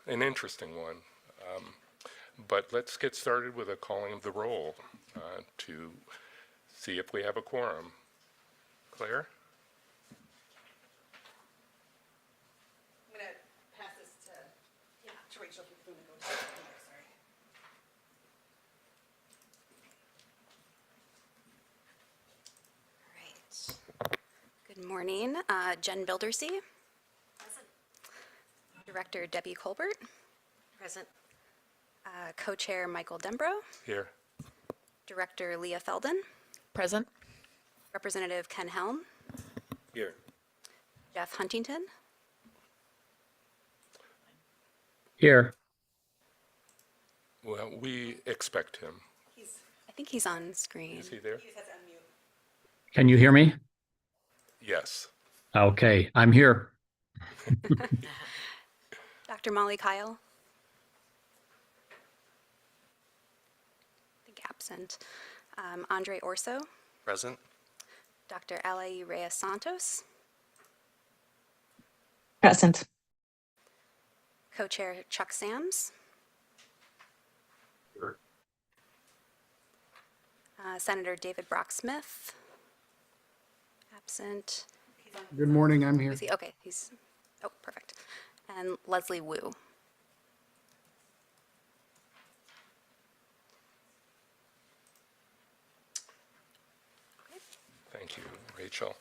an interesting one. But let's get started with a calling of the roll to see if we have a quorum. Claire? I'm going to pass this to Rachel. If you can go to Right. Good morning. Jen Bildersey. Present. Director Debbie Colbert. Present. Co-Chair Michael Dembrow. Here. Director Leah Feldon. Present. Representative Ken Helm. Here. Jeff Huntington. Here. Well, we expect him. I think he's on screen. Is he there? He just has to unmute. Can you hear me? Yes. Okay, I'm here. Dr. Molly Kyle. I think absent. Andre Orso. Present. Dr. Alain Reyes Santos. Present. Co-Chair Chuck Sams. Here. Senator David Brock Smith. Absent. Good morning, I'm here. Is he? Okay, he's, oh, perfect. And Leslie Wu. Thank you, Rachel.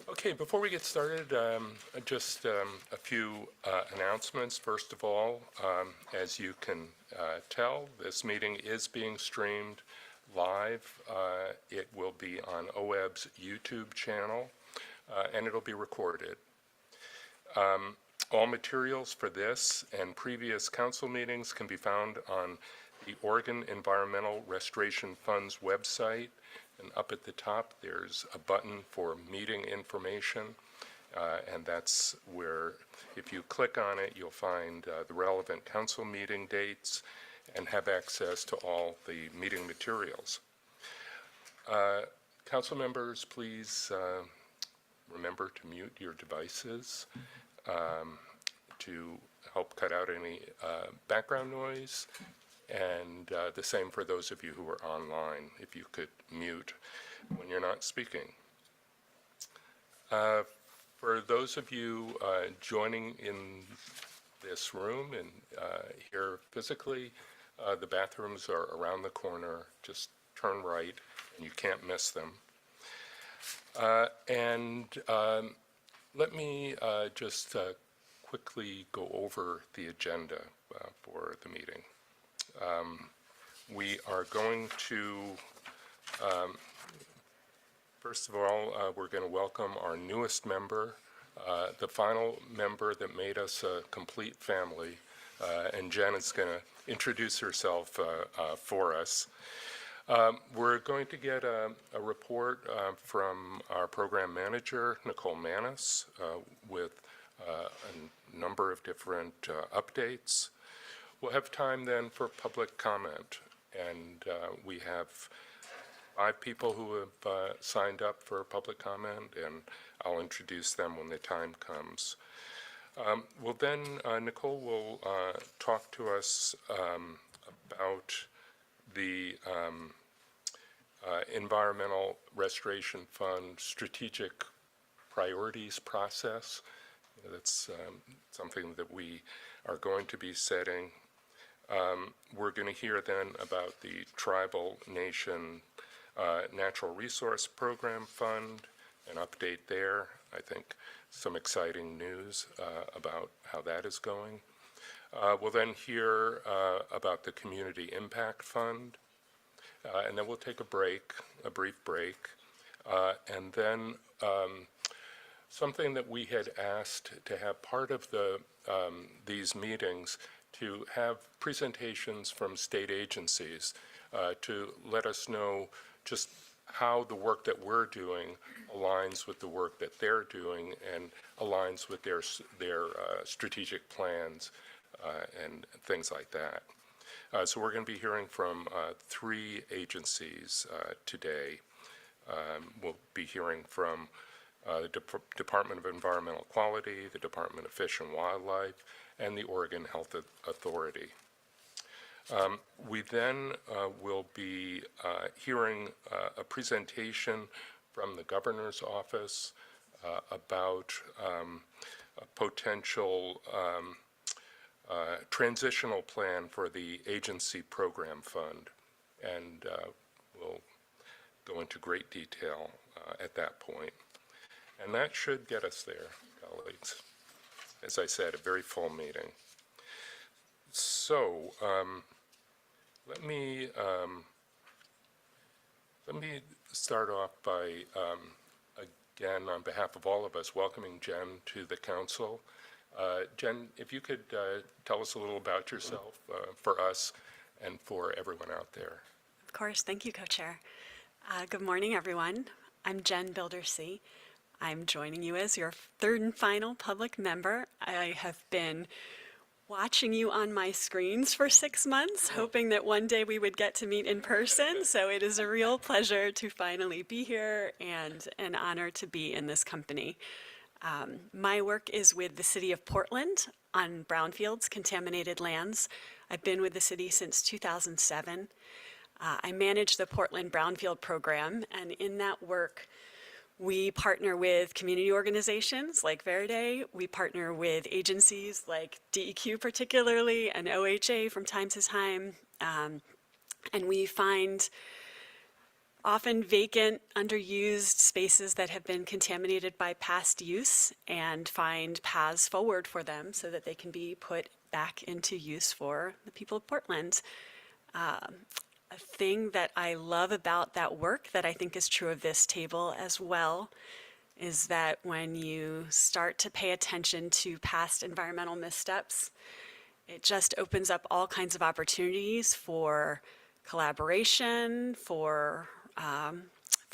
Okay, before we get started, just a few announcements. First of all, as you can tell, this meeting is being streamed live. It will be on OEB's YouTube channel, and it'll be recorded. All materials for this and previous council meetings can be found on the Oregon Environmental Restoration Fund's website. And up at the top, there's a button for meeting information, and that's where, if you click on it, you'll find the relevant council meeting dates and have access to all the meeting materials. Council members, please remember to mute your devices to help cut out any background noise. And the same for those of you who are online, if you could mute when you're not speaking. For those of you joining in this room and here physically, the bathrooms are around the corner. Just turn right and you can't miss them. Let me just quickly go over the agenda for the meeting. We are going to, first of all, we're going to welcome our newest member, the final member that made us a complete family, and Jen is going to introduce herself for us. We're going to get a report from our program manager, Nicole Manis, with a number of different updates. We'll have time then for public comment, and we have 5 people who have signed up for public comment, and I'll introduce them when the time comes. Well then, Nicole will talk to us about the Environmental Restoration Fund Strategic Priorities process. That's something that we are going to be setting. We're going to hear then about the Tribal Nation Natural Resource Program Fund, an update there. I think some exciting news about how that is going. We'll then hear about the Community Impact Fund, and then we'll take a brief break, and then something that we had asked to have part of these meetings, to have presentations from state agencies to let us know just how the work that we're doing aligns with the work that they're doing and aligns with their strategic plans and things like that. So we're going to be hearing from 3 agencies today. We'll be hearing from the Department of Environmental Quality, the Department of Fish and Wildlife, and the Oregon Health Authority. We then will be hearing a presentation from the Governor's Office about a potential transitional plan for the agency program fund, and we'll go into great detail at that point. And that should get us there, colleagues. As I said, a very full meeting. So let me start off by, again, on behalf of all of us, welcoming Jen to the council. Jen, if you could tell us a little about yourself for us and for everyone out there. Of course. Thank you, Co-Chair. Good morning, everyone. I'm Jen Bildersee. I'm joining you as your third and final public member. I have been watching you on my screens for 6 months, hoping that one day we would get to meet in person. So it is a real pleasure to finally be here and an honor to be in this company. My work is with the City of Portland on brownfields, contaminated lands. I've been with the city since 2007. I manage the Portland Brownfield Program, and in that work, we partner with community organizations like Verde. We partner with agencies like DEQ particularly, and OHA from time to time. And we find often vacant, underused spaces that have been contaminated by past use and find paths forward for them so that they can be put back into use for the people of Portland. A thing that I love about that work that I think is true of this table as well is that when you start to pay attention to past environmental missteps, it just opens up all kinds of opportunities for collaboration, for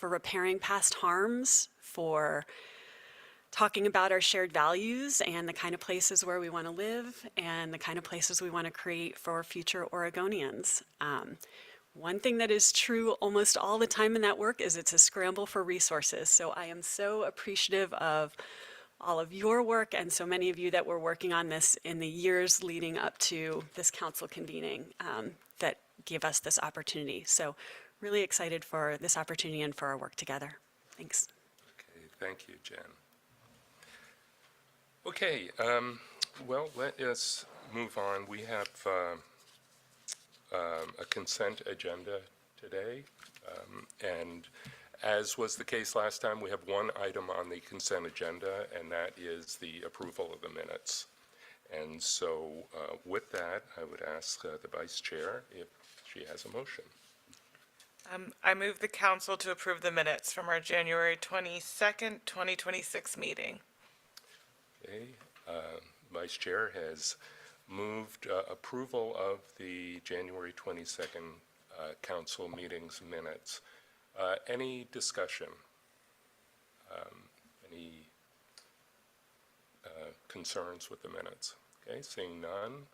repairing past harms, for talking about our shared values and the kind of places where we want to live and the kind of places we want to create for future Oregonians. One thing that is true almost all the time in that work is it's a scramble for resources. So I am so appreciative of all of your work and so many of you that were working on this in the years leading up to this council convening that gave us this opportunity. So really excited for this opportunity and for our work together. Thanks. Okay, thank you, Jen. Okay, well, let us move on. We have a consent agenda today, and as was the case last time, we have one item on the consent agenda, and that is the approval of the minutes. And so with that, I would ask the Vice Chair if she has a motion. I move the council to approve the minutes from our January 22nd, 2026 meeting. Okay, Vice Chair has moved approval of the January 22nd council meetings minutes. Any discussion? Any concerns with the minutes? Okay, seeing none.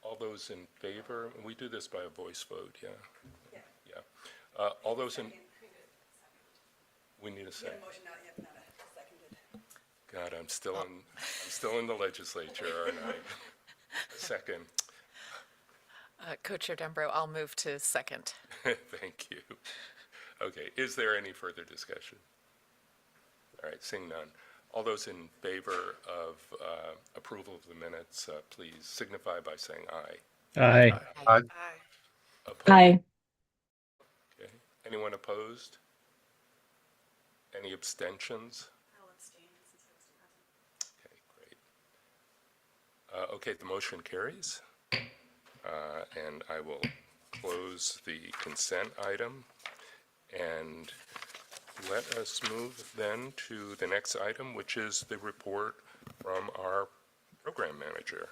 All those in favor, and we do this by a voice vote, yeah? Yeah. All those in, we need a You second. have a motion, not a seconded. God, I'm still in the legislature, aren't I? Second. Co-Chair Dembrow, I'll move to second. Thank you. Okay, is there any further discussion? All right, seeing none. All those in favor of approval of the minutes, please signify by saying aye. Aye. Aye. Opposed? Aye. Okay. Anyone opposed? Any abstentions? I'll abstain since I was present. Okay, great. Okay, the motion carries. And I will close the consent item. And let us move then to the next item, which is the report from our program manager.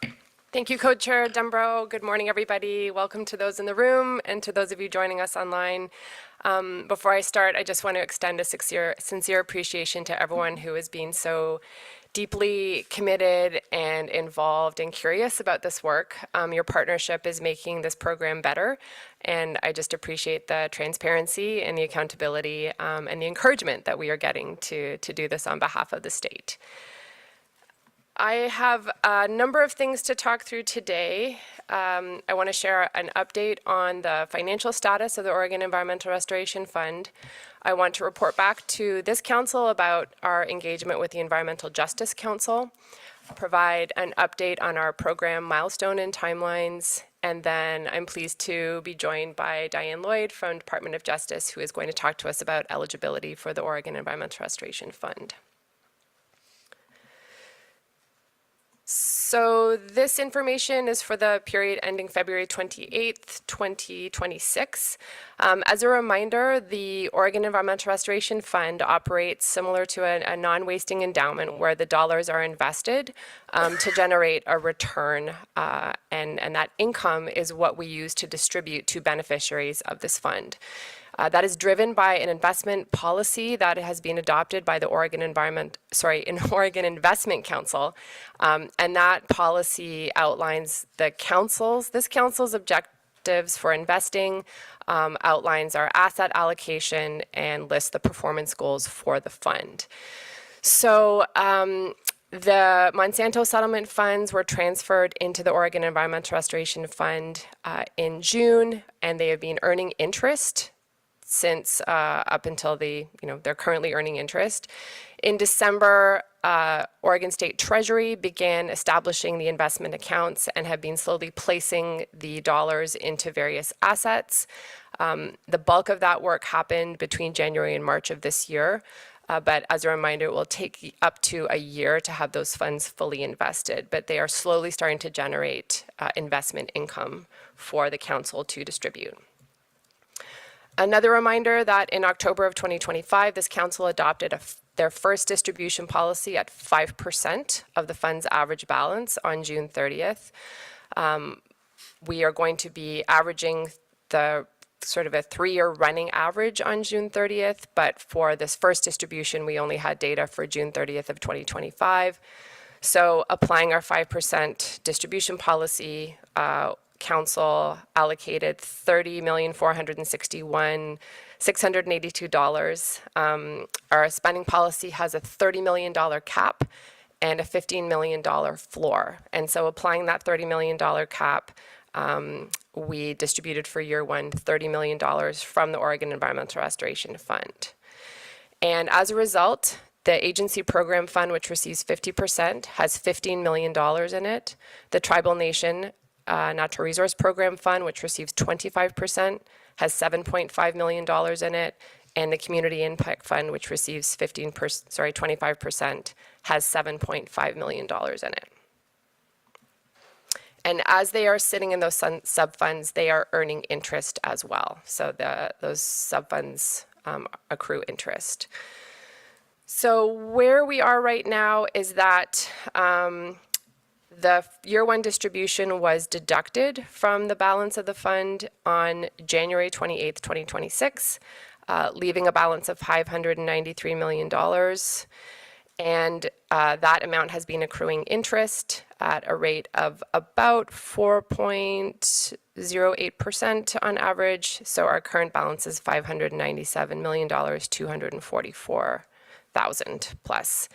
Thank you, Co-Chair Dembrow. Good morning, everybody. Welcome to those in the room and to those of you joining us online. Before I start, I just want to extend a sincere appreciation to everyone who has been so deeply committed and involved and curious about this work. Your partnership is making this program better, and I just appreciate the transparency and the accountability and the encouragement that we are getting to do this on behalf of the state. I have a number of things to talk through today. I want to share an update on the financial status of the Oregon Environmental Restoration Fund. I want to report back to this council about our engagement with the Environmental Justice Council, provide an update on our program milestone and timelines, and then I'm pleased to be joined by Diane Lloyd from Department of Justice, who is going to talk to us about eligibility for the Oregon Environmental Restoration Fund. So this information is for the period ending February 28th, 2026. As a reminder, the Oregon Environmental Restoration Fund operates similar to a non-wasting endowment where the dollars are invested to generate a return, and that income is what we use to distribute to beneficiaries of this fund. That is driven by an investment policy that has been adopted by the Oregon Investment Council, and that policy outlines this council's objectives for investing, outlines our asset allocation, and lists the performance goals for the fund. So the Monsanto settlement funds were transferred into the Oregon Environmental Restoration Fund in June, and they have been earning interest since up until they're currently earning interest. In December, Oregon State Treasury began establishing the investment accounts and have been slowly placing the dollars into various assets. The bulk of that work happened between January and March of this year. But as a reminder, it will take up to a year to have those funds fully invested, but they are slowly starting to generate investment income for the council to distribute. Another reminder that in October of 2025, this council adopted their first distribution policy at 5% of the fund's average balance on June 30th. We are going to be averaging the sort of a 3-year running average on June 30th, but for this first distribution, we only had data for June 30th of 2025. So applying our 5% distribution policy, Council allocated $30,461,682. Our spending policy has a $30 million cap and a $15 million floor. And so applying that $30 million cap, we distributed for year one $30 million from the Oregon Environmental Restoration Fund. And as a result, the agency program fund, which receives 50%, has $15 million in it. The Tribal Nation Natural Resource Program Fund, which receives 25%, has $7.5 million in it, and the Community Impact Fund, which receives 25%, has $7.5 million in it. And as they are sitting in those sub-funds, they are earning interest as well. So those sub-funds accrue interest. So where we are right now is that the year one distribution was deducted from the balance of the fund on January 28th, 2026, leaving a balance of $593 million. And that amount has been accruing interest at a rate of about 4.08% on average. So our current balance is $597,244,000 plus.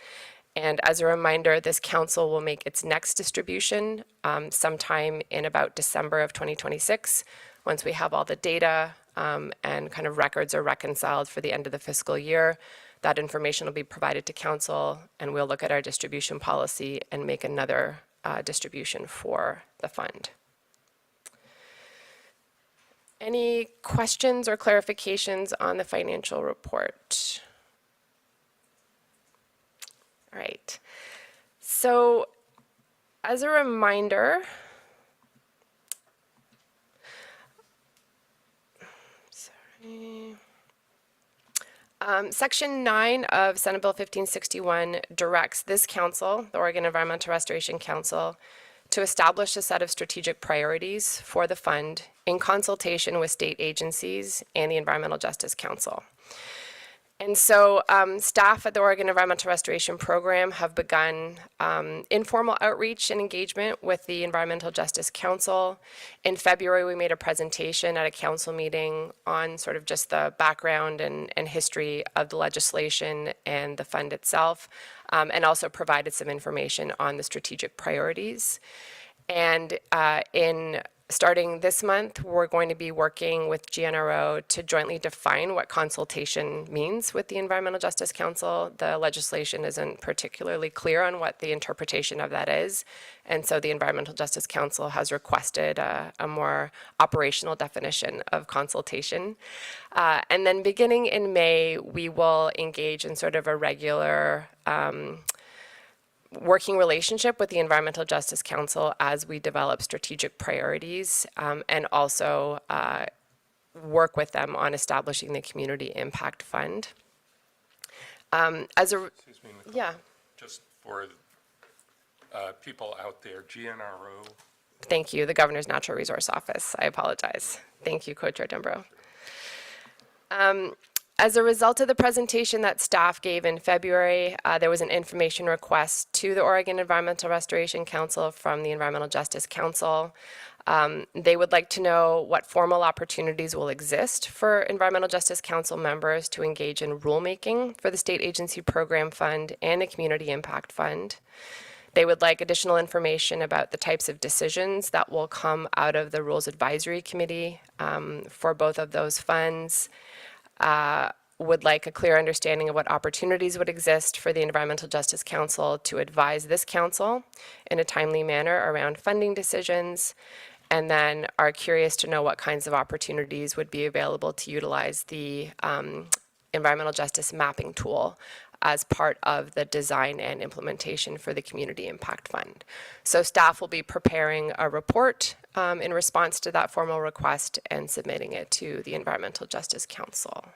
And as a reminder, this council will make its next distribution sometime in about December of 2026, once we have all the data and kind of records are reconciled for the end of the fiscal year. That information will be provided to council, and we'll look at our distribution policy and make another distribution for the fund. Any questions or clarifications on the financial report? All right. So as a reminder, Section 9 of Senate Bill 1561 directs this council, the Oregon Environmental Restoration Council, to establish a set of strategic priorities for the fund in consultation with state agencies and the Environmental Justice Council. And so staff at the Oregon Environmental Restoration Program have begun informal outreach and engagement with the Environmental Justice Council. In February, we made a presentation at a council meeting on sort of just the background and history of the legislation and the fund itself, and also provided some information on the strategic priorities. And starting this month, we're going to be working with GNRO to jointly define what consultation means with the Environmental Justice Council. The legislation isn't particularly clear on what the interpretation of that is, and so the Environmental Justice Council has requested a more operational definition of consultation. And then beginning in May, we will engage in sort of a regular working relationship with the Environmental Justice Council as we develop strategic priorities, and also work with them on establishing the Community Impact Fund. Excuse me, Nicole. Yeah, Just for people out there, GNRO, thank you, the Governor's Natural Resource Office. I apologize. Thank you, Co-Chair Dembrow. As a result of the presentation that staff gave in February, there was an information request to the Oregon Environmental Restoration Council from the Environmental Justice Council. They would like to know what formal opportunities will exist for Environmental Justice Council members to engage in rulemaking for the State Agency Program Fund and the Community Impact Fund. They would like additional information about the types of decisions that will come out of the Rules Advisory Committee for both of those funds. Would like a clear understanding of what opportunities would exist for the Environmental Justice Council to advise this council in a timely manner around funding decisions, and then are curious to know what kinds of opportunities would be available to utilize the environmental justice mapping tool as part of the design and implementation for the Community Impact Fund. So staff will be preparing a report in response to that formal request and submitting it to the Environmental Justice Council.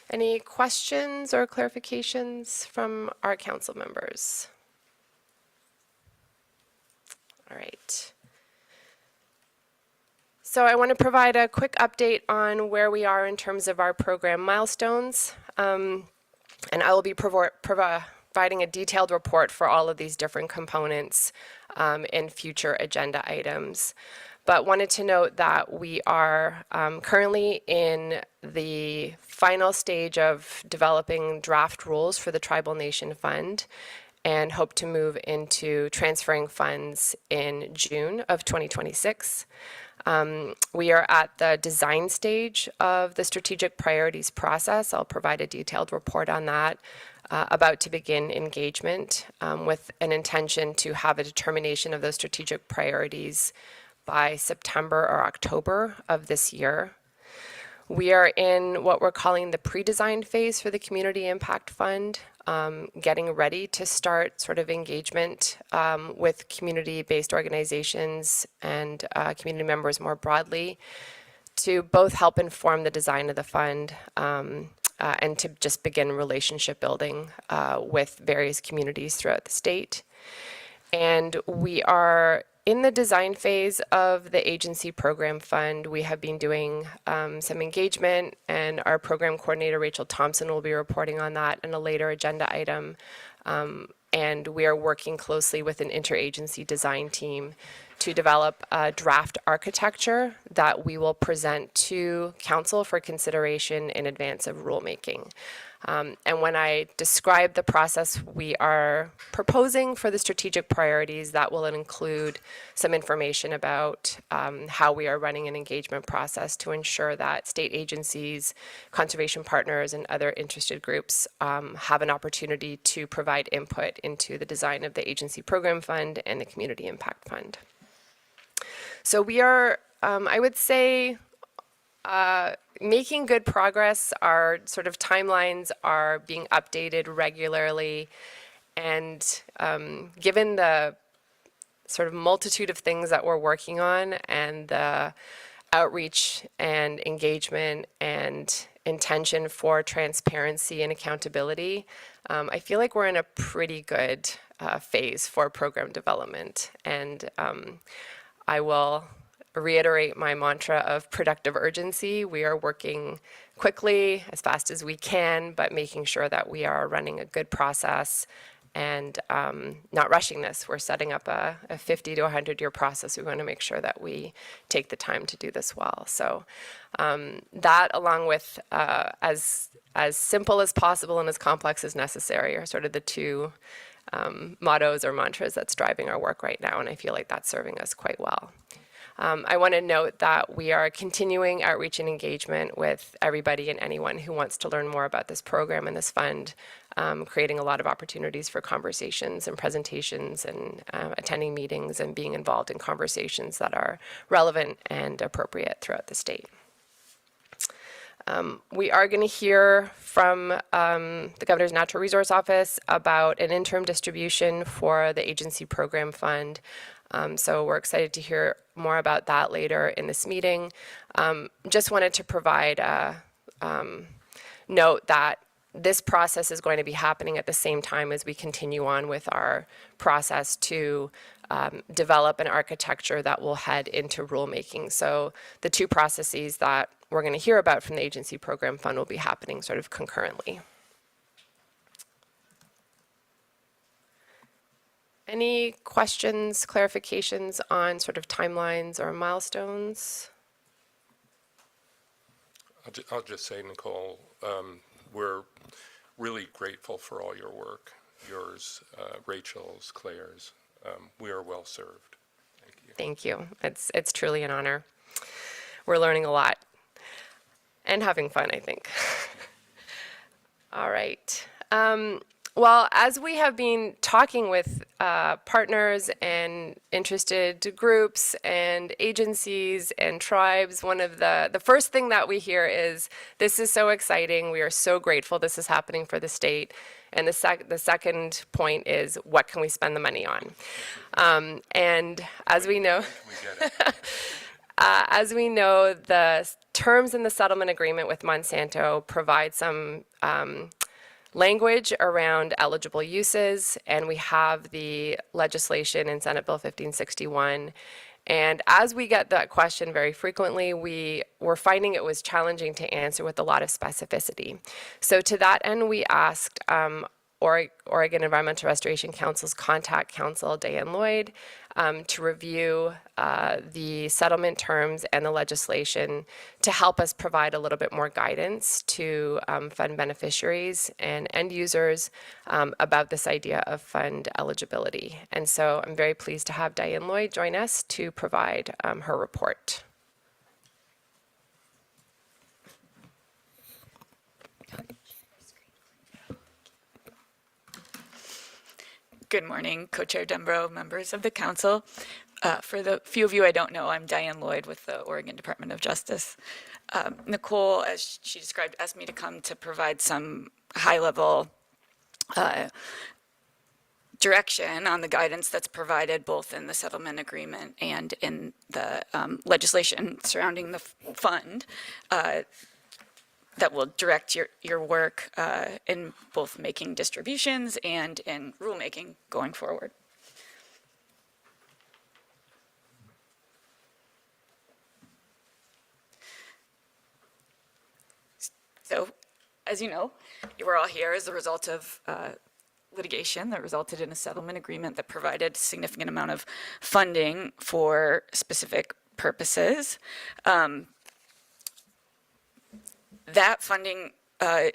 Any questions or clarifications from our council members? All right. So I want to provide a quick update on where we are in terms of our program milestones. And I will be providing a detailed report for all of these different components in future agenda items. But wanted to note that we are currently in the final stage of developing draft rules for the Tribal Nation Fund and hope to move into transferring funds in June of 2026. We are at the design stage of the strategic priorities process. I'll provide a detailed report on that. About to begin engagement with an intention to have a determination of those strategic priorities by September or October of this year. We are in what we're calling the pre-design phase for the Community Impact Fund, getting ready to start sort of engagement with community-based organizations and community members more broadly to both help inform the design of the fund and to just begin relationship building with various communities throughout the state. And we are in the design phase of the agency program fund. We have been doing some engagement, and our program coordinator, Rachel Thompson, will be reporting on that in a later agenda item. And we are working closely with an interagency design team to develop a draft architecture that we will present to council for consideration in advance of rulemaking. And when I describe the process we are proposing for the strategic priorities, that will include some information about how we are running an engagement process to ensure that state agencies, conservation partners, and other interested groups have an opportunity to provide input into the design of the agency program fund and the Community Impact Fund. So we are, I would say, making good progress. Our sort of timelines are being updated regularly, and given the sort of multitude of things that we're working on and the outreach and engagement and intention for transparency and accountability, I feel like we're in a pretty good phase for program development, and I will reiterate my mantra of productive urgency. We are working quickly, as fast as we can, but making sure that we are running a good process and not rushing this. We're setting up a 50 to 100-year process. We want to make sure that we take the time to do this well. So that, along with as simple as possible and as complex as necessary, are sort of the two mottos or mantras that's driving our work right now, and I feel like that's serving us quite well. I want to note that we are continuing outreach and engagement with everybody and anyone who wants to learn more about this program and this fund, creating a lot of opportunities for conversations and presentations and attending meetings and being involved in conversations that are relevant and appropriate throughout the state. We are going to hear from the Governor's Natural Resource Office about an interim distribution for the agency program fund. So we're excited to hear more about that later in this meeting. Just wanted to provide a note that this process is going to be happening at the same time as we continue on with our process to develop an architecture that will head into rulemaking. So the two processes that we're going to hear about from the agency program fund will be happening sort of concurrently. Any questions, clarifications on sort of timelines or milestones? I'll just say, Nicole, we're really grateful for all your work, yours, Rachel's, Claire's. We are well served. Thank you. Thank you. It's truly an honor. We're learning a lot and having fun, I think. All right. Well, as we have been talking with partners and interested groups and agencies and tribes, one of the first thing that we hear is, this is so exciting. We are so grateful this is happening for the state. And the second point is, what can we spend the money on? And as we know, the terms in the settlement agreement with Monsanto provide some language around eligible uses, and we have the legislation in Senate Bill 1561. And as we get that question very frequently, we were finding it was challenging to answer with a lot of specificity. So to that end, we asked Oregon Environmental Restoration Council's contact counsel, Diane Lloyd, to review the settlement terms and the legislation to help us provide a little bit more guidance to fund beneficiaries and end users about this idea of fund eligibility. And so I'm very pleased to have Diane Lloyd join us to provide her report. Good morning, Co-Chair Dembrow, members of the council. For the few of you I don't know, I'm Diane Lloyd with the Oregon Department of Justice. Nicole, as she described, asked me to come to provide some high-level direction on the guidance that's provided both in the settlement agreement and in the legislation surrounding the fund that will direct your work in both making distributions and in rulemaking going forward. So, as you know, you were all here as a result of litigation that resulted in a settlement agreement that provided a significant amount of funding for specific purposes. That funding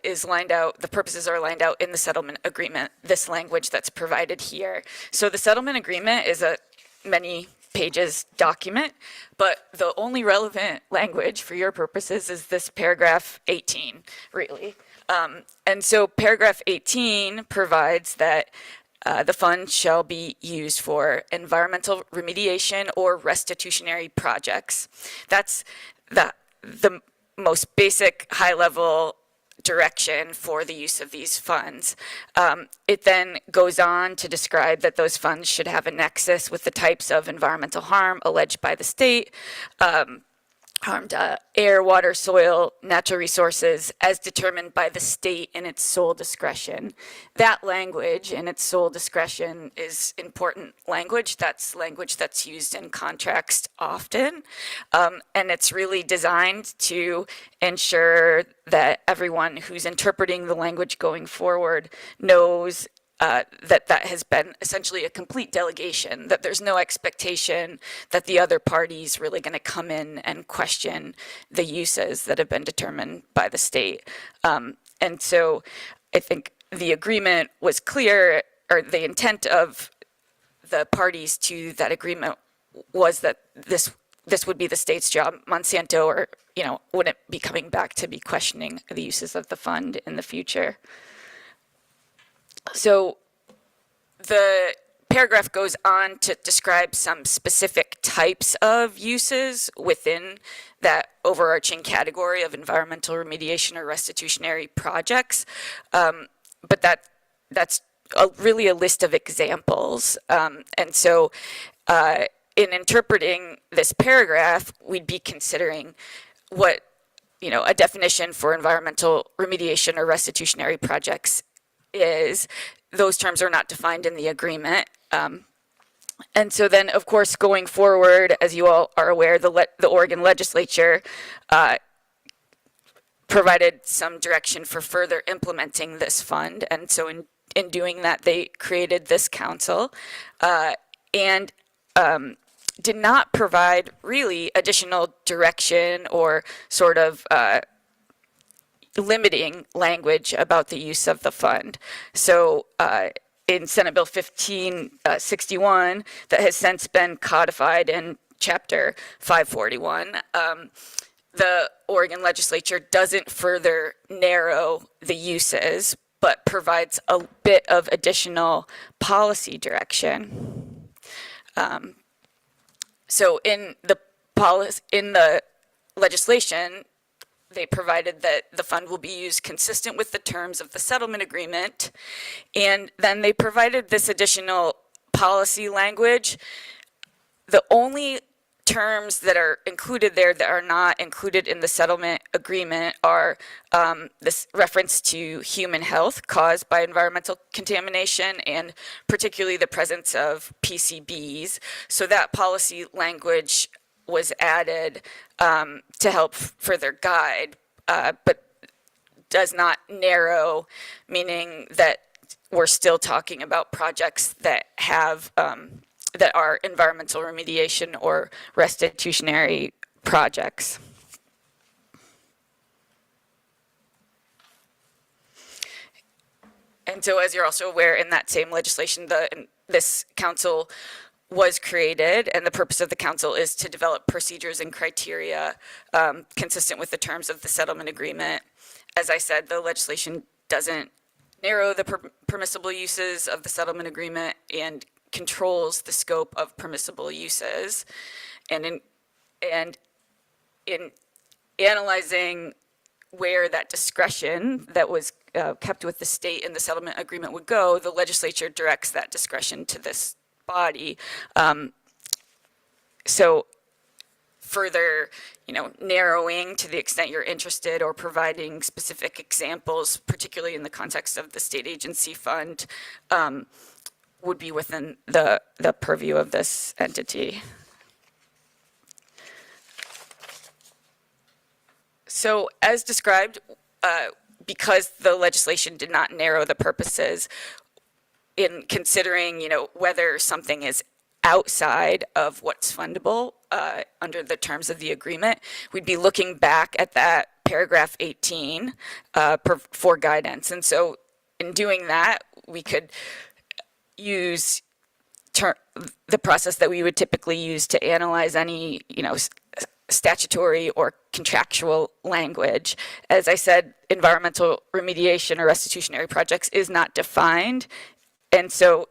is lined out, the purposes are lined out in the settlement agreement, this language that's provided here. So the settlement agreement is a many pages document, but the only relevant language for your purposes is this paragraph 18, really. And so paragraph 18 provides that the fund shall be used for environmental remediation or restitutionary projects. That's the most basic high-level direction for the use of these funds. It then goes on to describe that those funds should have a nexus with the types of environmental harm alleged by the state, harmed air, water, soil, natural resources as determined by the state in its sole discretion. That language in its sole discretion is important language. That's language that's used in contracts often. And it's really designed to ensure that everyone who's interpreting the language going forward knows that has been essentially a complete delegation, that there's no expectation that the other party's really going to come in and question the uses that have been determined by the state. And so I think the agreement was clear, or the intent of the parties to that agreement was that this would be the state's job. Monsanto, or, wouldn't be coming back to be questioning the uses of the fund in the future. So the paragraph goes on to describe some specific types of uses within that overarching category of environmental remediation or restitutionary projects. But that's really a list of examples. And so in interpreting this paragraph, we'd be considering what, a definition for environmental remediation or restitutionary projects is. Those terms are not defined in the agreement. And so then, of course, going forward, as you all are aware, the Oregon legislature provided some direction for further implementing this fund. And so in doing that, they created this council and did not provide really additional direction or sort of limiting language about the use of the fund. So in Senate Bill 1561, that has since been codified in Chapter 541, the Oregon legislature doesn't further narrow the uses, but provides a bit of additional policy direction. So in the legislation, they provided that the fund will be used consistent with the terms of the settlement agreement. And then they provided this additional policy language. The only terms that are included there that are not included in the settlement agreement are this reference to human health caused by environmental contamination, and particularly the presence of PCBs. So that policy language was added to help further guide, but does not narrow, meaning that we're still talking about projects that have that are environmental remediation or restitutionary projects. And so, as you're also aware, in that same legislation, this council was created, and the purpose of the council is to develop procedures and criteria consistent with the terms of the settlement agreement. As I said, the legislation doesn't narrow the permissible uses of the settlement agreement and controls the scope of permissible uses. And in analyzing where that discretion that was kept with the state in the settlement agreement would go, the legislature directs that discretion to this body. So further, narrowing to the extent you're interested, or providing specific examples, particularly in the context of the state agency fund, would be within the purview of this entity. So as described, because the legislation did not narrow the purposes, in considering, whether something is outside of what's fundable under the terms of the agreement, we'd be looking back at that paragraph 18 for guidance. And so in doing that, we could use the process that we would typically use to analyze any, statutory or contractual language. As I said, environmental remediation or restitutionary projects is not defined. And so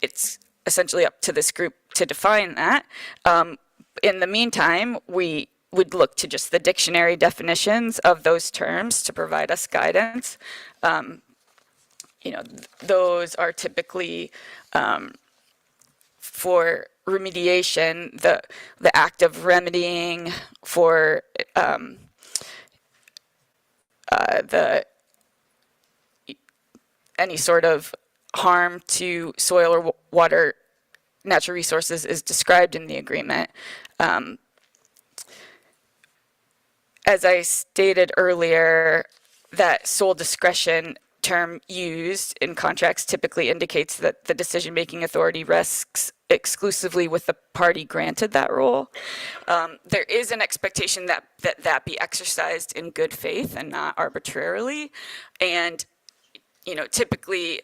it's essentially up to this group to define that. In the meantime, we would look to just the dictionary definitions of those terms to provide us guidance. Those are typically for remediation, the act of remedying for any sort of harm to soil or water, natural resources is described in the agreement. As I stated earlier, that sole discretion term used in contracts typically indicates that the decision-making authority rests exclusively with the party granted that role. There is an expectation that be exercised in good faith and not arbitrarily. And, typically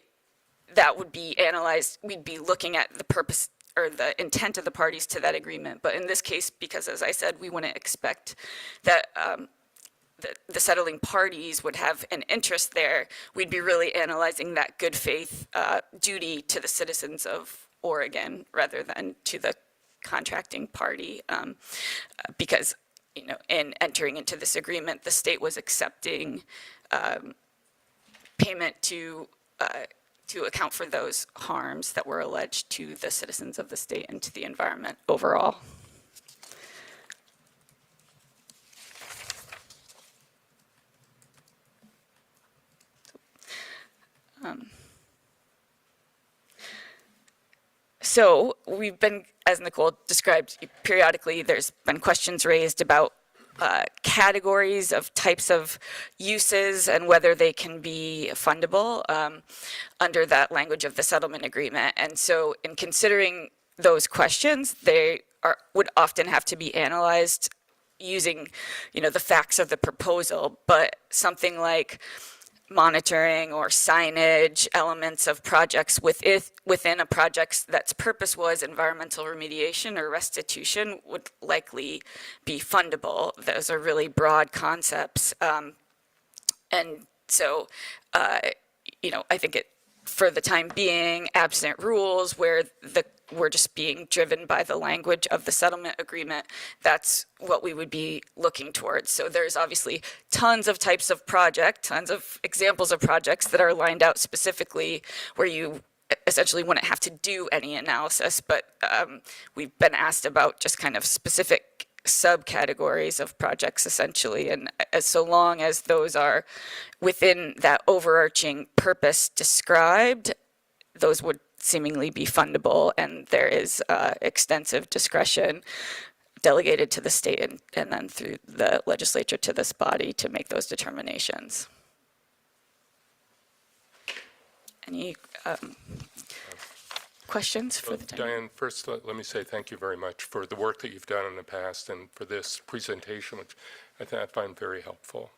that would be analyzed, we'd be looking at the purpose or the intent of the parties to that agreement. But in this case, because as I said, we wouldn't expect that the settling parties would have an interest there, we'd be really analyzing that good faith duty to the citizens of Oregon rather than to the contracting party. Because, in entering into this agreement, the state was accepting payment to account for those harms that were alleged to the citizens of the state and to the environment overall. So we've been, as Nicole described, periodically there's been questions raised about categories of types of uses and whether they can be fundable under that language of the settlement agreement. And so in considering those questions, they would often have to be analyzed using, the facts of the proposal, but something like monitoring or signage elements of projects within a project that's purpose was environmental remediation or restitution would likely be fundable. Those are really broad concepts. And so, I think for the time being, absent rules where we're just being driven by the language of the settlement agreement, that's what we would be looking towards. So there's obviously tons of types of project, tons of examples of projects that are lined out specifically where you essentially wouldn't have to do any analysis, but we've been asked about just kind of specific subcategories of projects essentially, and so long as those are within that overarching purpose described, those would seemingly be fundable, and there is extensive discretion delegated to the state and then through the legislature to this body to make those determinations. Any questions for the time? Diane, first let me say thank you very much for the work that you've done in the past and for this presentation, which I find very helpful.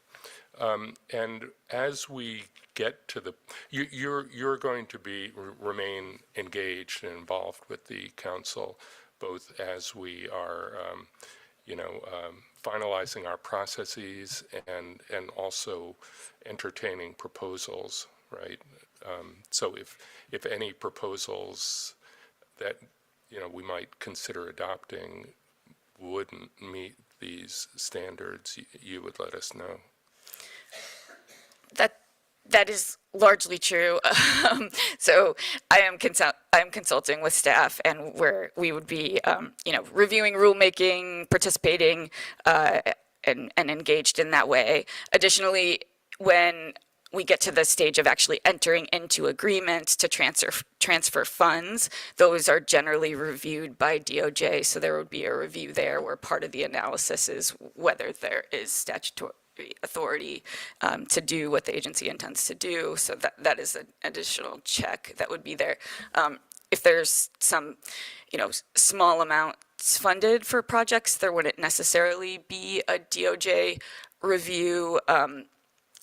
And as we get to you're going to remain engaged and involved with the council, both as we are, finalizing our processes and also entertaining proposals, right? So if any proposals that, we might consider adopting wouldn't meet these standards, you would let us know. That is largely true. So I am consulting with staff, and we would be, reviewing rulemaking, participating, and engaged in that way. Additionally, when we get to the stage of actually entering into agreements to transfer funds, those are generally reviewed by DOJ. So there would be a review there where part of the analysis is whether there is statutory authority to do what the agency intends to do. So that is an additional check that would be there. If there's some, small amounts funded for projects, there wouldn't necessarily be a DOJ review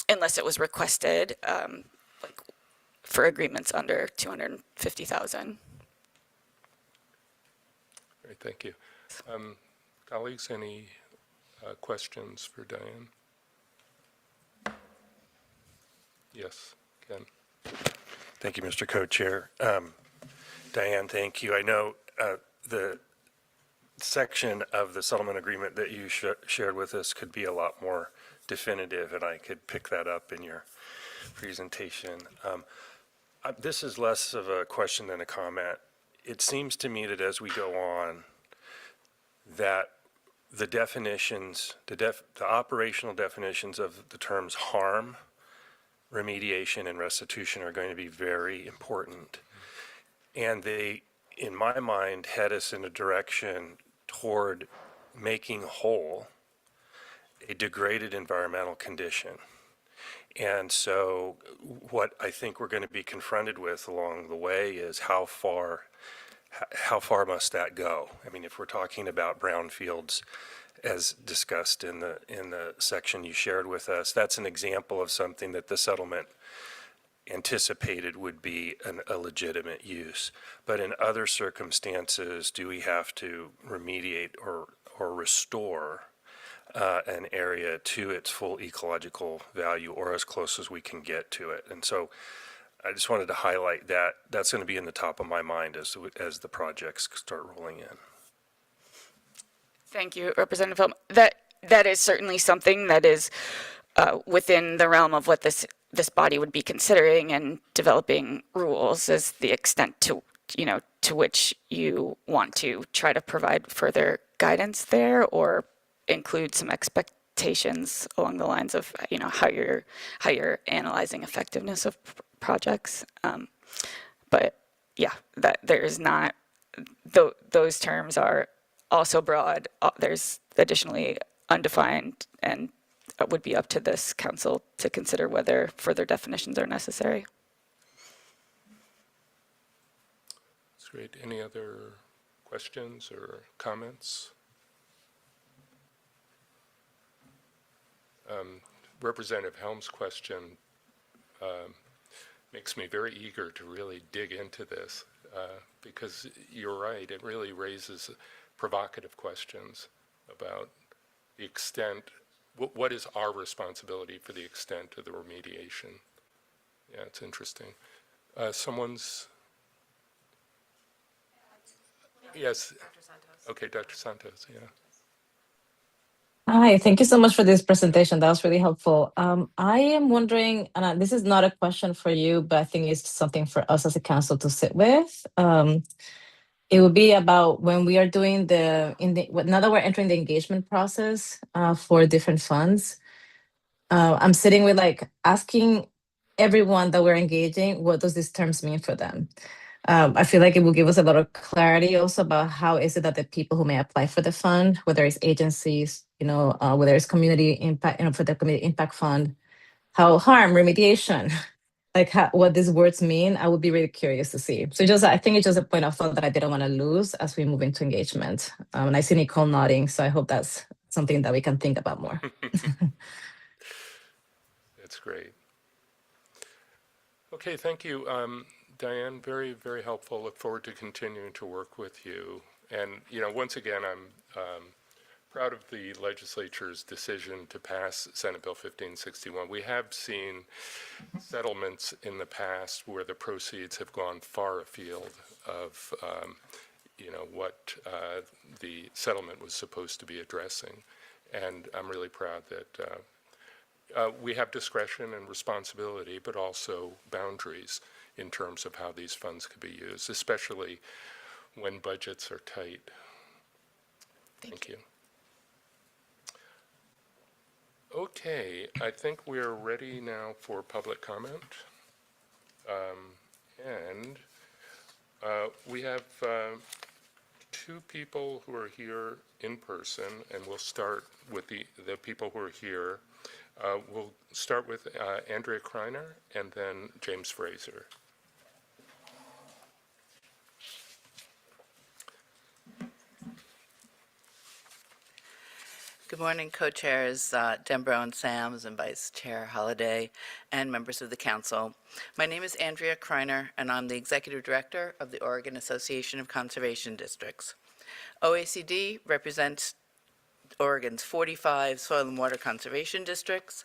unless it was requested, like for agreements under $250,000. Great, thank you. Colleagues, any questions for Diane? Yes, Ken. Thank you, Mr. Co-Chair. Diane, thank you. I know the section of the settlement agreement that you shared with us could be a lot more definitive, and I could pick that up in your presentation. This is less of a question than a comment. it seems to me that as we go on, that the definitions, the operational definitions of the terms harm, remediation, and restitution are going to be very important. And they, in my mind, head us in a direction toward making whole a degraded environmental condition. And so what I think we're going to be confronted with along the way is how far must that go? I mean, if we're talking about brownfields, as discussed in the section you shared with us, that's an example of something that the settlement anticipated would be a legitimate use. But in other circumstances, do we have to remediate or restore an area to its full ecological value, or as close as we can get to it? And so I just wanted to highlight that. That's going to be in the top of my mind as the projects start rolling in. Thank you, Representative Feldman. That is certainly something that is within the realm of what this body would be considering and developing rules, is the extent to which you want to try to provide further guidance there, or include some expectations along the lines of how you're analyzing effectiveness of projects. But yeah, that there is not those terms are also broad. There's additionally undefined, and it would be up to this council to consider whether further definitions are necessary. That's great. Any other questions or comments? Representative Helm's question makes me very eager to really dig into this, because you're right, it really raises provocative questions about the extent, what is our responsibility for the extent of the remediation? Yeah, it's interesting. Someone's, yes. Okay, Dr. Santos, yeah. Hi, thank you so much for this presentation. That was really helpful. I am wondering, and this is not a question for you, but I think it's something for us as a council to sit with. It would be about when we are doing now that we're entering the engagement process for different funds. I'm sitting with asking everyone that we're engaging, what does these terms mean for them? I feel like it will give us a lot of clarity also about how is it that the people who may apply for the fund, whether it's agencies, whether it's community impact, for the community impact fund, how harm, remediation, what these words mean, I would be really curious to see. So I think it's just a point of thought that I didn't want to lose as we move into engagement. And I see Nicole nodding, so I hope that's something that we can think about more. That's great. Okay, thank you, Diane. Very, very helpful. Look forward to continuing to work with you. And, once again, I'm proud of the legislature's decision to pass Senate Bill 1561. We have seen settlements in the past where the proceeds have gone far afield of, what the settlement was supposed to be addressing. And I'm really proud that we have discretion and responsibility, but also boundaries in terms of how these funds could be used, especially when budgets are tight. Thank you. Okay, I think we're ready now for public comment. And we have two people who are here in person, and we'll start with the people who are here. We'll start with Andrea Kreiner and then James Fraser. Good morning, co-chairs Dembrow and Sams and Vice Chair Holliday and members of the council. My name is Andrea Kreiner, and I'm the Executive Director of the Oregon Association of Conservation Districts. OACD represents Oregon's 45 soil and water conservation districts,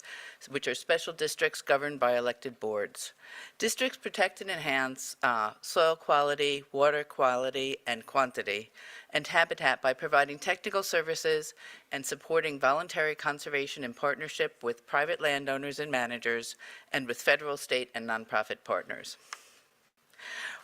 which are special districts governed by elected boards. Districts protect and enhance soil quality, water quality, and quantity, and habitat by providing technical services and supporting voluntary conservation in partnership with private landowners and managers, and with federal, state, and nonprofit partners.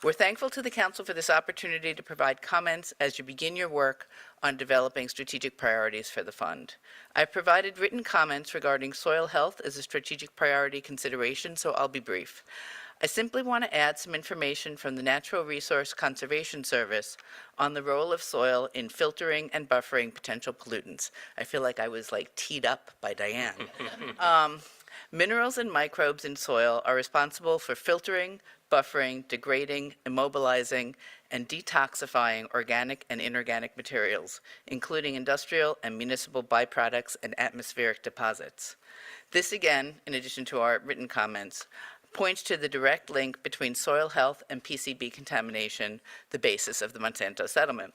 We're thankful to the Council for this opportunity to provide comments as you begin your work on developing strategic priorities for the fund. I've provided written comments regarding soil health as a strategic priority consideration, so I'll be brief. I simply want to add some information from the Natural Resource Conservation Service on the role of soil in filtering and buffering potential pollutants. I feel like I was like teed up by Diane. Minerals and microbes in soil are responsible for filtering, buffering, degrading, immobilizing, and detoxifying organic and inorganic materials, including industrial and municipal byproducts and atmospheric deposits. This again, in addition to our written comments, points to the direct link between soil health and PCB contamination, the basis of the Monsanto settlement.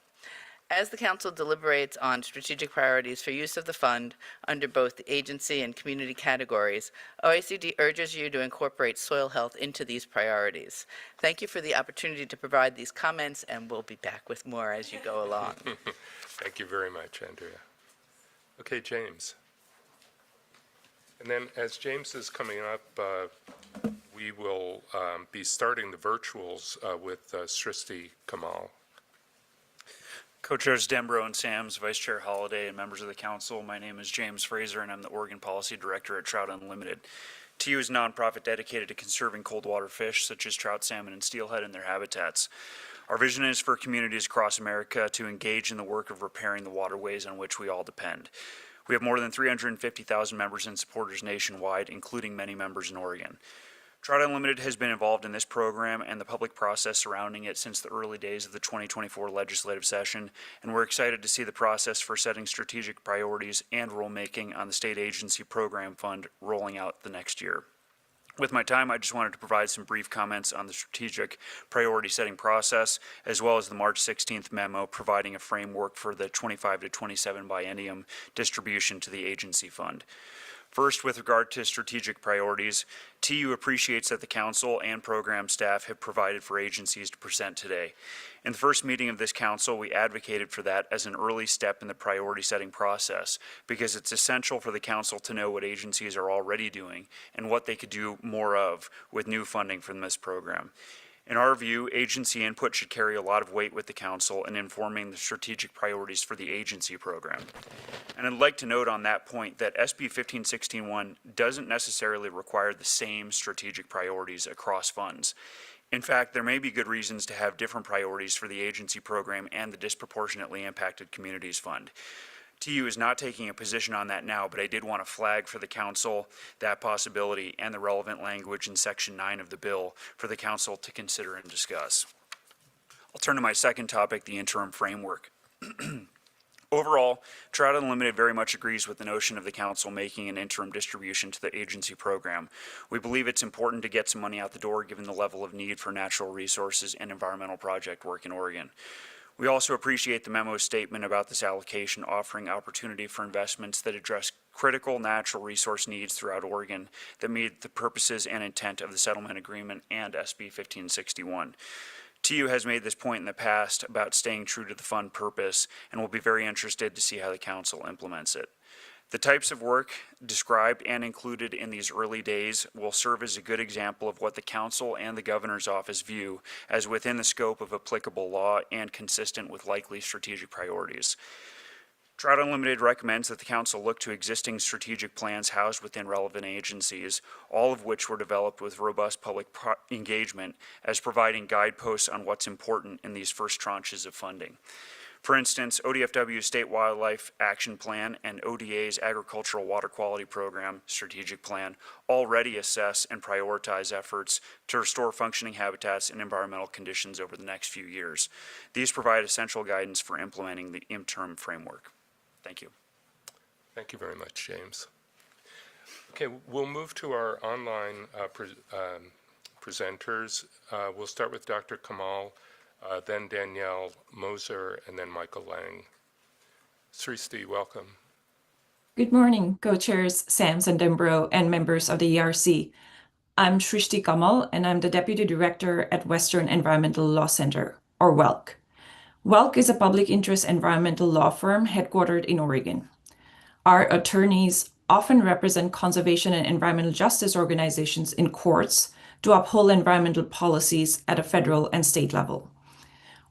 As the Council deliberates on strategic priorities for use of the fund under both the agency and community categories, OECD urges you to incorporate soil health into these priorities. Thank you for the opportunity to provide these comments, and we'll be back with more as you go along. Thank you very much, Andrea. Okay, James. And then as James is coming up, we will be starting the virtuals with Srishti Kamal. Co-Chairs Dembrow and Sams, Vice Chair Holliday, and members of the council, my name is James Fraser, and I'm the Oregon Policy Director at Trout Unlimited. TU is a nonprofit dedicated to conserving cold water fish, such as trout, salmon, and steelhead in their habitats. Our vision is for communities across America to engage in the work of repairing the waterways on which we all depend. We have more than 350,000 members and supporters nationwide, including many members in Oregon. Trout Unlimited has been involved in this program and the public process surrounding it since the early days of the 2024 legislative session, and we're excited to see the process for setting strategic priorities and rulemaking on the state agency program fund rolling out the next year. With my time, I just wanted to provide some brief comments on the strategic priority setting process, as well as the March 16th memo providing a framework for the 25 to 27 biennium distribution to the agency fund. First, with regard to strategic priorities, TU appreciates that the council and program staff have provided for agencies to present today. In the first meeting of this council, we advocated for that as an early step in the priority setting process because it's essential for the council to know what agencies are already doing and what they could do more of with new funding from this program. In our view, agency input should carry a lot of weight with the council in informing the strategic priorities for the agency program. And I'd like to note on that point that SB 1561 doesn't necessarily require the same strategic priorities across funds. In fact, there may be good reasons to have different priorities for the agency program and the disproportionately impacted communities fund. TU is not taking a position on that now, but I did want to flag for the council that possibility and the relevant language in Section 9 of the bill for the council to consider and discuss. I'll turn to my second topic, the interim framework. Overall, Trout Unlimited very much agrees with the notion of the council making an interim distribution to the agency program. We believe it's important to get some money out the door given the level of need for natural resources and environmental project work in Oregon. We also appreciate the memo's statement about this allocation offering opportunity for investments that address critical natural resource needs throughout Oregon that meet the purposes and intent of the settlement agreement and SB 1561. TU has made this point in the past about staying true to the fund purpose and will be very interested to see how the council implements it. The types of work described and included in these early days will serve as a good example of what the council and the governor's office view as within the scope of applicable law and consistent with likely strategic priorities. Trout Unlimited recommends that the council look to existing strategic plans housed within relevant agencies, all of which were developed with robust public engagement as providing guideposts on what's important in these first tranches of funding. For instance, ODFW's State Wildlife Action Plan and ODA's Agricultural Water Quality Program Strategic Plan already assess and prioritize efforts to restore functioning habitats and environmental conditions over the next few years. These provide essential guidance for implementing the interim framework. Thank you. Thank you very much, James. Okay, we'll move to our online presenters. We'll start with Dr. Kamal, then Danielle Moser, and then Michael Lang. Srishti, welcome. Good morning, co-chairs Sams and Dembrow and members of the ERC. I'm Srishti Kamal, and I'm the Deputy Director at Western Environmental Law Center, or WELC. WELC is a public interest environmental law firm headquartered in Oregon. Our attorneys often represent conservation and environmental justice organizations in courts to uphold environmental policies at a federal and state level.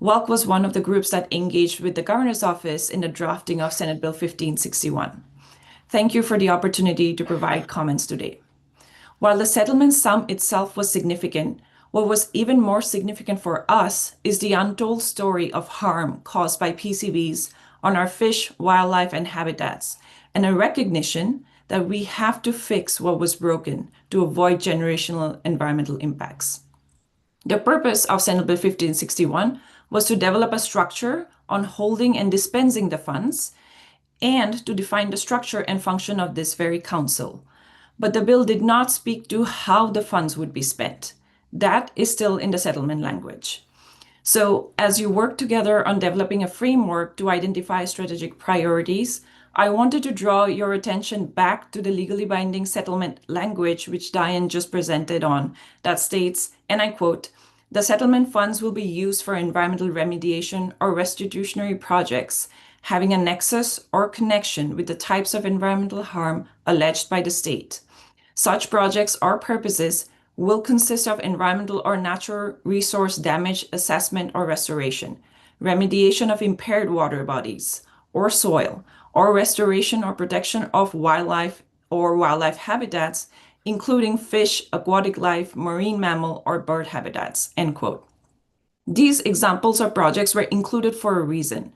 WELC was one of the groups that engaged with the Governor's Office in the drafting of Senate Bill 1561. Thank you for the opportunity to provide comments today. While the settlement sum itself was significant, what was even more significant for us is the untold story of harm caused by PCBs on our fish, wildlife, and habitats, and a recognition that we have to fix what was broken to avoid generational environmental impacts. The purpose of Senate Bill 1561 was to develop a structure on holding and dispensing the funds and to define the structure and function of this very council. But the bill did not speak to how the funds would be spent. That is still in the settlement language. So as you work together on developing a framework to identify strategic priorities, I wanted to draw your attention back to the legally binding settlement language which Diane just presented on that states, and I quote, "The settlement funds will be used for environmental remediation or restitutionary projects having a nexus or connection with the types of environmental harm alleged by the state. Such projects or purposes will consist of environmental or natural resource damage assessment or restoration, remediation of impaired water bodies or soil, or restoration or protection of wildlife or wildlife habitats, including fish, aquatic life, marine mammal, or bird habitats," end quote. These examples of projects were included for a reason,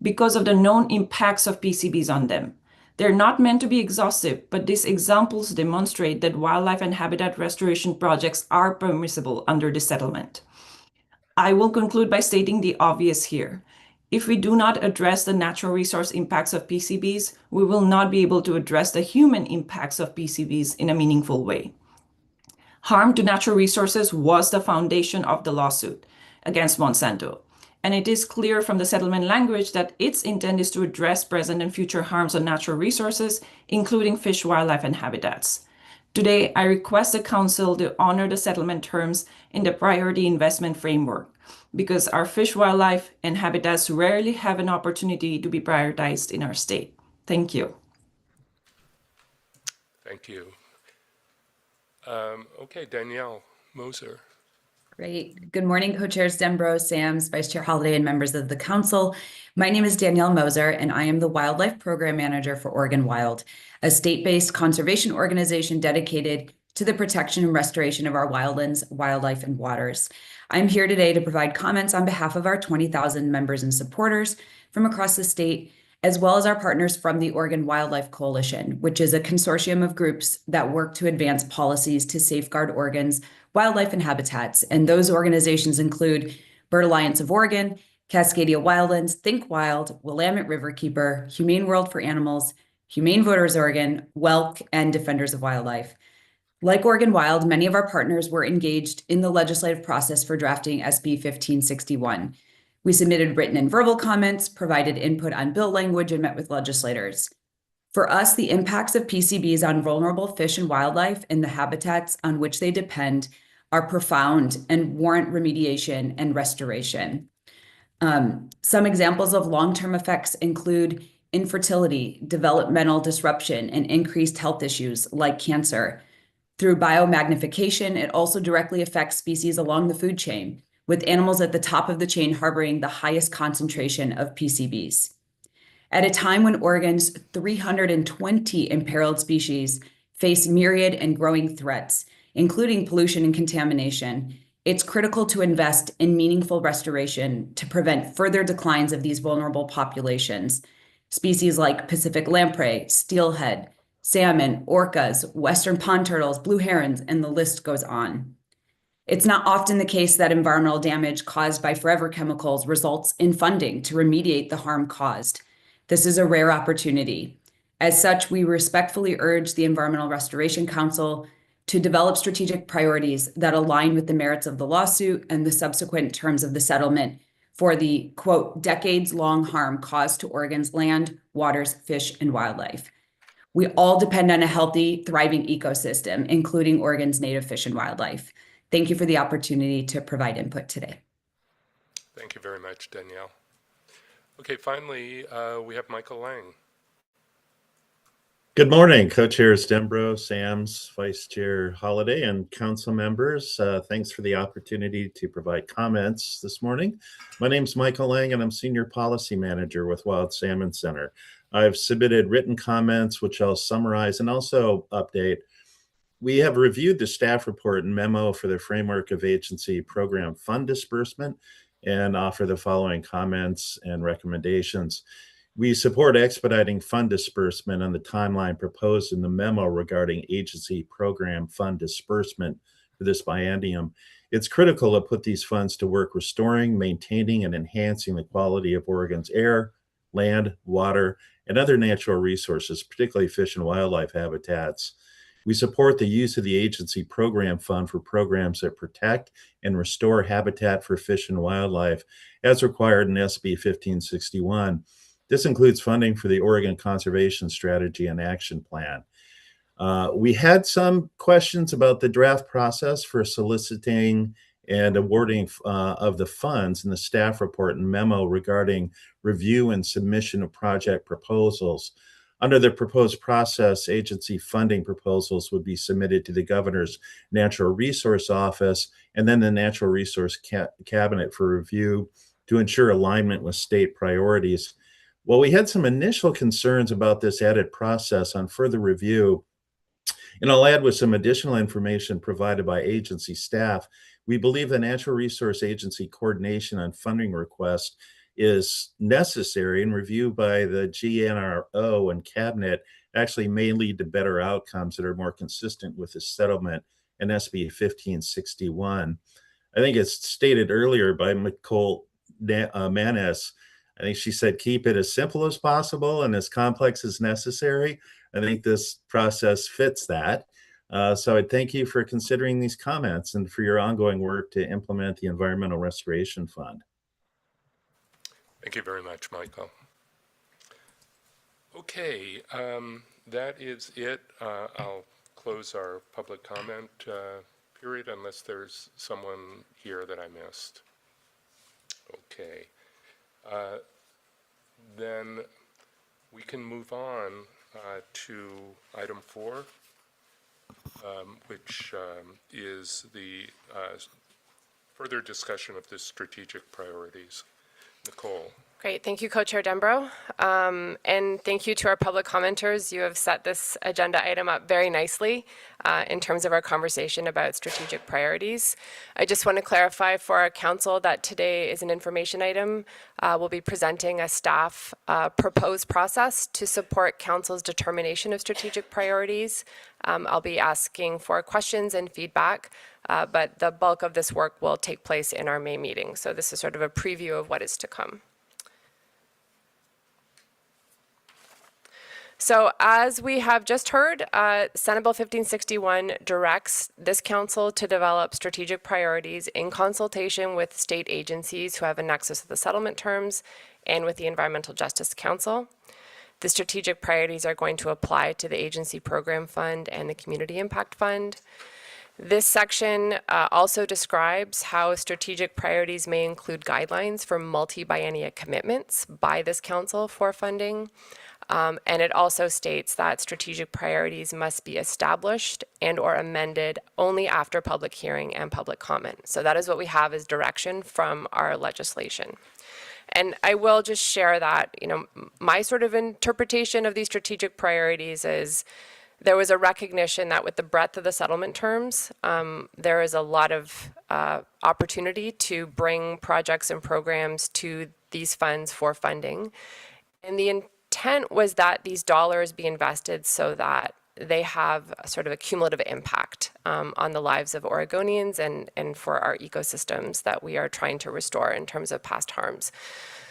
because of the known impacts of PCBs on them. They're not meant to be exhaustive, but these examples demonstrate that wildlife and habitat restoration projects are permissible under the settlement. I will conclude by stating the obvious here. If we do not address the natural resource impacts of PCBs, we will not be able to address the human impacts of PCBs in a meaningful way. Harm to natural resources was the foundation of the lawsuit against Monsanto, and it is clear from the settlement language that its intent is to address present and future harms on natural resources, including fish, wildlife, and habitats. Today, I request the Council to honor the settlement terms in the priority investment framework, because our fish, wildlife, and habitats rarely have an opportunity to be prioritized in our state. Thank you. Thank you. Okay, Danielle Moser. Great. Good morning, Co-Chairs Dembrow, Sams, Vice Chair Holliday, and members of the Council. My name is Danielle Moser, and I am the Wildlife Program Manager for Oregon Wild, a state-based conservation organization dedicated to the protection and restoration of our wildlands, wildlife, and waters. I'm here today to provide comments on behalf of our 20,000 members and supporters from across the state, as well as our partners from the Oregon Wildlife Coalition, which is a consortium of groups that work to advance policies to safeguard Oregon's wildlife and habitats. And those organizations include Bird Alliance of Oregon, Cascadia Wildlands, Think Wild, Willamette Riverkeeper, Humane World for Animals, Humane Voters Oregon, WELC, and Defenders of Wildlife. Like Oregon Wild, many of our partners were engaged in the legislative process for drafting SB 1561. We submitted written and verbal comments, provided input on bill language, and met with legislators. For us, the impacts of PCBs on vulnerable fish and wildlife and the habitats on which they depend are profound and warrant remediation and restoration. Some examples of long-term effects include infertility, developmental disruption, and increased health issues like cancer. Through biomagnification, it also directly affects species along the food chain, with animals at the top of the chain harboring the highest concentration of PCBs. At a time when Oregon's 320 imperiled species face myriad and growing threats, including pollution and contamination, it's critical to invest in meaningful restoration to prevent further declines of these vulnerable populations. Species like Pacific lamprey, steelhead, salmon, orcas, western pond turtles, blue herons, and the list goes on. It's not often the case that environmental damage caused by forever chemicals results in funding to remediate the harm caused. This is a rare opportunity. As such, we respectfully urge the Environmental Restoration Council to develop strategic priorities that align with the merits of the lawsuit and the subsequent terms of the settlement for the, quote, decades-long harm caused to Oregon's land, waters, fish, and wildlife. We all depend on a healthy, thriving ecosystem, including Oregon's native fish and wildlife. Thank you for the opportunity to provide input today. Thank you very much, Danielle. Okay, finally, we have Michael Lang. Good morning, Co-Chairs Dembrow, Sams, Vice Chair Holliday, and council members. Thanks for the opportunity to provide comments this morning. My name is Michael Lang, and I'm Senior Policy Manager with Wild Salmon Center. I've submitted written comments, which I'll summarize and also update. We have reviewed the staff report and memo for the framework of agency program fund disbursement and offer the following comments and recommendations. We support expediting fund disbursement on the timeline proposed in the memo regarding agency program fund disbursement for this biennium. It's critical to put these funds to work restoring, maintaining, and enhancing the quality of Oregon's air, land, water, and other natural resources, particularly fish and wildlife habitats. We support the use of the agency program fund for programs that protect and restore habitat for fish and wildlife as required in SB 1561. This includes funding for the Oregon Conservation Strategy and Action Plan. We had some questions about the draft process for soliciting and awarding of the funds in the staff report and memo regarding review and submission of project proposals. Under the proposed process, agency funding proposals would be submitted to the Governor's Natural Resource Office and then the Natural Resource Cabinet for review to ensure alignment with state priorities. Well, we had some initial concerns about this added process on further review, and I'll add with some additional information provided by agency staff. We believe the Natural Resource Agency coordination on funding requests is necessary, and review by the GNRO and Cabinet actually may lead to better outcomes that are more consistent with the settlement in SB 1561. I think it's stated earlier by Nicole Manis. I think she said, keep it as simple as possible and as complex as necessary. I think this process fits that. So I thank you for considering these comments and for your ongoing work to implement the Environmental Restoration Fund. Thank you very much, Michael. Okay, that is it. I'll close our public comment period unless there's someone here that I missed. Okay. Then we can move on to item 4, which is the further discussion of the strategic priorities. Nicole. Great. Thank you, Co-Chair Dembrow. And thank you to our public commenters. You have set this agenda item up very nicely in terms of our conversation about strategic priorities. I just want to clarify for our council that today is an information item. We'll be presenting a staff proposed process to support council's determination of strategic priorities. I'll be asking for questions and feedback, but the bulk of this work will take place in our May meeting. So this is sort of a preview of what is to come. So as we have just heard, Senate Bill 1561 directs this council to develop strategic priorities in consultation with state agencies who have a nexus of the settlement terms and with the Environmental Justice Council. The strategic priorities are going to apply to the Agency Program Fund and the Community Impact Fund. This section also describes how strategic priorities may include guidelines for multi-biennia commitments by this council for funding. And it also states that strategic priorities must be established and or amended only after public hearing and public comment. So that is what we have as direction from our legislation. And I will just share that, my sort of interpretation of these strategic priorities is there was a recognition that with the breadth of the settlement terms, there is a lot of opportunity to bring projects and programs to these funds for funding. And the intent was that these dollars be invested so that they have a sort of a cumulative impact on the lives of Oregonians and for our ecosystems that we are trying to restore in terms of past harms.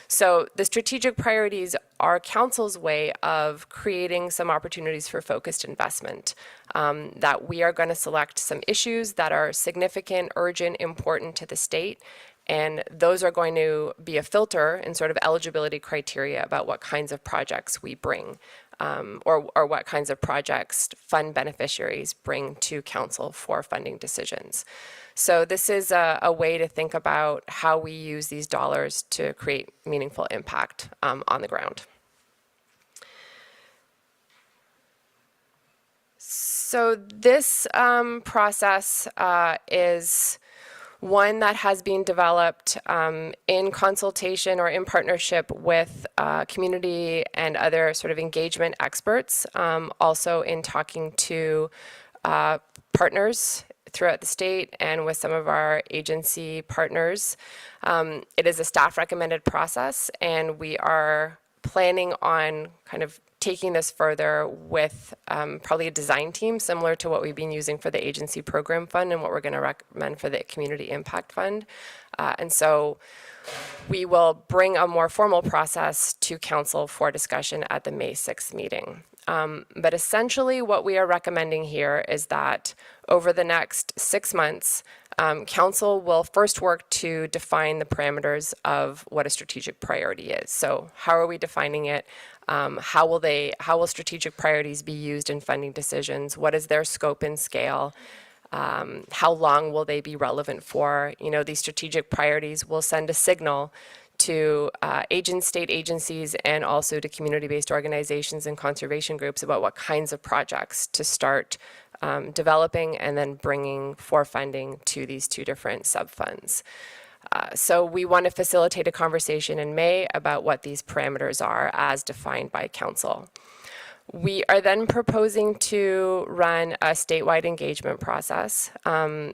So the strategic priorities are council's way of creating some opportunities for focused investment, that we are going to select some issues that are significant, urgent, important to the state, and those are going to be a filter and sort of eligibility criteria about what kinds of projects we bring, or what kinds of projects fund beneficiaries bring to council for funding decisions. So this is a way to think about how we use these dollars to create meaningful impact on the ground. So this process is one that has been developed in consultation or in partnership with community and other sort of engagement experts, also in talking to partners throughout the state and with some of our agency partners. It is a staff recommended process, and we are planning on kind of taking this further with probably a design team similar to what we've been using for the agency program fund and what we're going to recommend for the community impact fund. And so we will bring a more formal process to council for discussion at the May 6th meeting. But essentially what we are recommending here is that over the next 6 months, council will first work to define the parameters of what a strategic priority is. So how are we defining it? How will strategic priorities be used in funding decisions? What is their scope and scale? How long will they be relevant for? You know, these strategic priorities will send a signal to state agencies and also to community-based organizations and conservation groups about what kinds of projects to start developing and then bringing for funding to these two different subfunds. So we want to facilitate a conversation in May about what these parameters are as defined by council. We are then proposing to run a statewide engagement process.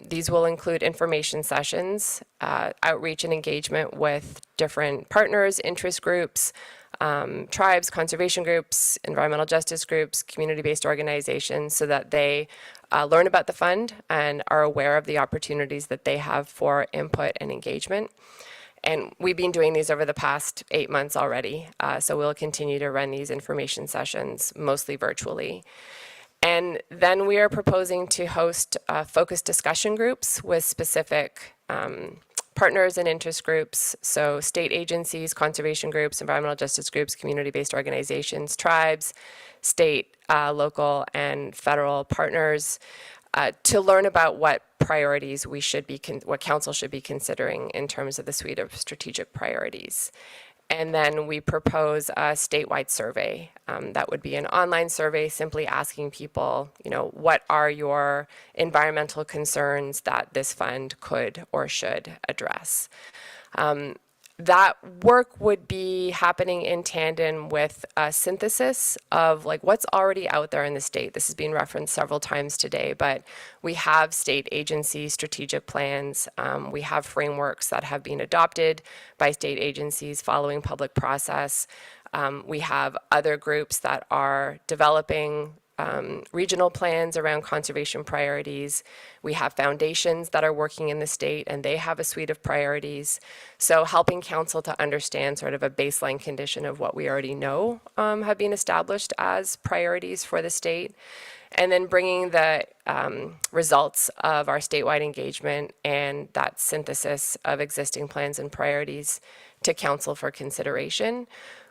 These will include information sessions, outreach and engagement with different partners, interest groups, tribes, conservation groups, environmental justice groups, community-based organizations, so that they learn about the fund and are aware of the opportunities that they have for input and engagement. And we've been doing these over the past 8 months already, so we'll continue to run these information sessions, mostly virtually. And then we are proposing to host focused discussion groups with specific partners and interest groups, so state agencies, conservation groups, environmental justice groups, community-based organizations, tribes, state, local, and federal partners, to learn about what priorities we should be, what council should be considering in terms of the suite of strategic priorities. And then we propose a statewide survey. That would be an online survey simply asking people, you know, what are your environmental concerns that this fund could or should address? That work would be happening in tandem with a synthesis of like what's already out there in the state. This has been referenced several times today, but we have state agency strategic plans. We have frameworks that have been adopted by state agencies following public process. We have other groups that are developing regional plans around conservation priorities. We have foundations that are working in the state and they have a suite of priorities. So helping council to understand sort of a baseline condition of what we already know have been established as priorities for the state. And then bringing the results of our statewide engagement and that synthesis of existing plans and priorities to council for consideration.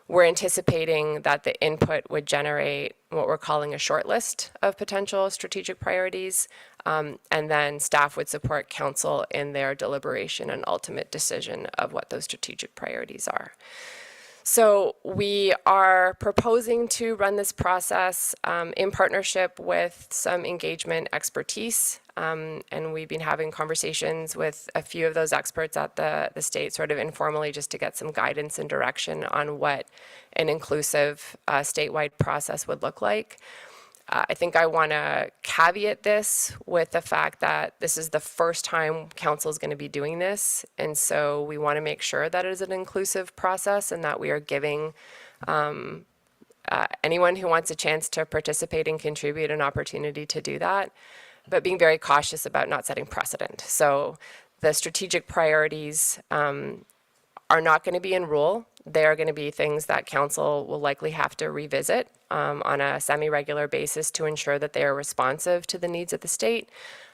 We're anticipating that the input would generate what we're calling a short list of potential strategic priorities, and then staff would support council in their deliberation and ultimate decision of what those strategic priorities are. So we are proposing to run this process in partnership with some engagement expertise, and we've been having conversations with a few of those experts at the state sort of informally just to get some guidance and direction on what an inclusive statewide process would look like. I think I want to caveat this with the fact that this is the first time council is going to be doing this, and so we want to make sure that it is an inclusive process and that we are giving anyone who wants a chance to participate and contribute an opportunity to do that, but being very cautious about not setting precedent. So the strategic priorities are not going to be in rule. They are going to be things that council will likely have to revisit on a semi-regular basis to ensure that they are responsive to the needs of the state.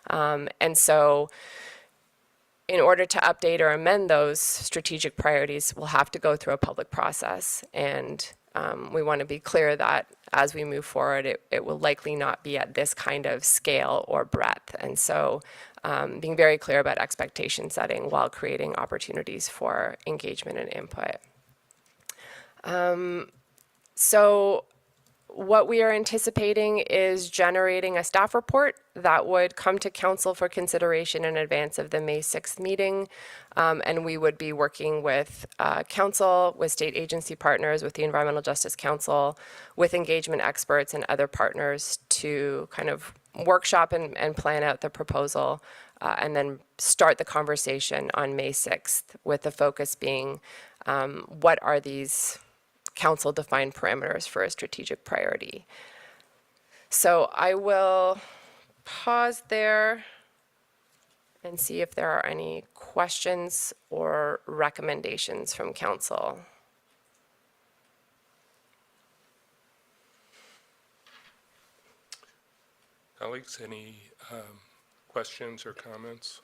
And so in order to update or amend those strategic priorities, we'll have to go through a public process. And we want to be clear that as we move forward, it will likely not be at this kind of scale or breadth. And so being very clear about expectation setting while creating opportunities for engagement and input. So what we are anticipating is generating a staff report that would come to council for consideration in advance of the May 6th meeting. And we would be working with council, with state agency partners, with the Environmental Justice Council, with engagement experts and other partners to kind of workshop and plan out the proposal and then start the conversation on May 6th, with the focus being what are these council-defined parameters for a strategic priority. So I will pause there and see if there are any questions or recommendations from council. Colleagues, any questions or comments?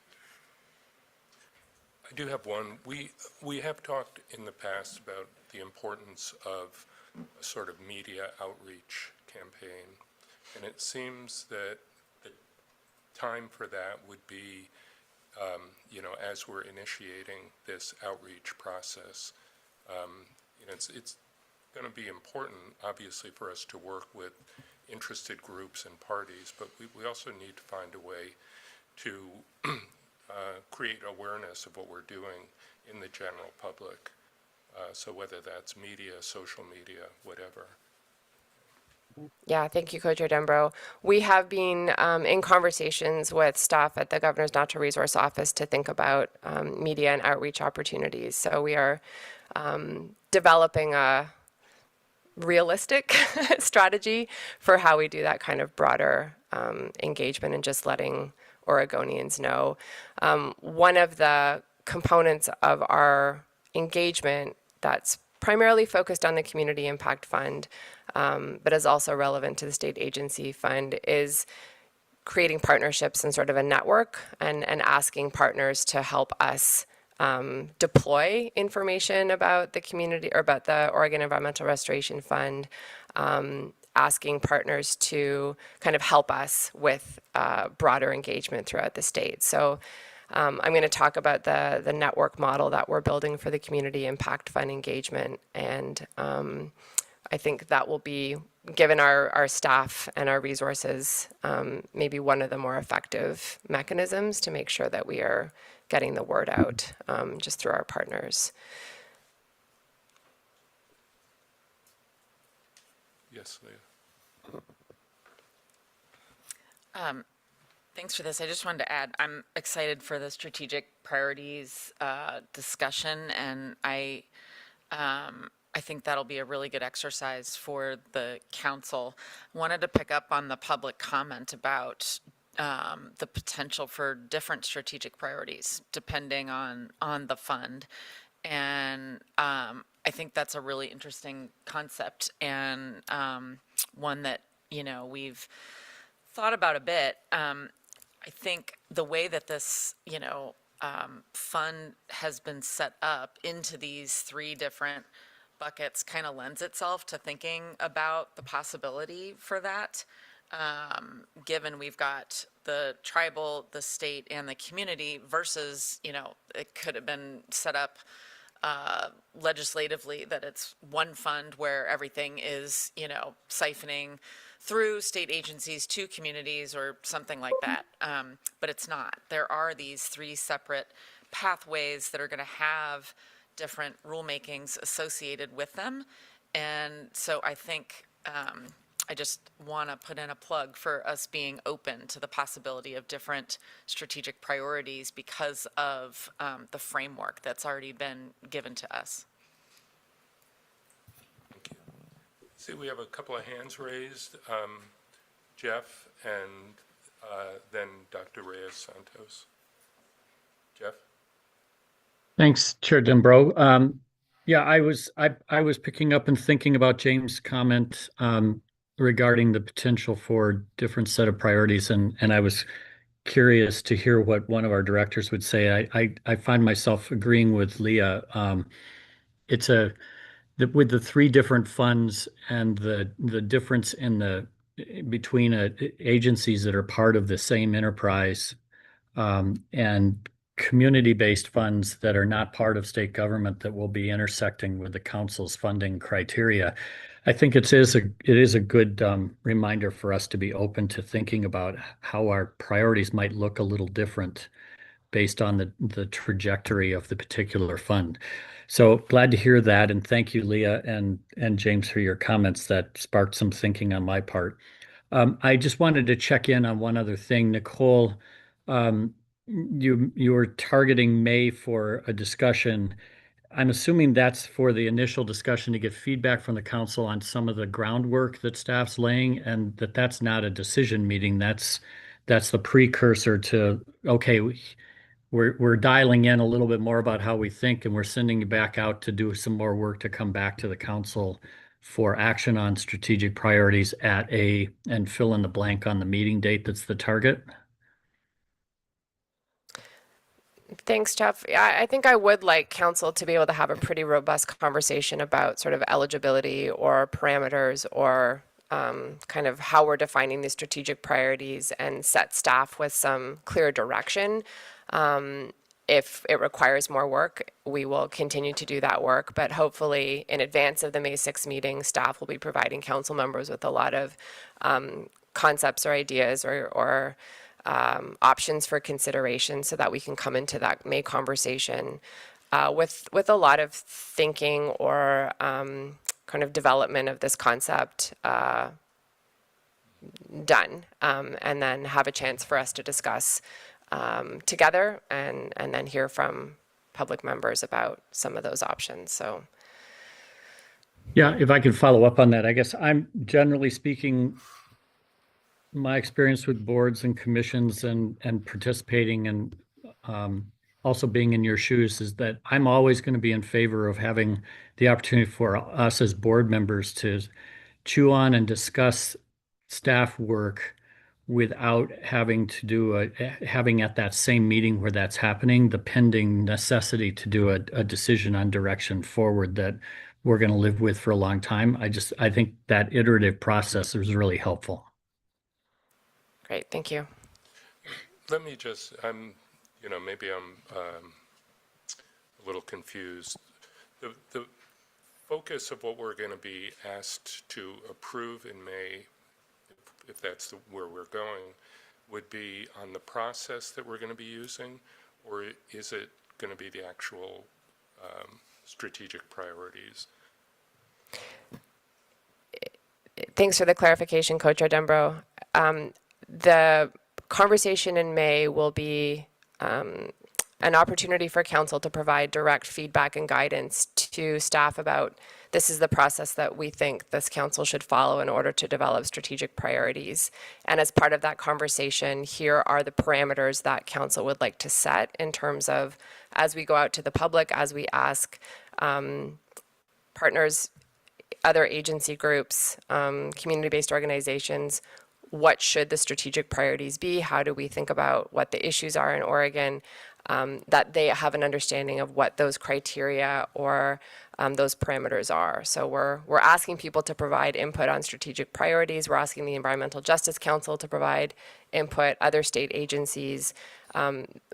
I do have one. We have talked in the past about the importance of a sort of media outreach campaign, and it seems that the time for that would be, you know, as we're initiating this outreach process. You know, it's going to be important, obviously, for us to work with interested groups and parties, but we also need to find a way to create awareness of what we're doing in the general public. So whether that's media, social media, whatever. Yeah, thank you, Co-Chair Dembrow. We have been in conversations with staff at the Governor's Natural Resource Office to think about media and outreach opportunities. So we are developing a realistic strategy for how we do that kind of broader engagement and just letting Oregonians know. One of the components of our engagement that's primarily focused on the Community Impact Fund, but is also relevant to the state agency fund, is creating partnerships and sort of a network and asking partners to help us deploy information about the community or about the Oregon Environmental Restoration Fund, asking partners to kind of help us with broader engagement throughout the state. So I'm going to talk about the network model that we're building for the Community Impact Fund engagement. And I think that will be, given our staff and our resources, maybe one of the more effective mechanisms to make sure that we are getting the word out just through our partners. Yes, Leah. Thanks for this. I just wanted to add, I'm excited for the strategic priorities discussion, and I think that'll be a really good exercise for the council. Wanted to pick up on the public comment about the potential for different strategic priorities depending on the fund. And I think that's a really interesting concept, and one that, you know, we've thought about a bit. I think the way that this, you know, fund has been set up into these three different buckets kind of lends itself to thinking about the possibility for that. Given we've got the tribal, the state, and the community versus, you know, it could have been set up legislatively that it's one fund where everything is, you know, siphoning through state agencies to communities or something like that. But it's not. There are these three separate pathways that are going to have different rulemakings associated with them. And so I think I just want to put in a plug for us being open to the possibility of different strategic priorities because of the framework that's already been given to us. Thank you. See, we have a couple of hands raised. Jeff and then Dr. Reyes-Santos. Jeff? Thanks, Chair Dembrow. Yeah, I was picking up and thinking about James' comment regarding the potential for different set of priorities, and I was curious to hear what one of our directors would say. I find myself agreeing with Leah. It's with the three different funds and the difference in between agencies that are part of the same enterprise and community-based funds that are not part of state government that will be intersecting with the council's funding criteria. I think it is a good reminder for us to be open to thinking about how our priorities might look a little different based on the trajectory of the particular fund. So glad to hear that, and thank you, Leah and James, for your comments that sparked some thinking on my part. I just wanted to check in on one other thing. Nicole, you were targeting May for a discussion. I'm assuming that's for the initial discussion to get feedback from the council on some of the groundwork that staff's laying, and that's not a decision meeting. That's the precursor to, okay, we're dialing in a little bit more about how we think, and we're sending you back out to do some more work to come back to the council for action on strategic priorities and fill in the blank on the meeting date that's the target. Thanks, Jeff. I think I would like council to be able to have a pretty robust conversation about sort of eligibility or parameters or kind of how we're defining these strategic priorities and set staff with some clear direction. If it requires more work, we will continue to do that work, but hopefully in advance of the May 6th meeting, staff will be providing council members with a lot of concepts or ideas or options for consideration so that we can come into that May conversation with a lot of thinking or kind of development of this concept done, and then have a chance for us to discuss together and then hear from public members about some of those options. So yeah, if I could follow up on that, I guess I'm generally speaking, my experience with boards and commissions and participating and also being in your shoes is that I'm always going to be in favor of having the opportunity for us as board members to chew on and discuss staff work without having to do having at that same meeting where that's happening, the pending necessity to do a decision on direction forward that we're going to live with for a long time. I think that iterative process is really helpful. Great, thank you. Let me just, maybe I'm a little confused. The focus of what we're going to be asked to approve in May, if that's where we're going, would be on the process that we're going to be using, or is it going to be the actual strategic priorities? Thanks for the clarification, Co-Chair Dembrow. The conversation in May will be an opportunity for council to provide direct feedback and guidance to staff about this is the process that we think this council should follow in order to develop strategic priorities. And as part of that conversation, here are the parameters that council would like to set in terms of, as we go out to the public, as we ask partners, other agency groups, community-based organizations, what should the strategic priorities be? How do we think about what the issues are in Oregon? That they have an understanding of what those criteria or those parameters are. So we're asking people to provide input on strategic priorities. We're asking the Environmental Justice Council to provide input, other state agencies.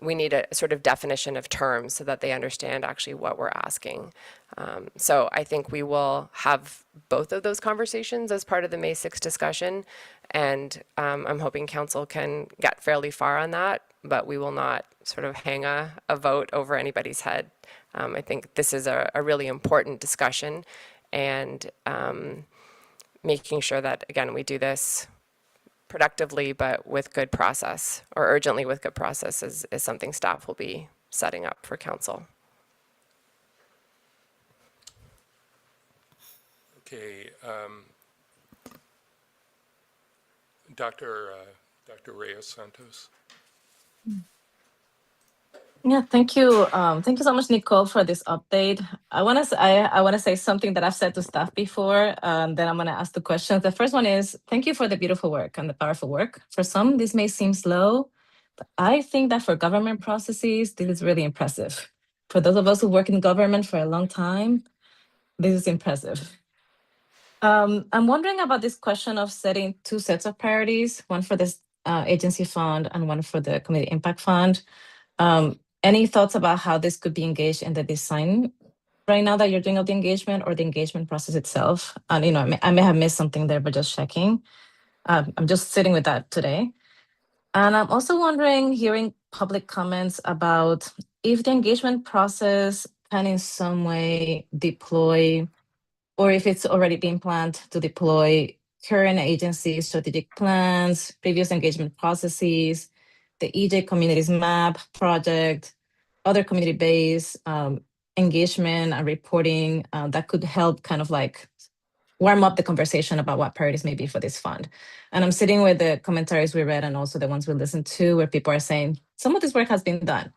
We need a sort of definition of terms so that they understand actually what we're asking. So I think we will have both of those conversations as part of the May 6th discussion. And I'm hoping council can get fairly far on that, but we will not sort of hang a vote over anybody's head. I think this is a really important discussion, and making sure that, again, we do this productively but with good process, or urgently with good process, is something staff will be setting up for council. Okay. Dr. Reyes-Santos. Yeah, thank you. Thank you so much, Nicole, for this update. I want to say something that I've said to staff before. Then I'm going to ask the questions. The first one is thank you for the beautiful work and the powerful work. For some, this may seem slow, but I think that for government processes, this is really impressive. For those of us who work in government for a long time, this is impressive. I'm wondering about this question of setting two sets of priorities, one for this agency fund and one for the community impact fund. Any thoughts about how this could be engaged in the design right now that you're doing of the engagement or the engagement process itself? And, I may have missed something there, but just checking. I'm just sitting with that today. And I'm also wondering, hearing public comments about if the engagement process can in some way deploy, or if it's already been planned to deploy current agency strategic plans, previous engagement processes, the EJ Communities Map project, other community-based engagement and reporting that could help kind of like warm up the conversation about what priorities may be for this fund. And I'm sitting with the commentaries we read and also the ones we listened to where people are saying some of this work has been done.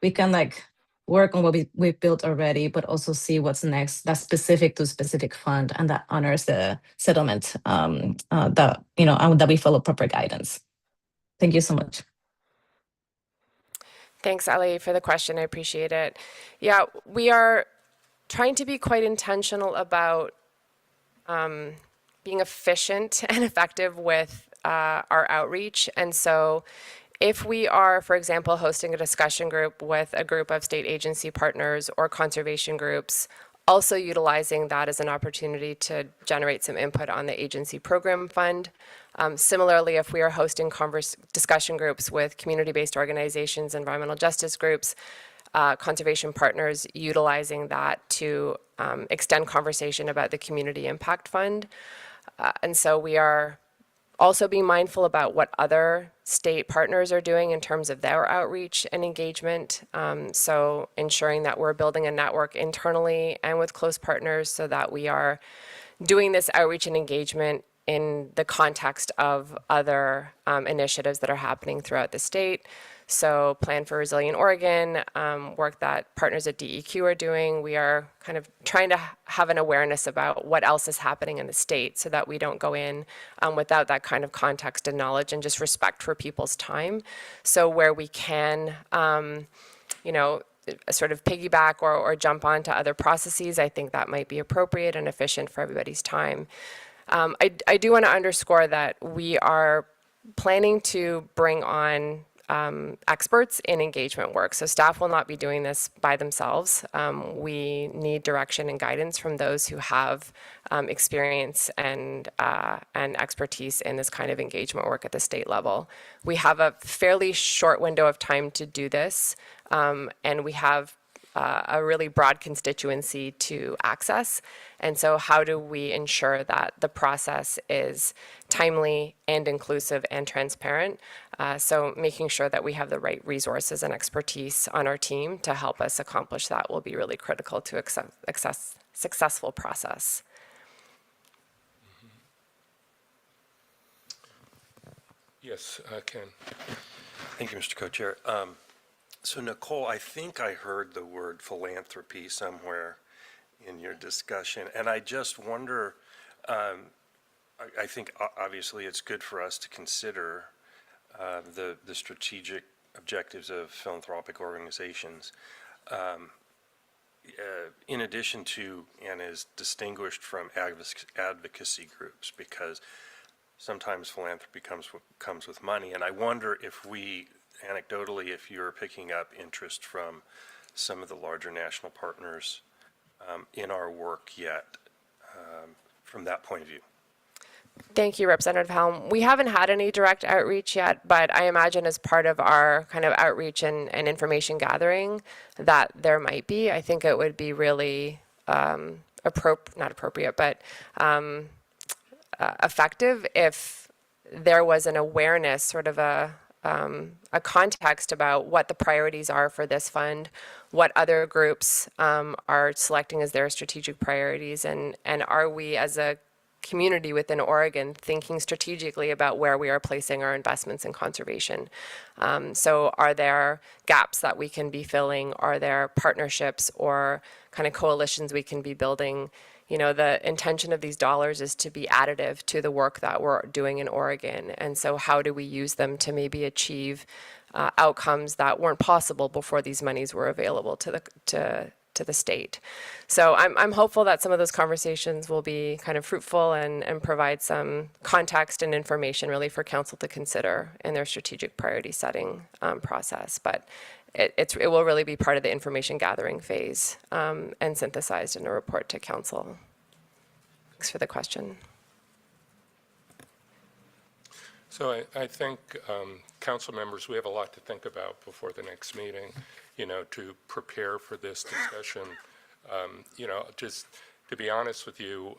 We can like work on what we've built already, but also see what's next that's specific to a specific fund and that honors the settlement and that we follow proper guidance. Thank you so much. Thanks, Ali, for the question. I appreciate it. Yeah, we are trying to be quite intentional about being efficient and effective with our outreach. And so if we are, for example, hosting a discussion group with a group of state agency partners or conservation groups, also utilizing that as an opportunity to generate some input on the agency program fund. Similarly, if we are hosting discussion groups with community-based organizations, environmental justice groups, conservation partners, utilizing that to extend conversation about the Community Impact Fund. And so we are also being mindful about what other state partners are doing in terms of their outreach and engagement. So ensuring that we're building a network internally and with close partners so that we are doing this outreach and engagement in the context of other initiatives that are happening throughout the state. So Plan for Resilient Oregon, work that partners at DEQ are doing. We are kind of trying to have an awareness about what else is happening in the state so that we don't go in without that kind of context and knowledge and just respect for people's time. So where we can, sort of piggyback or jump onto other processes, I think that might be appropriate and efficient for everybody's time. I do want to underscore that we are planning to bring on experts in engagement work. So staff will not be doing this by themselves. We need direction and guidance from those who have experience and expertise in this kind of engagement work at the state level. We have a fairly short window of time to do this, and we have a really broad constituency to access. And so how do we ensure that the process is timely and inclusive and transparent? So making sure that we have the right resources and expertise on our team to help us accomplish that will be really critical to a successful process. Yes, Ken. Thank you, Mr. Co-Chair. So Nicole, I think I heard the word philanthropy somewhere in your discussion, and I just wonder, I think obviously it's good for us to consider the strategic objectives of philanthropic organizations. In addition to, and is distinguished from advocacy groups, because sometimes philanthropy comes with money, and I wonder if we, anecdotally, if you're picking up interest from some of the larger national partners in our work yet, from that point of view. Thank you, Representative Helm. We haven't had any direct outreach yet, but I imagine as part of our kind of outreach and information gathering that there might be. I think it would be really not appropriate, but effective if there was an awareness, sort of a context about what the priorities are for this fund, what other groups are selecting as their strategic priorities, and are we as a community within Oregon thinking strategically about where we are placing our investments in conservation. So are there gaps that we can be filling? Are there partnerships or kind of coalitions we can be building? You know, the intention of these dollars is to be additive to the work that we're doing in Oregon. And so how do we use them to maybe achieve outcomes that weren't possible before these monies were available to to the state. So I'm hopeful that some of those conversations will be kind of fruitful and provide some context and information really for council to consider in their strategic priority setting process. But it will really be part of the information gathering phase and synthesized in a report to council. Thanks for the question. So I think, council members, we have a lot to think about before the next meeting, to prepare for this discussion. Just to be honest with you,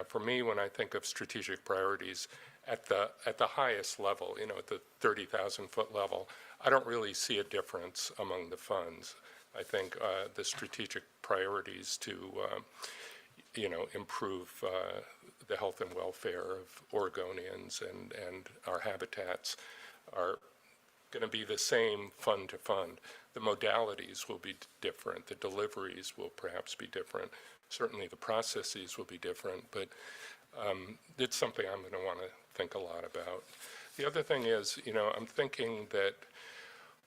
for me, when I think of strategic priorities at the highest level, at the 30,000-foot level, I don't really see a difference among the funds. I think the strategic priorities to, improve the health and welfare of Oregonians and our habitats are going to be the same fund to fund. The modalities will be different. The deliveries will perhaps be different. Certainly the processes will be different, but it's something I'm going to want to think a lot about. The other thing is, I'm thinking that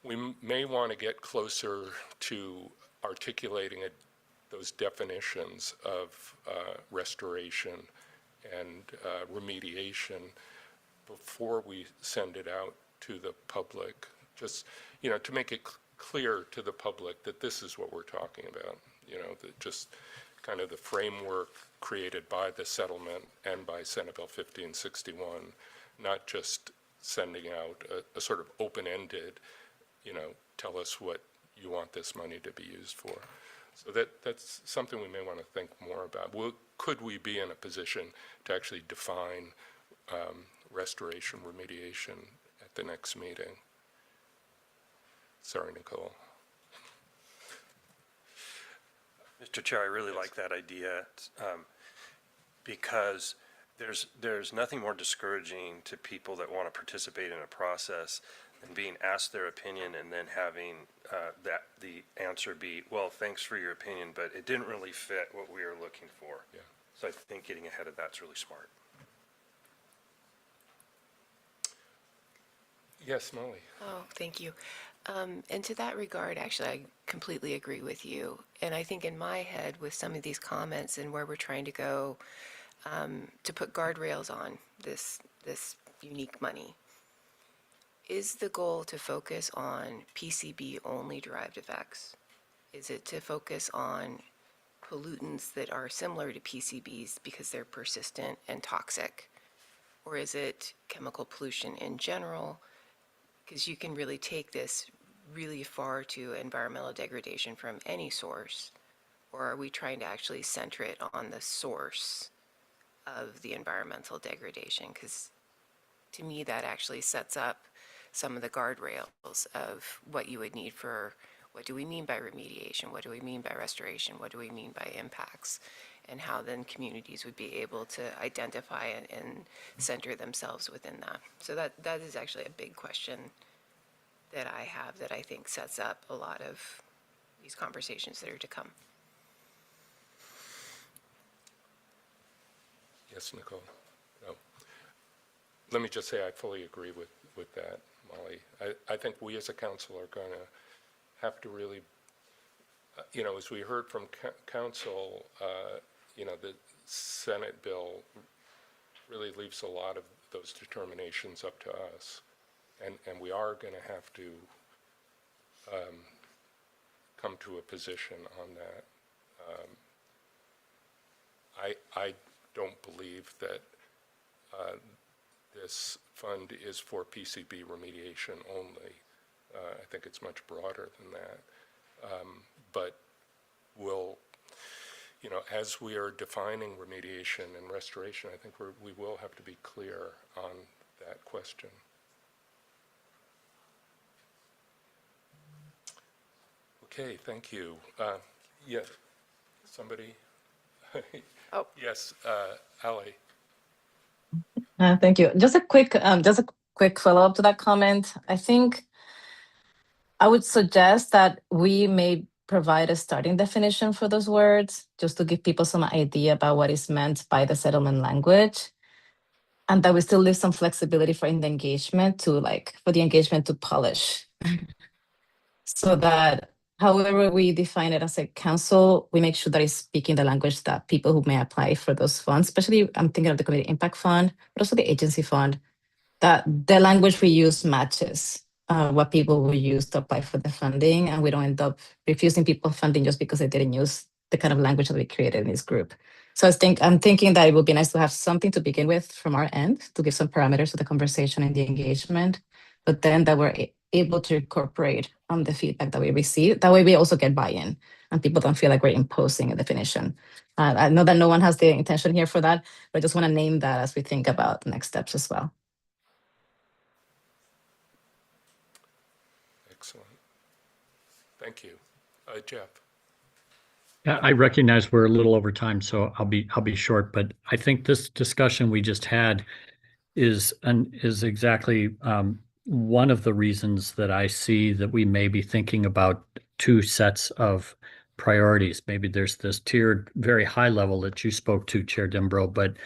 we may want to get closer to articulating those definitions of restoration and remediation before we send it out to the public, just, to make it clear to the public that this is what we're talking about, that just kind of the framework created by the settlement and by Senate Bill 1561, not just sending out a sort of open-ended, tell us what you want this money to be used for. So that's something we may want to think more about. Could we be in a position to actually define restoration, remediation at the next meeting? Sorry, Nicole. Mr. Chair, I really like that idea because there's nothing more discouraging to people that want to participate in a process than being asked their opinion and then having the answer be, well, thanks for your opinion, but it didn't really fit what we were looking for. Yeah. So I think getting ahead of that's really smart. Yes, Molly. Oh, thank you. And to that regard, actually, I completely agree with you. And I think in my head with some of these comments and where we're trying to go to put guardrails on this unique money, is the goal to focus on PCB-only derived effects? Is it to focus on pollutants that are similar to PCBs because they're persistent and toxic? Or is it chemical pollution in general? Because you can really take this really far to environmental degradation from any source. Or are we trying to actually center it on the source of the environmental degradation? Because to me, that actually sets up some of the guardrails of what you would need for, what do we mean by remediation? What do we mean by restoration? What do we mean by impacts? And how then communities would be able to identify and center themselves within that. So that is actually a big question that I have that I think sets up a lot of these conversations that are to come. Yes, Nicole. No. Let me just say I fully agree with that, Molly. I think we as a council are going to have to really, as we heard from council, the Senate bill really leaves a lot of those determinations up to us. And we are going to have to come to a position on that. I don't believe that this fund is for PCB remediation only. I think it's much broader than that. But we'll, as we are defining remediation and restoration, I think we will have to be clear on that question. Okay, thank you. Yeah, somebody? Oh. Yes, Ali. Thank you. Just a quick follow-up to that comment. I think I would suggest that we may provide a starting definition for those words, just to give people some idea about what is meant by the settlement language, and that we still leave some flexibility for the engagement to polish, so that however we define it as a council, we make sure that it's speaking the language that people who may apply for those funds, especially I'm thinking of the Community Impact Fund, but also the agency fund, that the language we use matches what people will use to apply for the funding, and we don't end up refusing people funding just because they didn't use the kind of language that we created in this group. So I'm thinking that it would be nice to have something to begin with from our end to give some parameters to the conversation and the engagement, but then that we're able to incorporate the feedback that we receive. That way we also get buy-in and people don't feel like we're imposing a definition. I know that no one has the intention here for that, but I just want to name that as we think about the next steps as well. Excellent. Thank you. Jeff. Yeah, I recognize we're a little over time, so I'll be short, but I think this discussion we just had is exactly one of the reasons that I see that we may be thinking about two sets of priorities. Maybe there's this tiered, very high level that you spoke to, Chair Dembrow,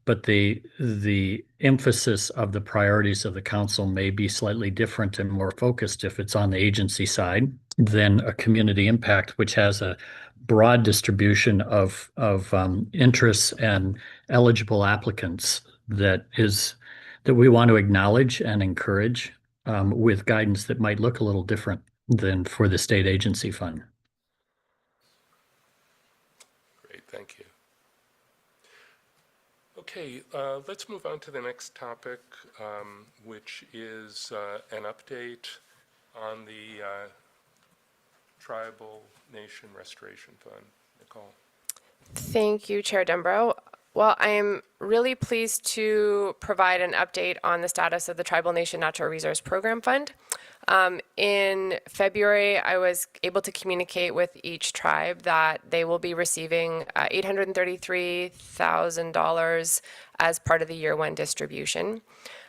but the emphasis of the priorities of the council may be slightly different and more focused if it's on the agency side than a community impact, which has a broad distribution of interests and eligible applicants that we want to acknowledge and encourage with guidance that might look a little different than for the state agency fund. Great, thank you. Okay, let's move on to the next topic, which is an update on the Tribal Nation Restoration Fund. Nicole. Thank you, Chair Dembrow. Well, I'm really pleased to provide an update on the status of the Tribal Nation Natural Resource Program Fund. In February, I was able to communicate with each tribe that they will be receiving $833,000 as part of the year one distribution.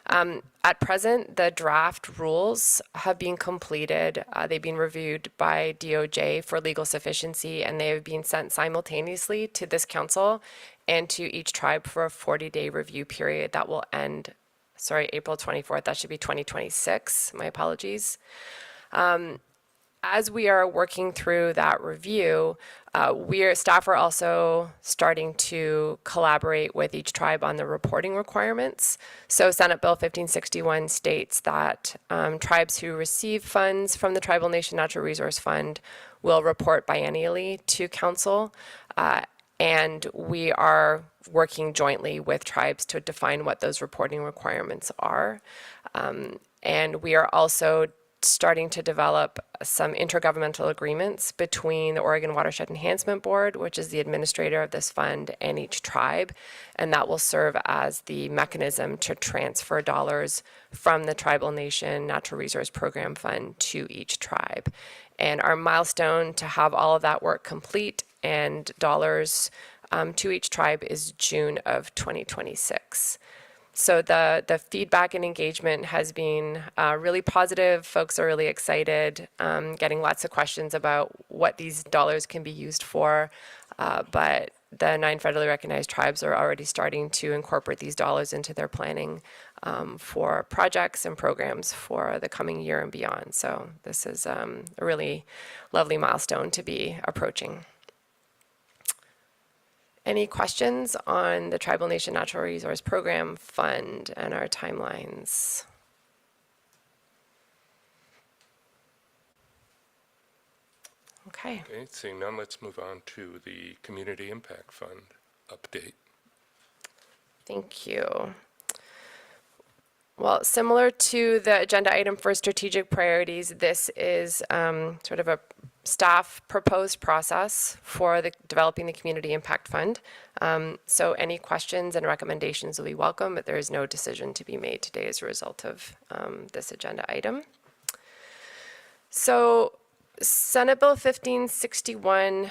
At present, the draft rules have been completed. They've been reviewed by DOJ for legal sufficiency, and they have been sent simultaneously to this council and to each tribe for a 40-day review period that will end, April 24th. That should be 2026. My apologies. As we are working through that review, staff are also starting to collaborate with each tribe on the reporting requirements. So Senate Bill 1561 states that tribes who receive funds from the Tribal Nation Natural Resource Fund will report biennially to council. And we are working jointly with tribes to define what those reporting requirements are. And we are also starting to develop some intergovernmental agreements between the Oregon Watershed Enhancement Board, which is the administrator of this fund, and each tribe. And that will serve as the mechanism to transfer dollars from the Tribal Nation Natural Resource Program Fund to each tribe. And our milestone to have all of that work complete and dollars to each tribe is June of 2026. So the feedback and engagement has been really positive. Folks are really excited, getting lots of questions about what these dollars can be used for. But the 9 federally recognized tribes are already starting to incorporate these dollars into their planning for projects and programs for the coming year and beyond. So this is a really lovely milestone to be approaching. Any questions on the Tribal Nation Natural Resource Program Fund and our timelines? Okay. Okay, seeing none, let's move on to the Community Impact Fund update. Thank you. Well, similar to the agenda item for strategic priorities, this is sort of a staff proposed process for developing the Community Impact Fund. So any questions and recommendations will be welcome, but there is no decision to be made today as a result of this agenda item. So Senate Bill 1561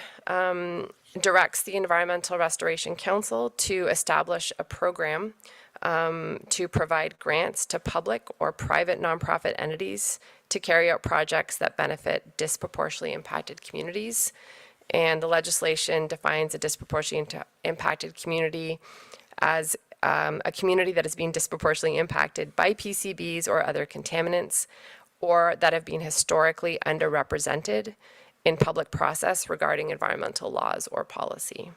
directs the Environmental Restoration Council to establish a program to provide grants to public or private nonprofit entities to carry out projects that benefit disproportionately impacted communities. And the legislation defines a disproportionately impacted community as a community that is being disproportionately impacted by PCBs or other contaminants, or that have been historically underrepresented in public process regarding environmental laws or policy.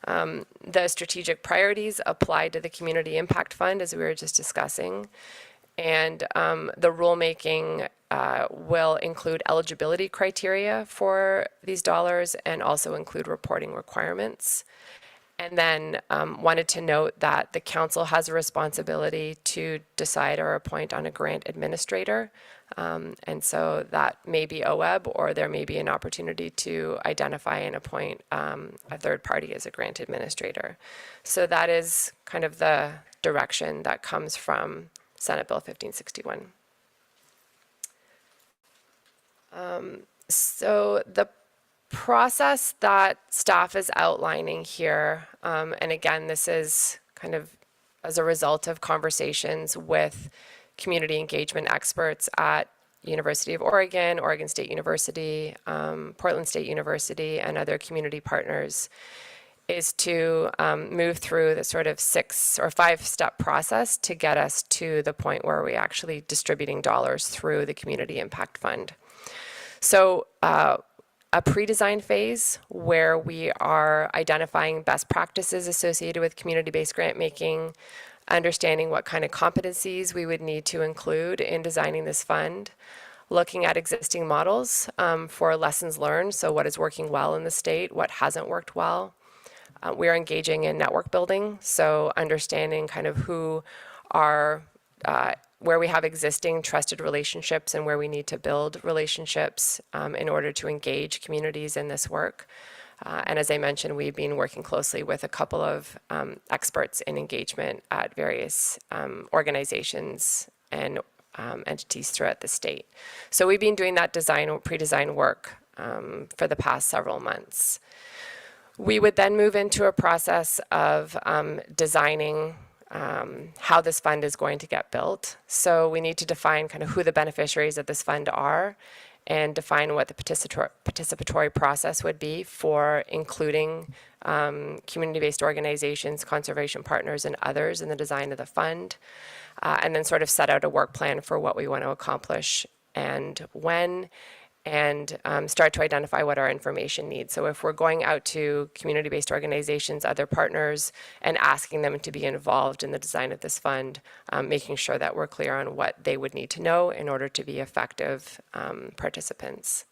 The strategic priorities apply to the Community Impact Fund, as we were just discussing. And the rulemaking will include eligibility criteria for these dollars and also include reporting requirements. And then wanted to note that the council has a responsibility to decide or appoint on a grant administrator. And so that may be OEB, or there may be an opportunity to identify and appoint a third party as a grant administrator. So that is kind of the direction that comes from Senate Bill 1561. So the process that staff is outlining here, and again, this is kind of as a result of conversations with community engagement experts at University of Oregon, Oregon State University, Portland State University, and other community partners, is to move through the sort of 6 or 5-step process to get us to the point where we're actually distributing dollars through the Community Impact Fund. So a pre-design phase where we are identifying best practices associated with community-based grant making, understanding what kind of competencies we would need to include in designing this fund, looking at existing models for lessons learned, so what is working well in the state, what hasn't worked well. We are engaging in network building, so understanding kind of who are, where we have existing trusted relationships and where we need to build relationships in order to engage communities in this work. And as I mentioned, we've been working closely with a couple of experts in engagement at various organizations and entities throughout the state. So we've been doing that pre-design work for the past several months. We would then move into a process of designing how this fund is going to get built. So we need to define kind of who the beneficiaries of this fund are and define what the participatory process would be for including community-based organizations, conservation partners, and others in the design of the fund, and then sort of set out a work plan for what we want to accomplish and when, and start to identify what our information needs. So if we're going out to community-based organizations, other partners, and asking them to be involved in the design of this fund, making sure that we're clear on what they would need to know in order to be effective participants.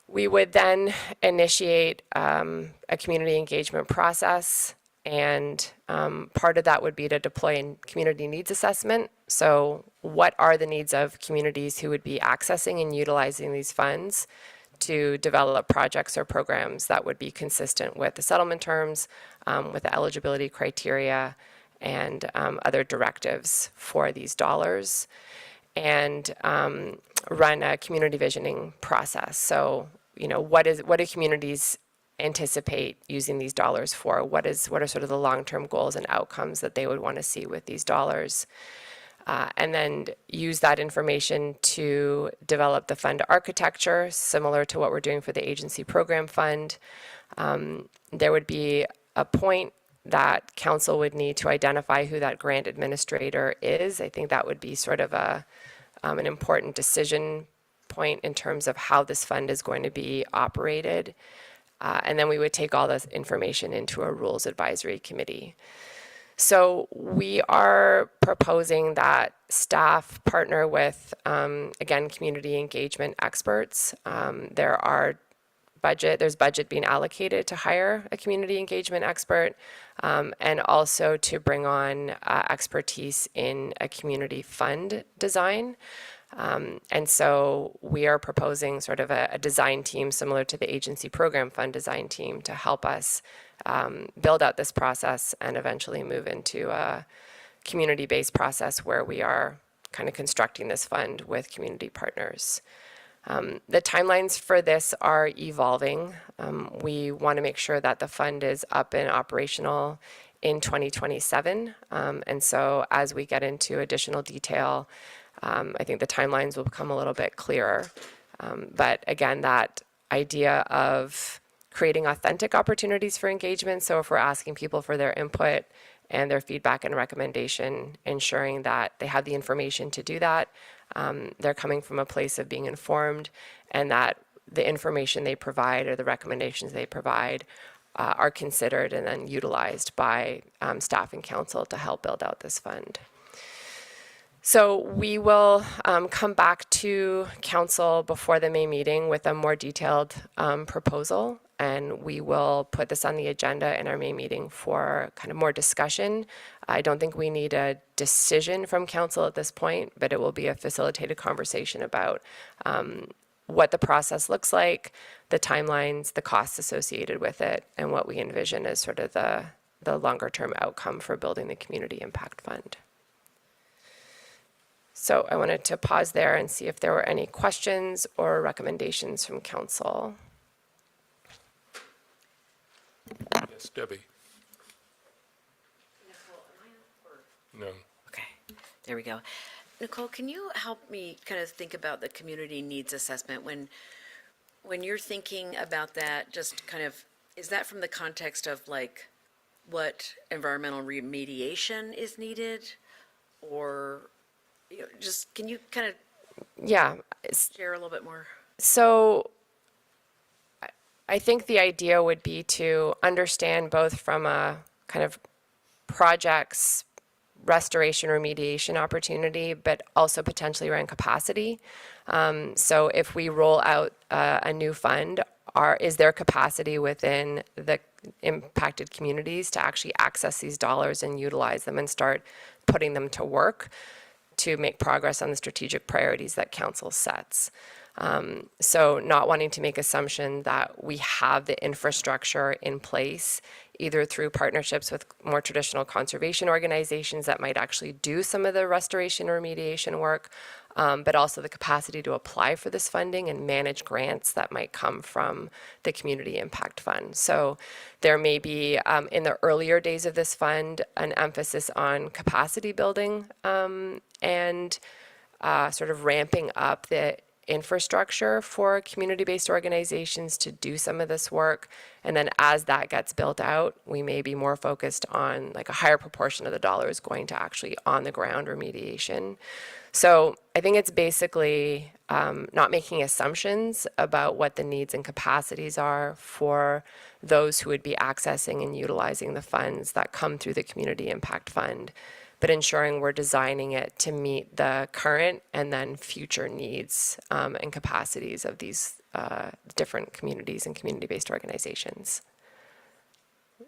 We would then initiate a community engagement process, and part of that would be to deploy a community needs assessment. So what are the needs of communities who would be accessing and utilizing these funds to develop projects or programs that would be consistent with the settlement terms, with the eligibility criteria, and other directives for these dollars, and run a community visioning process. So, you know, what do communities anticipate using these dollars for? What are sort of the long-term goals and outcomes that they would want to see with these dollars? And then use that information to develop the fund architecture, similar to what we're doing for the agency program fund. There would be a point that council would need to identify who that grant administrator is. I think that would be sort of an important decision point in terms of how this fund is going to be operated. And then we would take all this information into a rules advisory committee. So we are proposing that staff partner with, again, community engagement experts. There's budget being allocated to hire a community engagement expert, and also to bring on expertise in a community fund design. And so we are proposing sort of a design team similar to the agency program fund design team to help us build out this process and eventually move into a community-based process where we are kind of constructing this fund with community partners. The timelines for this are evolving. We want to make sure that the fund is up and operational in 2027. And so as we get into additional detail, I think the timelines will become a little bit clearer. But again, that idea of creating authentic opportunities for engagement. So if we're asking people for their input and their feedback and recommendation, ensuring that they have the information to do that, they're coming from a place of being informed, and that the information they provide or the recommendations they provide are considered and then utilized by staff and council to help build out this fund. So we will come back to council before the May meeting with a more detailed proposal, and we will put this on the agenda in our May meeting for kind of more discussion. I don't think we need a decision from council at this point, but it will be a facilitated conversation about what the process looks like, the timelines, the costs associated with it, and what we envision as sort of the longer term outcome for building the community impact fund. So I wanted to pause there and see if there were any questions or recommendations from council. Yes, Debbie. No. Okay, there we go. Nicole, can you help me kind of think about the community needs assessment when you're thinking about that? Just kind of, is that from the context of like what environmental remediation is needed, or just can you kind of share a little bit more? So I think the idea would be to understand both from a kind of projects, restoration remediation opportunity, but also potentially around capacity. So if we roll out a new fund, is there capacity within the impacted communities to actually access these dollars and utilize them and start putting them to work to make progress on the strategic priorities that council sets? So not wanting to make assumption that we have the infrastructure in place, either through partnerships with more traditional conservation organizations that might actually do some of the restoration or remediation work, but also the capacity to apply for this funding and manage grants that might come from the Community Impact Fund. So there may be, in the earlier days of this fund, an emphasis on capacity building and sort of ramping up the infrastructure for community-based organizations to do some of this work. And then as that gets built out, we may be more focused on like a higher proportion of the dollars going to actually on the ground remediation. So I think it's basically not making assumptions about what the needs and capacities are for those who would be accessing and utilizing the funds that come through the Community Impact Fund, but ensuring we're designing it to meet the current and then future needs and capacities of these different communities and community-based organizations.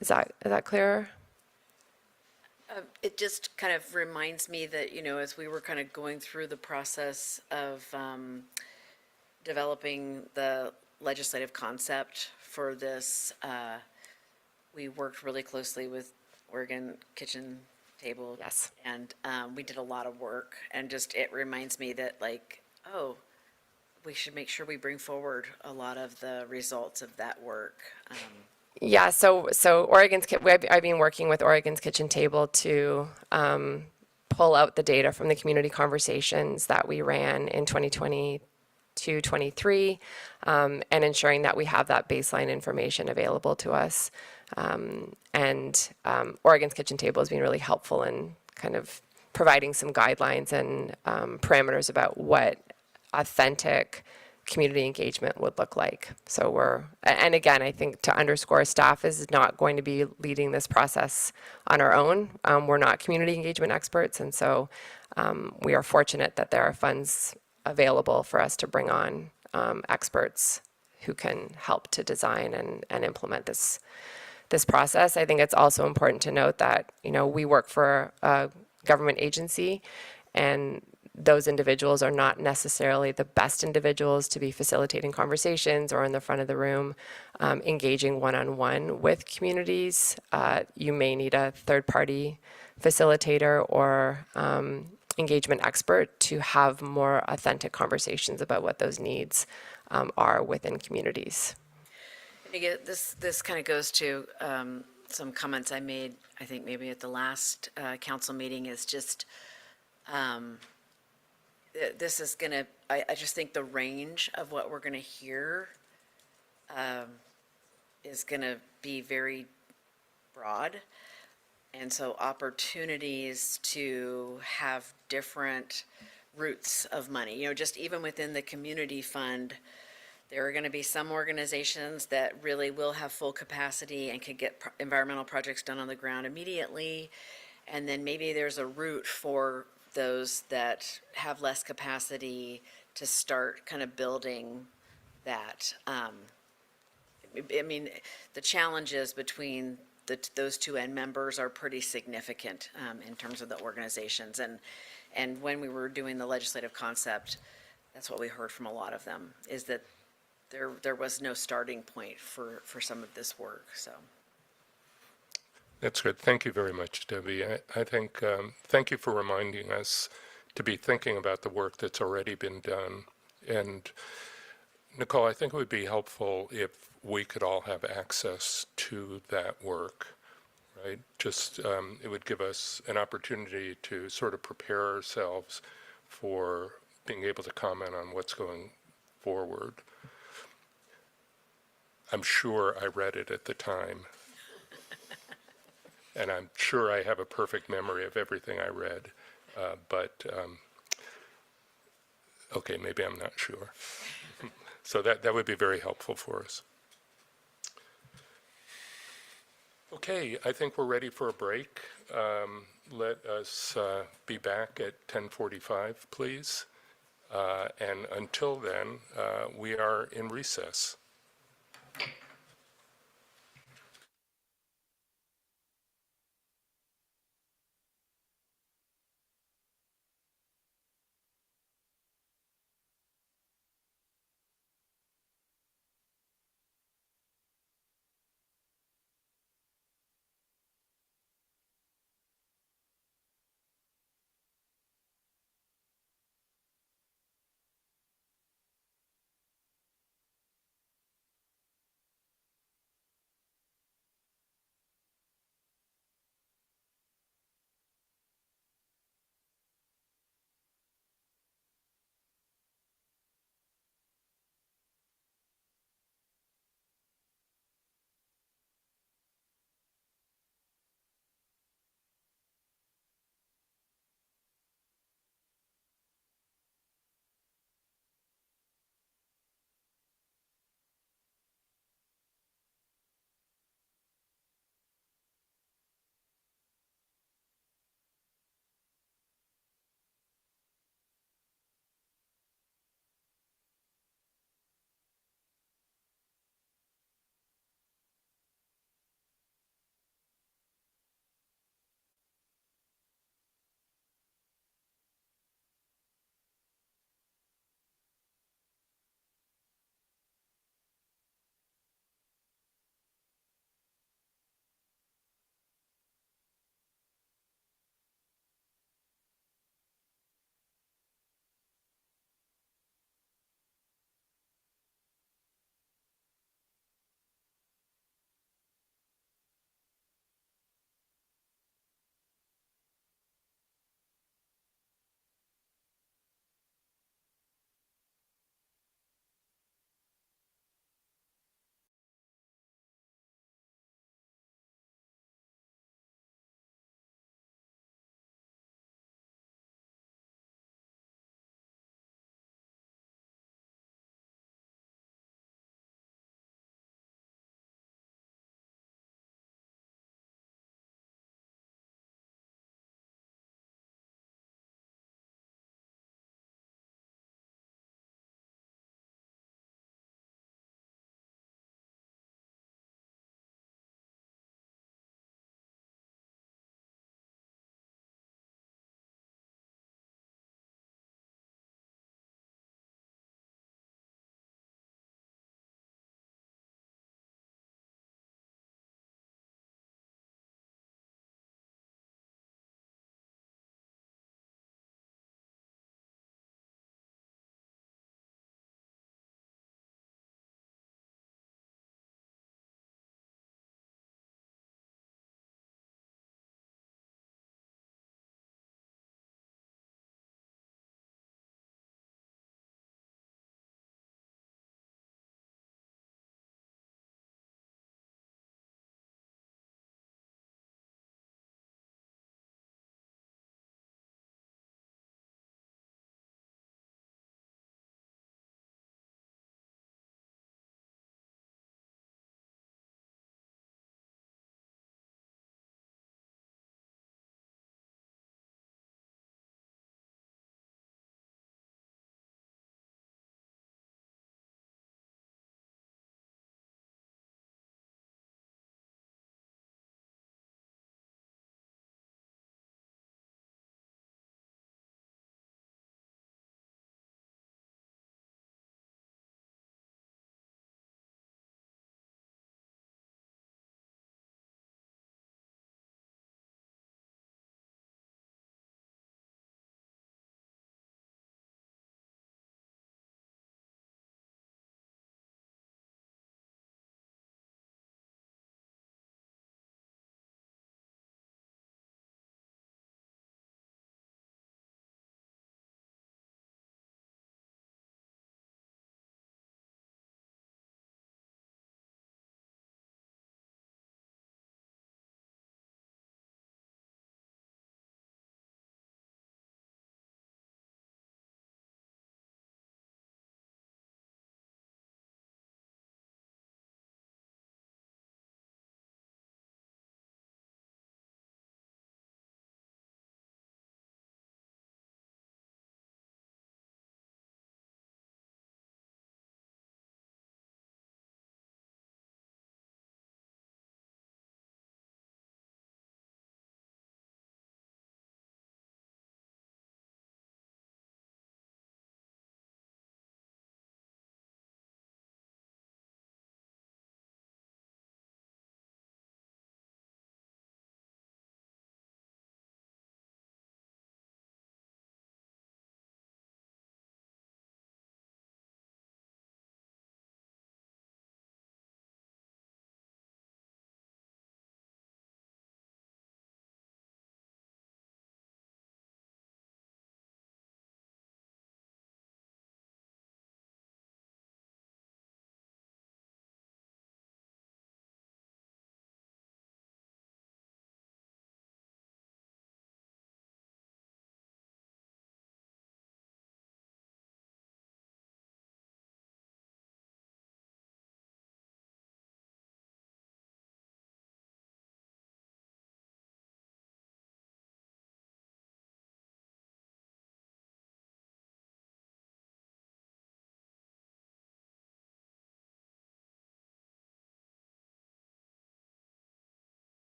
Is that clearer? It just kind of reminds me that, as we were kind of going through the process of developing the legislative concept for this, we worked really closely with Oregon Kitchen Table. Yes. And we did a lot of work, and just it reminds me that we should make sure we bring forward a lot of the results of that work. Yeah, so I've been working with Oregon's Kitchen Table to pull out the data from the community conversations that we ran in 2022-23 and ensuring that we have that baseline information available to us. And Oregon's Kitchen Table has been really helpful in kind of providing some guidelines and parameters about what authentic community engagement would look like. So and again, I think to underscore, staff is not going to be leading this process on our own. We're not community engagement experts, and so we are fortunate that there are funds available for us to bring on experts who can help to design and implement this process. I think it's also important to note that, we work for a government agency, and those individuals are not necessarily the best individuals to be facilitating conversations or in the front of the room, engaging one-on-one with communities. You may need a third-party facilitator or engagement expert to have more authentic conversations about what those needs are within communities. And again, this kind of goes to some comments I made, I think maybe at the last council meeting, is just this is going to, I just think the range of what we're going to hear is going to be very broad. And so opportunities to have different routes of money, just even within the community fund, there are going to be some organizations that really will have full capacity and could get environmental projects done on the ground immediately. And then maybe there's a route for those that have less capacity to start kind of building that. I mean, the challenges between those two end members are pretty significant in terms of the organizations. And when we were doing the legislative concept, that's what we heard from a lot of them, is that there was no starting point for some of this work, so. That's good. Thank you very much, Debbie. I think, thank you for reminding us to be thinking about the work that's already been done. And Nicole, I think it would be helpful if we could all have access to that work, right? Just, it would give us an opportunity to sort of prepare ourselves for being able to comment on what's going forward. I'm sure I read it at the time. And I'm sure I have a perfect memory of everything I read, but okay, maybe I'm not sure. So that would be very helpful for us. Okay, I think we're ready for a break. Let us be back at 10:45, please. And until then, we are in recess.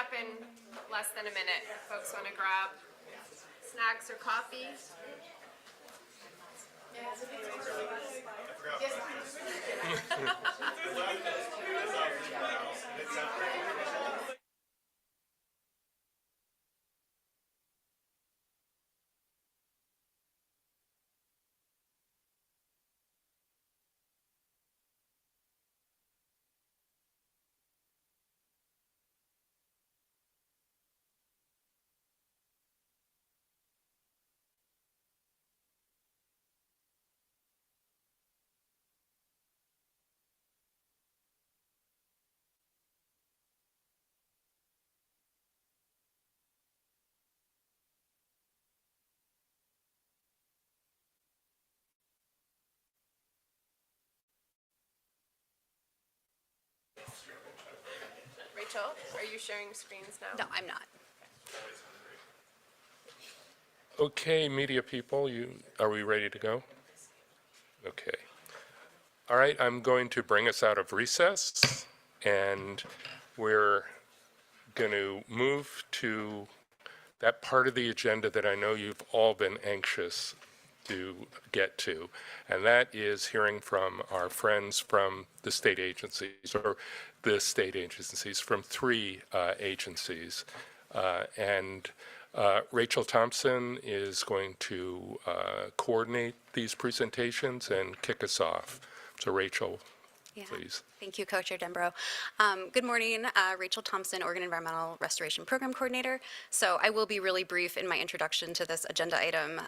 up in less than a minute. Folks want to grab snacks or coffee? Rachel, are you sharing screens now? No, I'm not. Okay, media people, are we ready to go? Okay. All right, I'm going to bring us out of recess, and we're going to move to that part of the agenda that I know you've all been anxious to get to, and that is hearing from our friends from the state agencies, or the state agencies, from three agencies. Rachel Thompson is going to coordinate these presentations and kick us off. So Rachel, please. Thank you, Co-Chair Dembrow. Good morning, Rachel Thompson, Oregon Environmental Restoration Program Coordinator. So I will be really brief in my introduction to this agenda item.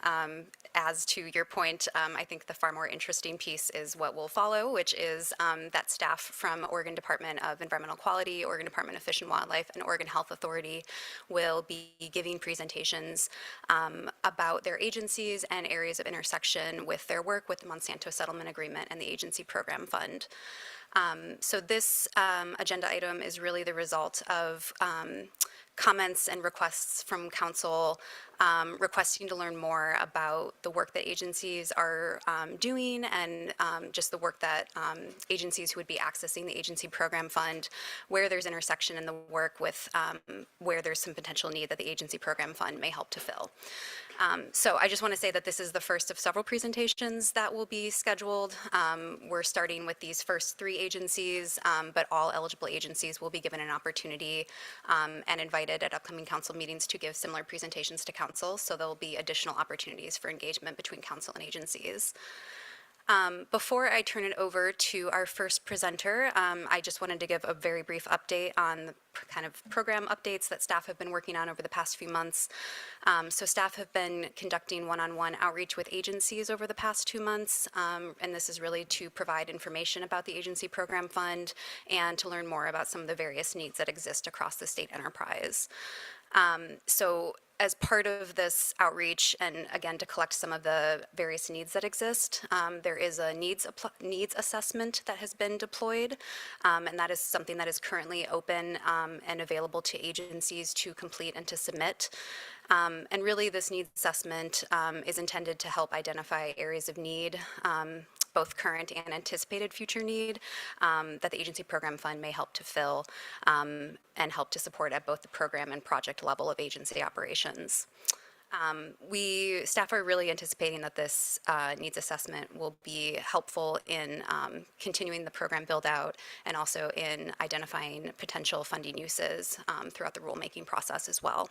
As to your point, I think the far more interesting piece is what will follow, which is that staff from Oregon Department of Environmental Quality, Oregon Department of Fish and Wildlife, and Oregon Health Authority will be giving presentations about their agencies and areas of intersection with their work with the Monsanto Settlement Agreement and the Agency Program Fund. So this agenda item is really the result of comments and requests from council requesting to learn more about the work that agencies are doing and just the work that agencies who would be accessing the agency program fund, where there's intersection in the work with where there's some potential need that the agency program fund may help to fill. So I just want to say that this is the first of several presentations that will be scheduled. We're starting with these first three agencies, but all eligible agencies will be given an opportunity and invited at upcoming council meetings to give similar presentations to council. So there'll be additional opportunities for engagement between council and agencies. Before I turn it over to our first presenter, I just wanted to give a very brief update on the kind of program updates that staff have been working on over the past few months. So staff have been conducting one-on-one outreach with agencies over the past 2 months, and this is really to provide information about the agency program fund and to learn more about some of the various needs that exist across the state enterprise. So as part of this outreach, and again to collect some of the various needs that exist, there is a needs assessment that has been deployed, and that is something that is currently open and available to agencies to complete and to submit. And really this needs assessment is intended to help identify areas of need, both current and anticipated future need that the agency program fund may help to fill and help to support at both the program and project level of agency operations. Staff are really anticipating that this needs assessment will be helpful in continuing the program build out and also in identifying potential funding uses throughout the rulemaking process as well.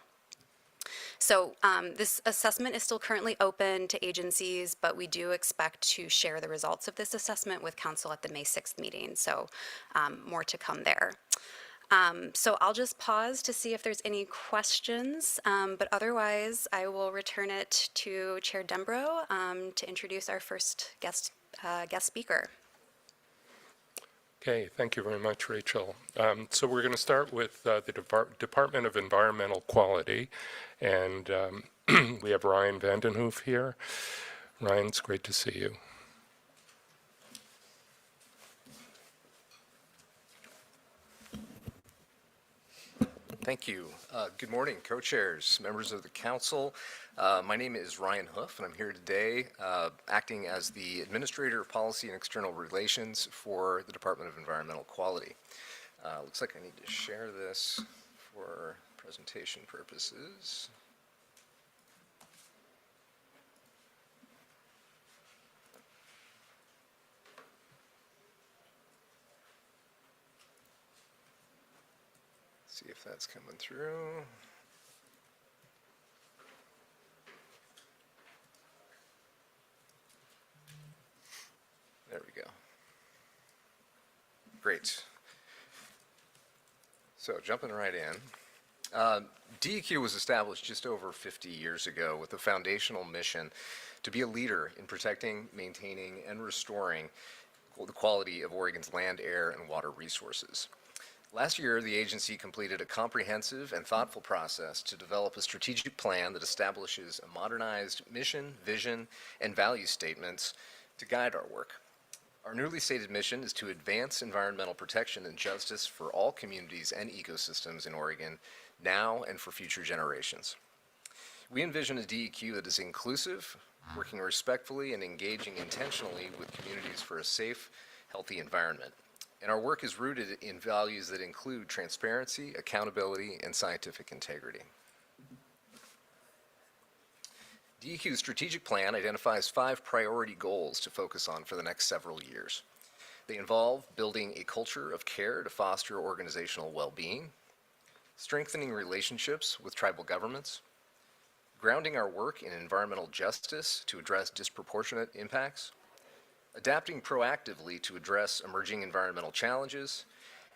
So this assessment is still currently open to agencies, but we do expect to share the results of this assessment with council at the May 6th meeting. So more to come there. So I'll just pause to see if there's any questions, but otherwise I will return it to Chair Dembrow to introduce our first guest speaker. Okay, thank you very much, Rachel. So we're going to start with the Department of Environmental Quality, and we have Ryan Vandenhoof here. Ryan, it's great to see you. Thank you. Good morning, co-chairs, members of the council. My name is Ryan Hoof, and I'm here today acting as the Administrator of Policy and External Relations for the Department of Environmental Quality. Looks like I need to share this for presentation purposes. See if that's coming through. There we go. Great. So jumping right in. DEQ was established just over 50 years ago with a foundational mission to be a leader in protecting, maintaining, and restoring the quality of Oregon's land, air, and water resources. Last year, the agency completed a comprehensive and thoughtful process to develop a strategic plan that establishes a modernized mission, vision, and value statements to guide our work. Our newly stated mission is to advance environmental protection and justice for all communities and ecosystems in Oregon, now and for future generations. We envision a DEQ that is inclusive, working respectfully and engaging intentionally with communities for a safe, healthy environment. And our work is rooted in values that include transparency, accountability, and scientific integrity. DEQ's strategic plan identifies 5 priority goals to focus on for the next several years. They involve building a culture of care to foster organizational well-being, strengthening relationships with tribal governments, grounding our work in environmental justice to address disproportionate impacts, adapting proactively to address emerging environmental challenges,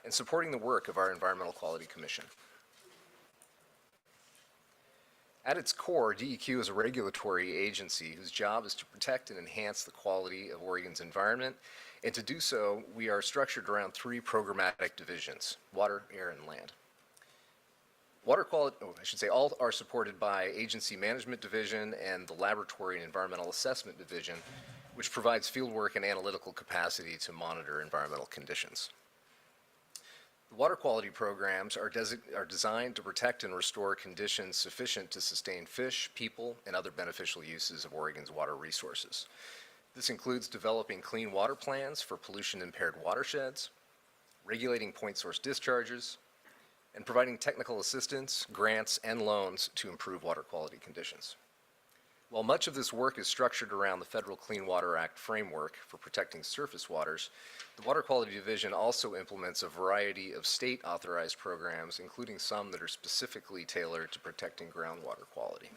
and supporting the work of our Environmental Quality Commission. At its core, DEQ is a regulatory agency whose job is to protect and enhance the quality of Oregon's environment, and to do so, we are structured around 3 programmatic divisions: water, air, and land. Water quality, all are supported by Agency Management Division and the Laboratory and Environmental Assessment Division, which provides fieldwork and analytical capacity to monitor environmental conditions. The water quality programs are designed to protect and restore conditions sufficient to sustain fish, people, and other beneficial uses of Oregon's water resources. This includes developing clean water plans for pollution-impaired watersheds, regulating point source discharges, and providing technical assistance, grants, and loans to improve water quality conditions. While much of this work is structured around the Federal Clean Water Act framework for protecting surface waters, the Water Quality Division also implements a variety of state-authorized programs, including some that are specifically tailored to protecting groundwater quality.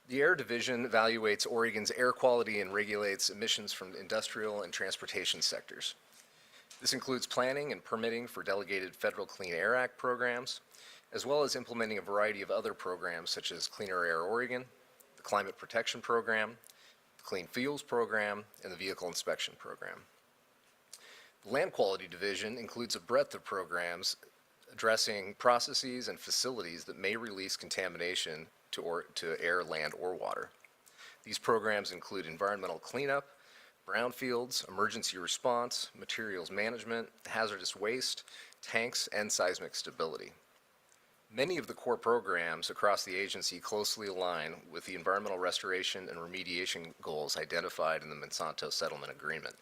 The Air Division evaluates Oregon's air quality and regulates emissions from industrial and transportation sectors. This includes planning and permitting for delegated Federal Clean Air Act programs, as well as implementing a variety of other programs such as Cleaner Air Oregon, the Climate Protection Program, the Clean Fuels Program, and the Vehicle Inspection Program. The Land Quality Division includes a breadth of programs addressing processes and facilities that may release contamination to air, land, or water. These programs include environmental cleanup, brownfields, emergency response, materials management, hazardous waste, tanks, and seismic stability. Many of the core programs across the agency closely align with the environmental restoration and remediation goals identified in the Monsanto Settlement Agreement.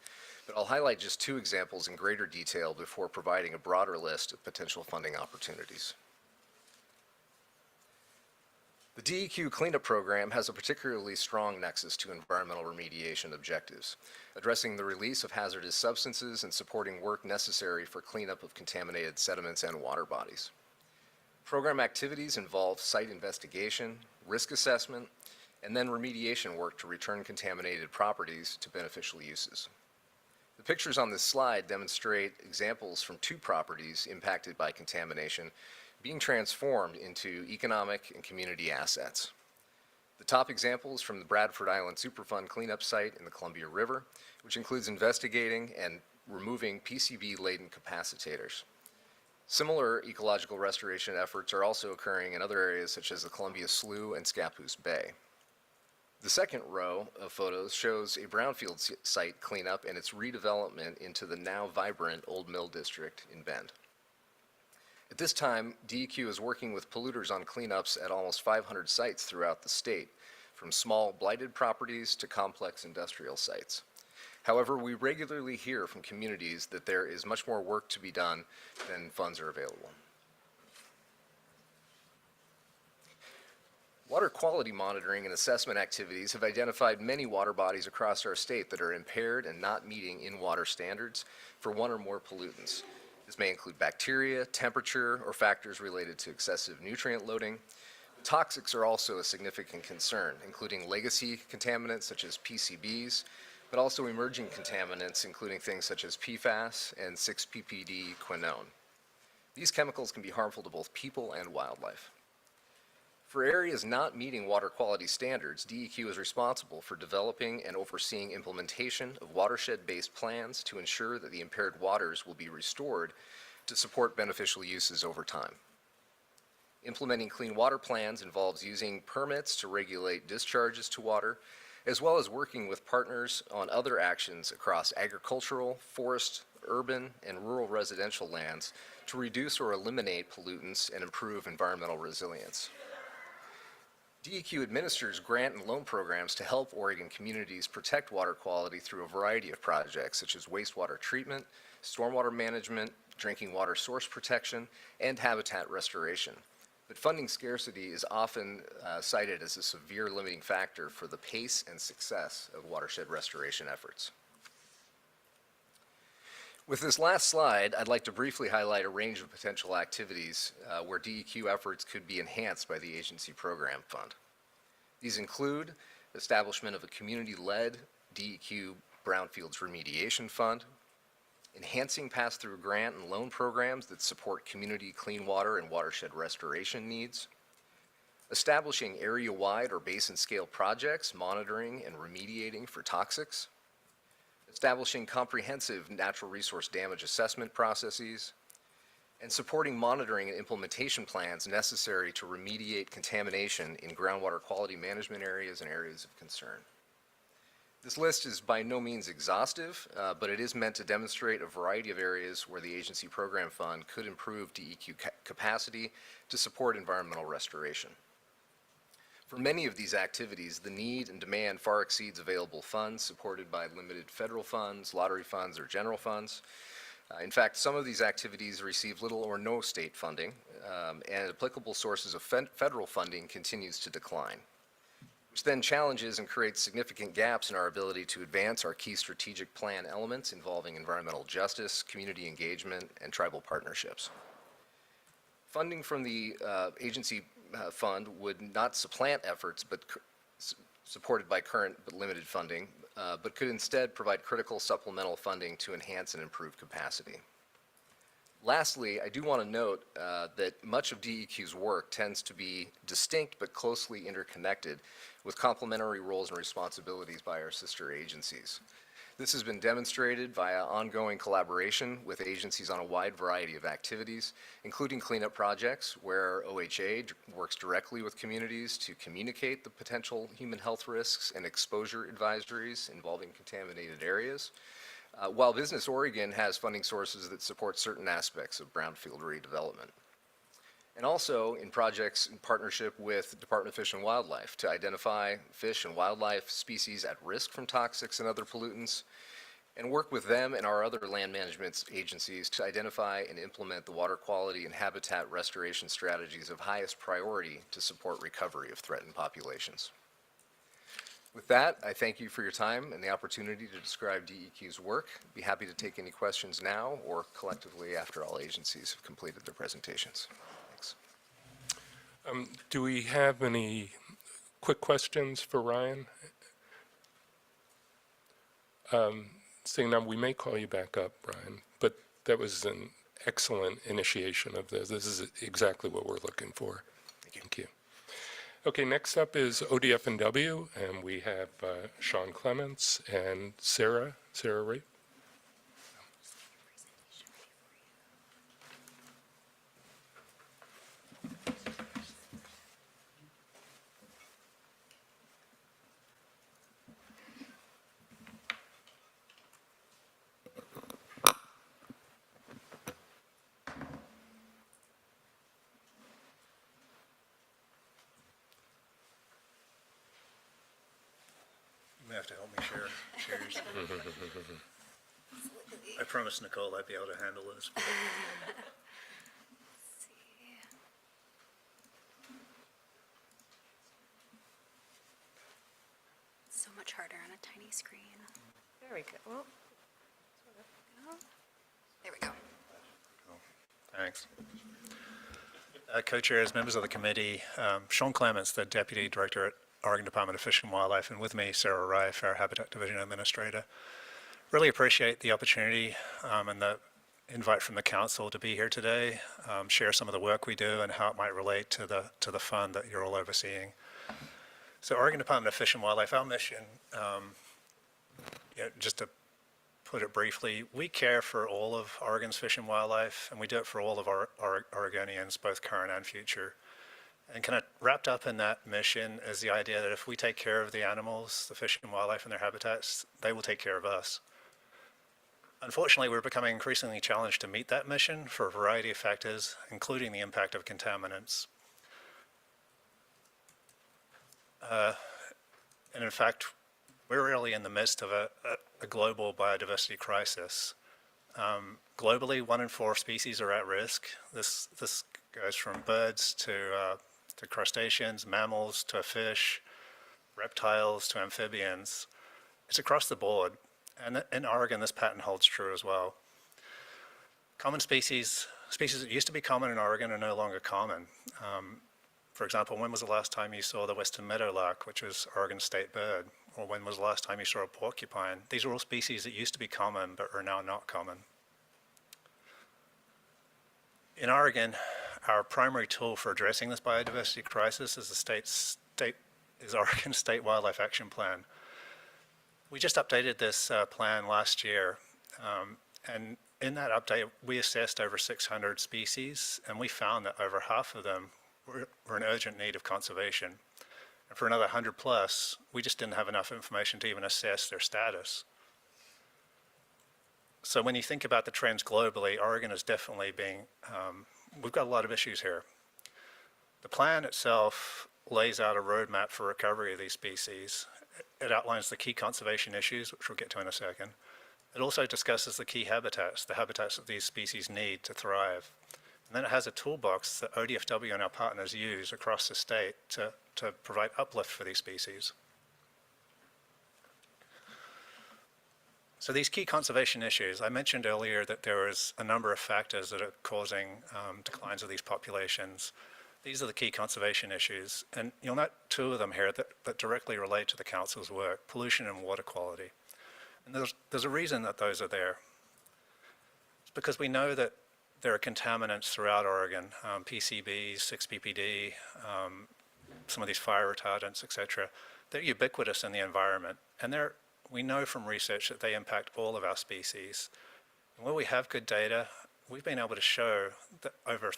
But I'll highlight just 2 examples in greater detail before providing a broader list of potential funding opportunities. The DEQ cleanup program has a particularly strong nexus to environmental remediation objectives, addressing the release of hazardous substances and supporting work necessary for cleanup of contaminated sediments and water bodies. Program activities involve site investigation, risk assessment, and then remediation work to return contaminated properties to beneficial uses. The pictures on this slide demonstrate examples from 2 properties impacted by contamination being transformed into economic and community assets. The top example is from the Bradford Island Superfund cleanup site in the Columbia River, which includes investigating and removing PCB-laden capacitators. Similar ecological restoration efforts are also occurring in other areas such as the Columbia Slough and Scappoose Bay. The second row of photos shows a brownfield site cleanup and its redevelopment into the now vibrant Old Mill District in Bend. At this time, DEQ is working with polluters on cleanups at almost 500 sites throughout the state, from small blighted properties to complex industrial sites. However, we regularly hear from communities that there is much more work to be done than funds are available. Water quality monitoring and assessment activities have identified many water bodies across our state that are impaired and not meeting in-water standards for one or more pollutants. This may include bacteria, temperature, or factors related to excessive nutrient loading. Toxics are also a significant concern, including legacy contaminants such as PCBs, but also emerging contaminants, including things such as PFAS and 6-PPD quinone. These chemicals can be harmful to both people and wildlife. For areas not meeting water quality standards, DEQ is responsible for developing and overseeing implementation of watershed-based plans to ensure that the impaired waters will be restored to support beneficial uses over time. Implementing clean water plans involves using permits to regulate discharges to water, as well as working with partners on other actions across agricultural, forest, urban, and rural residential lands to reduce or eliminate pollutants and improve environmental resilience. DEQ administers grant and loan programs to help Oregon communities protect water quality through a variety of projects such as wastewater treatment, stormwater management, drinking water source protection, and habitat restoration. But funding scarcity is often cited as a severe limiting factor for the pace and success of watershed restoration efforts. With this last slide, I'd like to briefly highlight a range of potential activities where DEQ efforts could be enhanced by the agency program fund. These include establishment of a community-led DEQ Brownfields Remediation Fund, enhancing pass-through grant and loan programs that support community clean water and watershed restoration needs, establishing area-wide or basin-scale projects monitoring and remediating for toxics, establishing comprehensive natural resource damage assessment processes, and supporting monitoring and implementation plans necessary to remediate contamination in groundwater quality management areas and areas of concern. This list is by no means exhaustive, but it is meant to demonstrate a variety of areas where the agency program fund could improve DEQ capacity to support environmental restoration. For many of these activities, the need and demand far exceeds available funds supported by limited federal funds, lottery funds, or general funds. In fact, some of these activities receive little or no state funding, and applicable sources of federal funding continues to decline, which then challenges and creates significant gaps in our ability to advance our key strategic plan elements involving environmental justice, community engagement, and tribal partnerships. Funding from the agency fund would not supplant efforts but supported by current but limited funding, but could instead provide critical supplemental funding to enhance and improve capacity. Lastly, I do want to note that much of DEQ's work tends to be distinct but closely interconnected with complementary roles and responsibilities by our sister agencies. This has been demonstrated via ongoing collaboration with agencies on a wide variety of activities, including cleanup projects where OHA works directly with communities to communicate the potential human health risks and exposure advisories involving contaminated areas, while Business Oregon has funding sources that support certain aspects of brownfield redevelopment. And also in projects in partnership with Department of Fish and Wildlife to identify fish and wildlife species at risk from toxics and other pollutants, and work with them and our other land management agencies to identify and implement the water quality and habitat restoration strategies of highest priority to support recovery of threatened populations. With that, I thank you for your time and the opportunity to describe DEQ's work. I'd be happy to take any questions now or collectively after all agencies have completed their presentations. Thanks. Do we have any quick questions for Ryan? Seeing none, we may call you back up, Brian, but that was an excellent initiation of this. This is exactly what we're looking for. Thank you. Okay, next up is ODF&W, and we have Sean Clements and Sarah Rape. You may have to help me share chairs. I promised Nicole I'd be able to handle this. charter on a tiny screen. There we go. Well, there we go. Thanks. Co-chairs, members of the committee, Sean Clements, the Deputy Director at Oregon Department of Fish and Wildlife, and with me, Sarah Rife, our Habitat Division Administrator. Really appreciate the opportunity and the invite from the council to be here today, share some of the work we do and how it might relate to the fund that you're all overseeing. So Oregon Department of Fish and Wildlife, our mission, just to put it briefly, we care for all of Oregon's fish and wildlife, and we do it for all of our Oregonians, both current and future. And kind of wrapped up in that mission is the idea that if we take care of the animals, the fish and wildlife and their habitats, they will take care of us. Unfortunately, we're becoming increasingly challenged to meet that mission for a variety of factors, including the impact of contaminants. And in fact, we're really in the midst of a global biodiversity crisis. Globally, 1 in 4 species are at risk. This goes from birds to crustaceans, mammals to fish, reptiles to amphibians. It's across the board. And in Oregon, this pattern holds true as well. Common species that used to be common in Oregon are no longer common. For example, when was the last time you saw the western meadowlark, which is Oregon's state bird? Or when was the last time you saw a porcupine? These are all species that used to be common but are now not common. In Oregon, our primary tool for addressing this biodiversity crisis is Oregon's State Wildlife Action Plan. We just updated this plan last year, and in that update, we assessed over 600 species, and we found that over half of them were in urgent need of conservation. And for another 100 plus, we just didn't have enough information to even assess their status. So when you think about the trends globally, Oregon is definitely we've got a lot of issues here. The plan itself lays out a roadmap for recovery of these species. It outlines the key conservation issues, which we'll get to in a second. It also discusses the key habitats, the habitats that these species need to thrive. And then it has a toolbox that ODFW and our partners use across the state to provide uplift for these species. So these key conservation issues, I mentioned earlier that there is a number of factors that are causing declines of these populations. These are the key conservation issues, and you'll note 2 of them here that directly relate to the council's work: pollution and water quality. And there's a reason that those are there. It's because we know that there are contaminants throughout Oregon, PCBs, 6-PPD, some of these fire retardants, et cetera. They're ubiquitous in the environment, and we know from research that they impact all of our species. And where we have good data, we've been able to show that over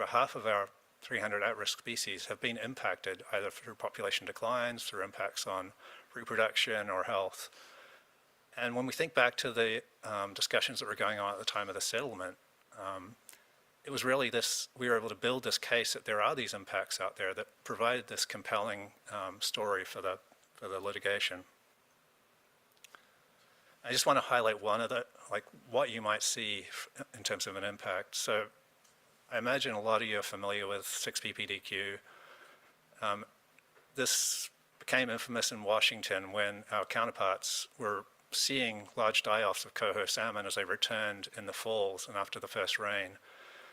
half of our 300 at-risk species have been impacted either through population declines, through impacts on reproduction or health. And when we think back to the discussions that were going on at the time of the settlement, it was really we were able to build this case that there are these impacts out there that provided this compelling story for the litigation. I just want to highlight one of what you might see in terms of an impact. So I imagine a lot of you are familiar with 6-PPDQ. This became infamous in Washington when our counterparts were seeing large die-offs of coho salmon as they returned in the falls and after the first rain.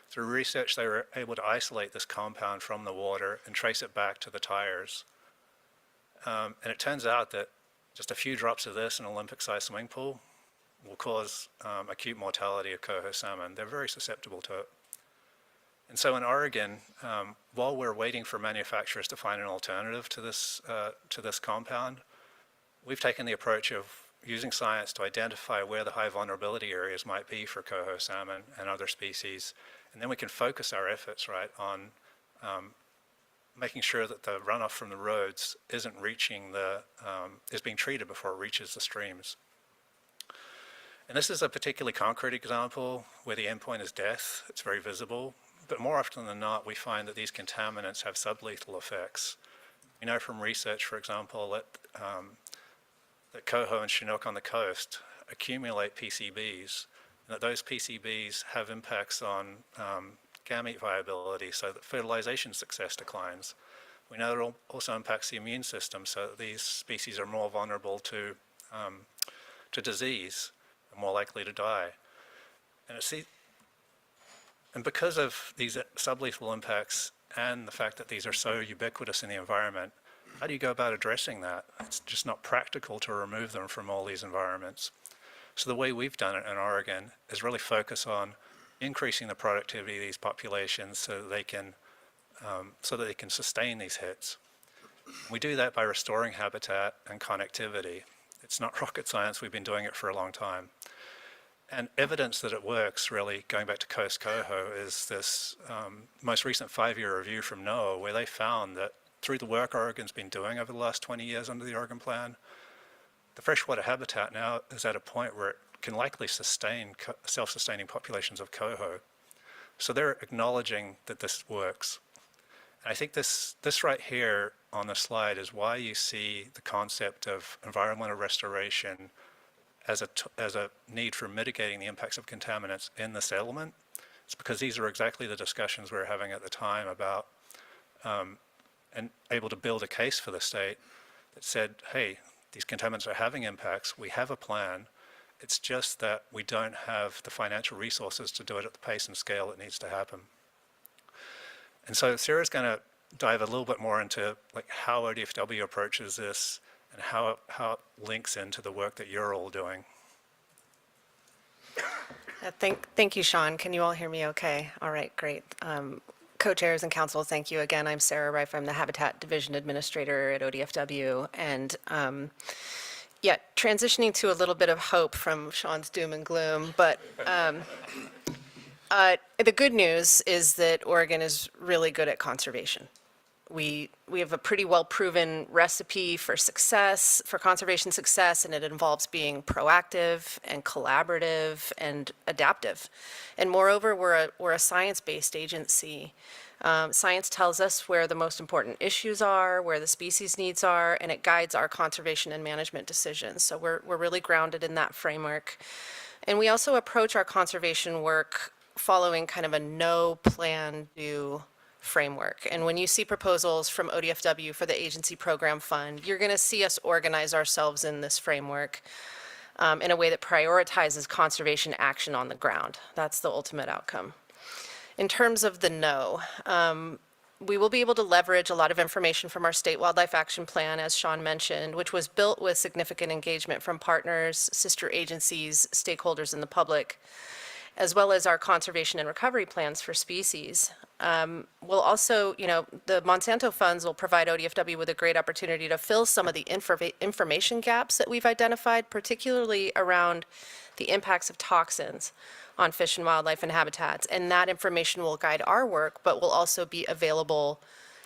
Through research, they were able to isolate this compound from the water and trace it back to the tires. And it turns out that just a few drops of this in an Olympic-sized swimming pool will cause acute mortality of coho salmon. They're very susceptible to it. And so in Oregon, while we're waiting for manufacturers to find an alternative to this compound, we've taken the approach of using science to identify where the high vulnerability areas might be for coho salmon and other species. And then we can focus our efforts on making sure that the runoff from the roads is being treated before it reaches the streams. And this is a particularly concrete example where the endpoint is death. It's very visible. But more often than not, we find that these contaminants have sublethal effects. We know from research, for example, that coho and chinook on the coast accumulate PCBs, and that those PCBs have impacts on gamete viability, so that fertilization success declines. We know it also impacts the immune system, so that these species are more vulnerable to disease and more likely to die. And because of these sublethal impacts and the fact that these are so ubiquitous in the environment, how do you go about addressing that? It's just not practical to remove them from all these environments. So the way we've done it in Oregon is really focus on increasing the productivity of these populations so that they can sustain these hits. We do that by restoring habitat and connectivity. It's not rocket science, we've been doing it for a long time. And evidence that it works, really, going back to Coast Coho, is this most recent 5-year review from NOAA, where they found that through the work Oregon's been doing over the last 20 years under the Oregon Plan, the freshwater habitat now is at a point where it can likely sustain self-sustaining populations of coho. So they're acknowledging that this works. And I think this right here on the slide is why you see the concept of environmental restoration as a need for mitigating the impacts of contaminants in the settlement. It's because these are exactly the discussions we were having at the time about and able to build a case for the state that said, hey, these contaminants are having impacts, we have a plan, it's just that we don't have the financial resources to do it at the pace and scale that needs to happen. And so Sarah's going to dive a little bit more into like how ODFW approaches this and how it links into the work that you're all doing. Thank you, Sean. Can you all hear me okay? All right, great. Co-chairs and council, thank you again. I'm Sarah Reif. I'm the Habitat Division Administrator at ODFW. And yeah, transitioning to a little bit of hope from Sean's doom and gloom. But the good news is that Oregon is really good at conservation. We have a pretty well-proven recipe for success, for conservation success, and it involves being proactive and collaborative and adaptive. And moreover, we're a science-based agency. Science tells us where the most important issues are, where the species needs are, and it guides our conservation and management decisions. So we're really grounded in that framework. And we also approach our conservation work following kind of a no plan do framework. And when you see proposals from ODFW for the agency program fund, you're going to see us organize ourselves in this framework in a way that prioritizes conservation action on the ground. That's the ultimate outcome. In terms of the no, we will be able to leverage a lot of information from our State Wildlife Action Plan, as Sean mentioned, which was built with significant engagement from partners, sister agencies, stakeholders in the public, as well as our conservation and recovery plans for species. We'll also, the Monsanto funds will provide ODFW with a great opportunity to fill some of the information gaps that we've identified, particularly around the impacts of toxins on fish and wildlife and habitats. And that information will guide our work, but will also be available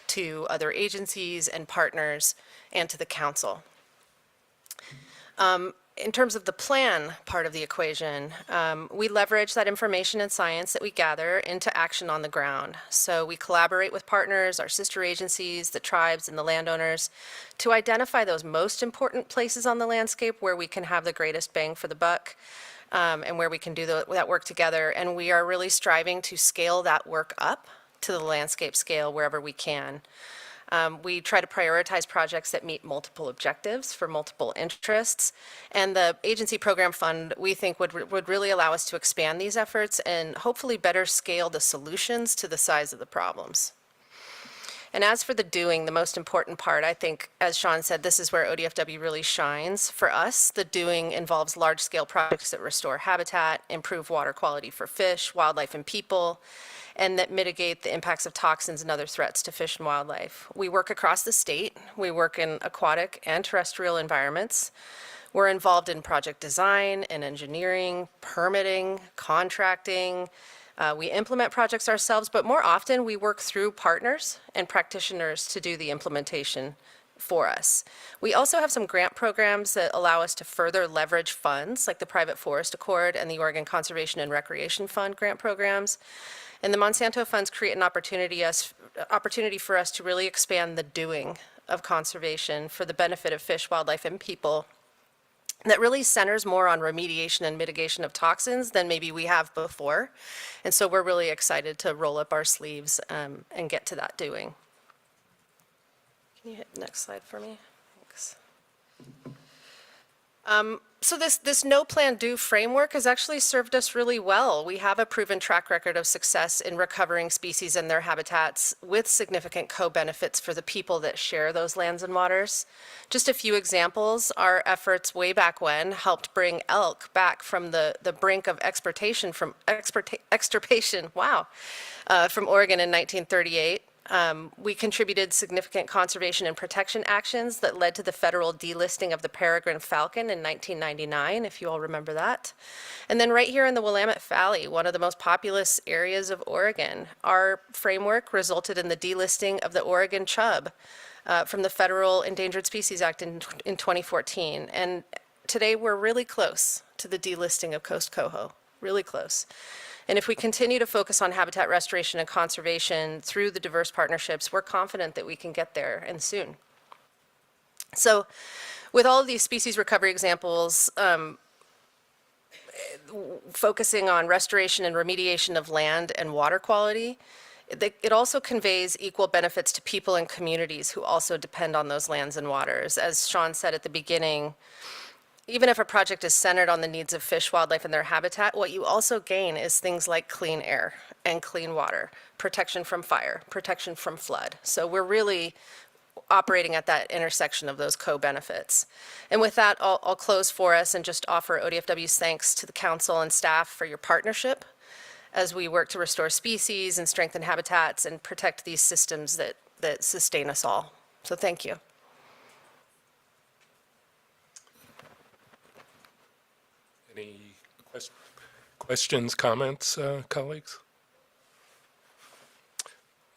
to other agencies and partners and to the council. In terms of the plan part of the equation, we leverage that information and science that we gather into action on the ground. So we collaborate with partners, our sister agencies, the tribes, and the landowners to identify those most important places on the landscape where we can have the greatest bang for the buck and where we can do that work together. And we are really striving to scale that work up to the landscape scale wherever we can. We try to prioritize projects that meet multiple objectives for multiple interests. And the agency program fund, we think, would really allow us to expand these efforts and hopefully better scale the solutions to the size of the problems. And as for the doing, the most important part, I think, as Sean said, this is where ODFW really shines. For us, the doing involves large-scale projects that restore habitat, improve water quality for fish, wildlife, and people, and that mitigate the impacts of toxins and other threats to fish and wildlife. We work across the state. We work in aquatic and terrestrial environments. We're involved in project design and engineering, permitting, contracting. We implement projects ourselves, but more often we work through partners and practitioners to do the implementation for us. We also have some grant programs that allow us to further leverage funds like the Private Forest Accord and the Oregon Conservation and Recreation Fund grant programs. And the Monsanto funds create an opportunity for us to really expand the doing of conservation for the benefit of fish, wildlife, and people. That really centers more on remediation and mitigation of toxins than maybe we have before. And so we're really excited to roll up our sleeves and get to that doing. Can you hit next slide for me? Thanks. So this no plan do framework has actually served us really well. We have a proven track record of success in recovering species and their habitats with significant co-benefits for the people that share those lands and waters. Just a few examples, our efforts way back when helped bring elk back from the brink of extirpation from Oregon in 1938. We contributed significant conservation and protection actions that led to the federal delisting of the peregrine falcon in 1999, if you all remember that. And then right here in the Willamette Valley, one of the most populous areas of Oregon, our framework resulted in the delisting of the Oregon chub from the Federal Endangered Species Act in 2014. And today we're really close to the delisting of Coast Coho, really close. And if we continue to focus on habitat restoration and conservation through the diverse partnerships, we're confident that we can get there and soon. So with all of these species recovery examples, focusing on restoration and remediation of land and water quality, it also conveys equal benefits to people and communities who also depend on those lands and waters. As Sean said at the beginning, even if a project is centered on the needs of fish, wildlife, and their habitat, what you also gain is things like clean air and clean water, protection from fire, protection from flood. So we're really operating at that intersection of those co-benefits. And with that, I'll close for us and just offer ODFW's thanks to the council and staff for your partnership as we work to restore species and strengthen habitats and protect these systems that sustain us all. So thank you. Any questions, comments, colleagues?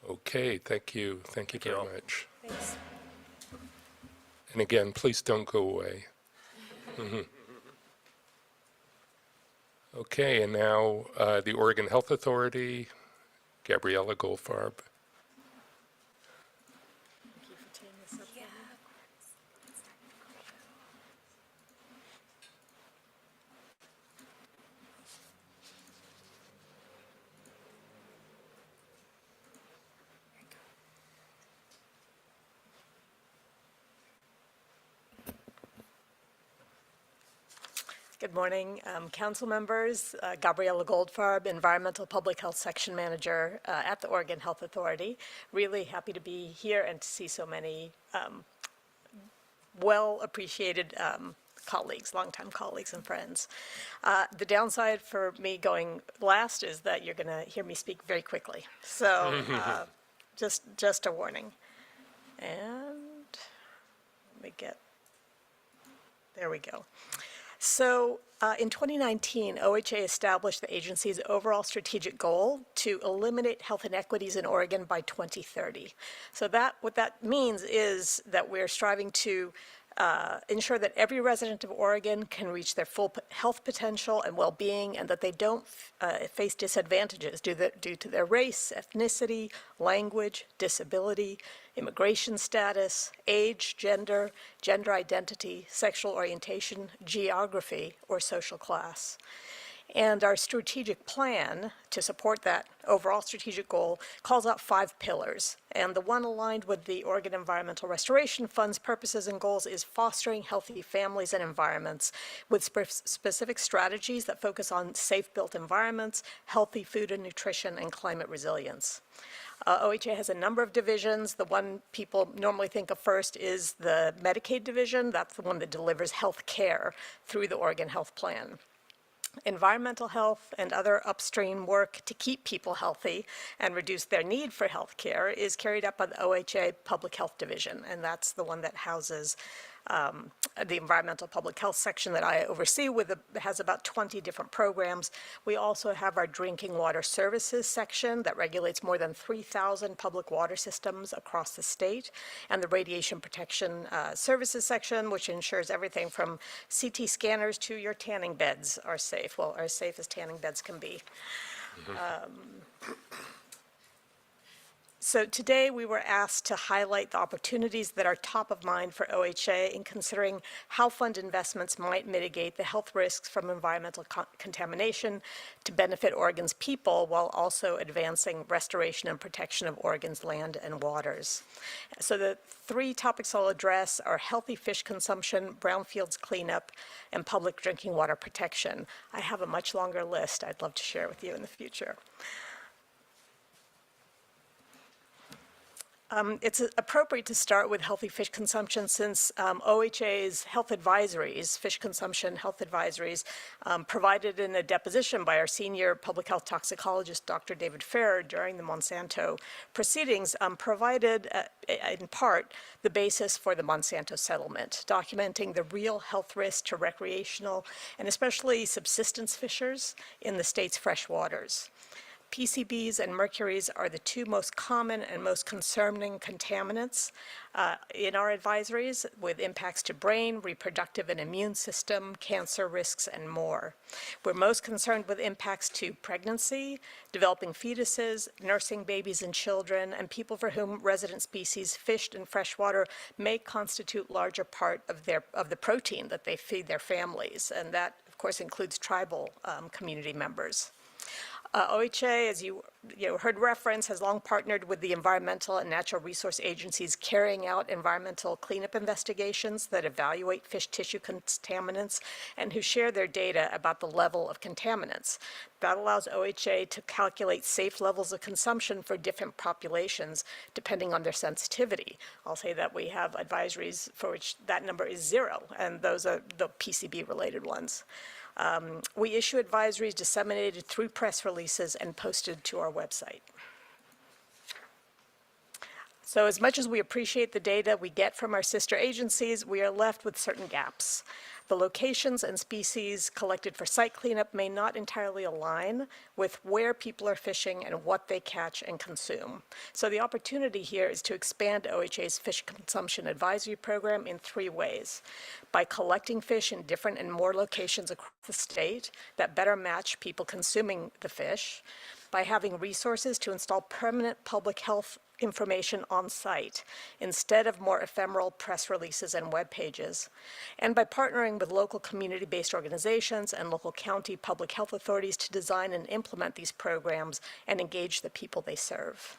Okay, thank you. Thank you very much. Thanks. And again, please don't go away. Okay, and now the Oregon Health Authority, Gabriella Goldfarb. Good morning, council members. Gabriella Goldfarb, Environmental Public Health Section Manager at the Oregon Health Authority. Really happy to be here and to see so many well-appreciated colleagues, longtime colleagues and friends. The downside for me going last is that you're going to hear me speak very quickly. So just a warning. And let me get, there we go. So in 2019, OHA established the agency's overall strategic goal to eliminate health inequities in Oregon by 2030. So what that means is that we're striving to ensure that every resident of Oregon can reach their full health potential and well-being, and that they don't face disadvantages due to their race, ethnicity, language, disability, immigration status, age, gender identity, sexual orientation, geography, or social class. And our strategic plan to support that overall strategic goal calls out 5 pillars. And the one aligned with the Oregon Environmental Restoration Fund's purposes and goals is fostering healthy families and environments with specific strategies that focus on safe built environments, healthy food and nutrition, and climate resilience. OHA has a number of divisions. The one people normally think of first is the Medicaid division. That's the one that delivers health care through the Oregon Health Plan. Environmental health and other upstream work to keep people healthy and reduce their need for health care is carried out by the OHA Public Health Division, and that's the one that houses the environmental public health section that I oversee has about 20 different programs. We also have our drinking water services section that regulates more than 3,000 public water systems across the state, and the radiation protection services section, which ensures everything from CT scanners to your tanning beds are safe. Well, as safe as tanning beds can be. So today we were asked to highlight the opportunities that are top of mind for OHA in considering how fund investments might mitigate the health risks from environmental contamination to benefit Oregon's people while also advancing restoration and protection of Oregon's land and waters. So the three topics I'll address are healthy fish consumption, brownfields cleanup, and public drinking water protection. I have a much longer list I'd love to share with you in the future. It's appropriate to start with healthy fish consumption since OHA's health advisories, fish consumption health advisories, provided in a deposition by our senior public health toxicologist, Dr. David Farrer, during the Monsanto proceedings, provided in part the basis for the Monsanto settlement, documenting the real health risks to recreational and especially subsistence fishers in the state's fresh waters. PCBs and mercuries are the two most common and most concerning contaminants in our advisories, with impacts to brain, reproductive and immune system, cancer risks, and more. We're most concerned with impacts to pregnancy, developing fetuses, nursing babies and children, and people for whom resident species fished in freshwater may constitute larger part of the protein that they feed their families, and that, of course, includes tribal community members. OHA, as you heard reference, has long partnered with the environmental and natural resource agencies carrying out environmental cleanup investigations that evaluate fish tissue contaminants and who share their data about the level of contaminants. That allows OHA to calculate safe levels of consumption for different populations depending on their sensitivity. I'll say that we have advisories for which that number is 0, and those are the PCB-related ones. We issue advisories disseminated through press releases and posted to our website. So as much as we appreciate the data we get from our sister agencies, we are left with certain gaps. The locations and species collected for site cleanup may not entirely align with where people are fishing and what they catch and consume. So the opportunity here is to expand OHA's fish consumption advisory program in 3 ways. By collecting fish in different and more locations across the state that better match people consuming the fish, by having resources to install permanent public health information on site instead of more ephemeral press releases and web pages, and by partnering with local community-based organizations and local county public health authorities to design and implement these programs and engage the people they serve.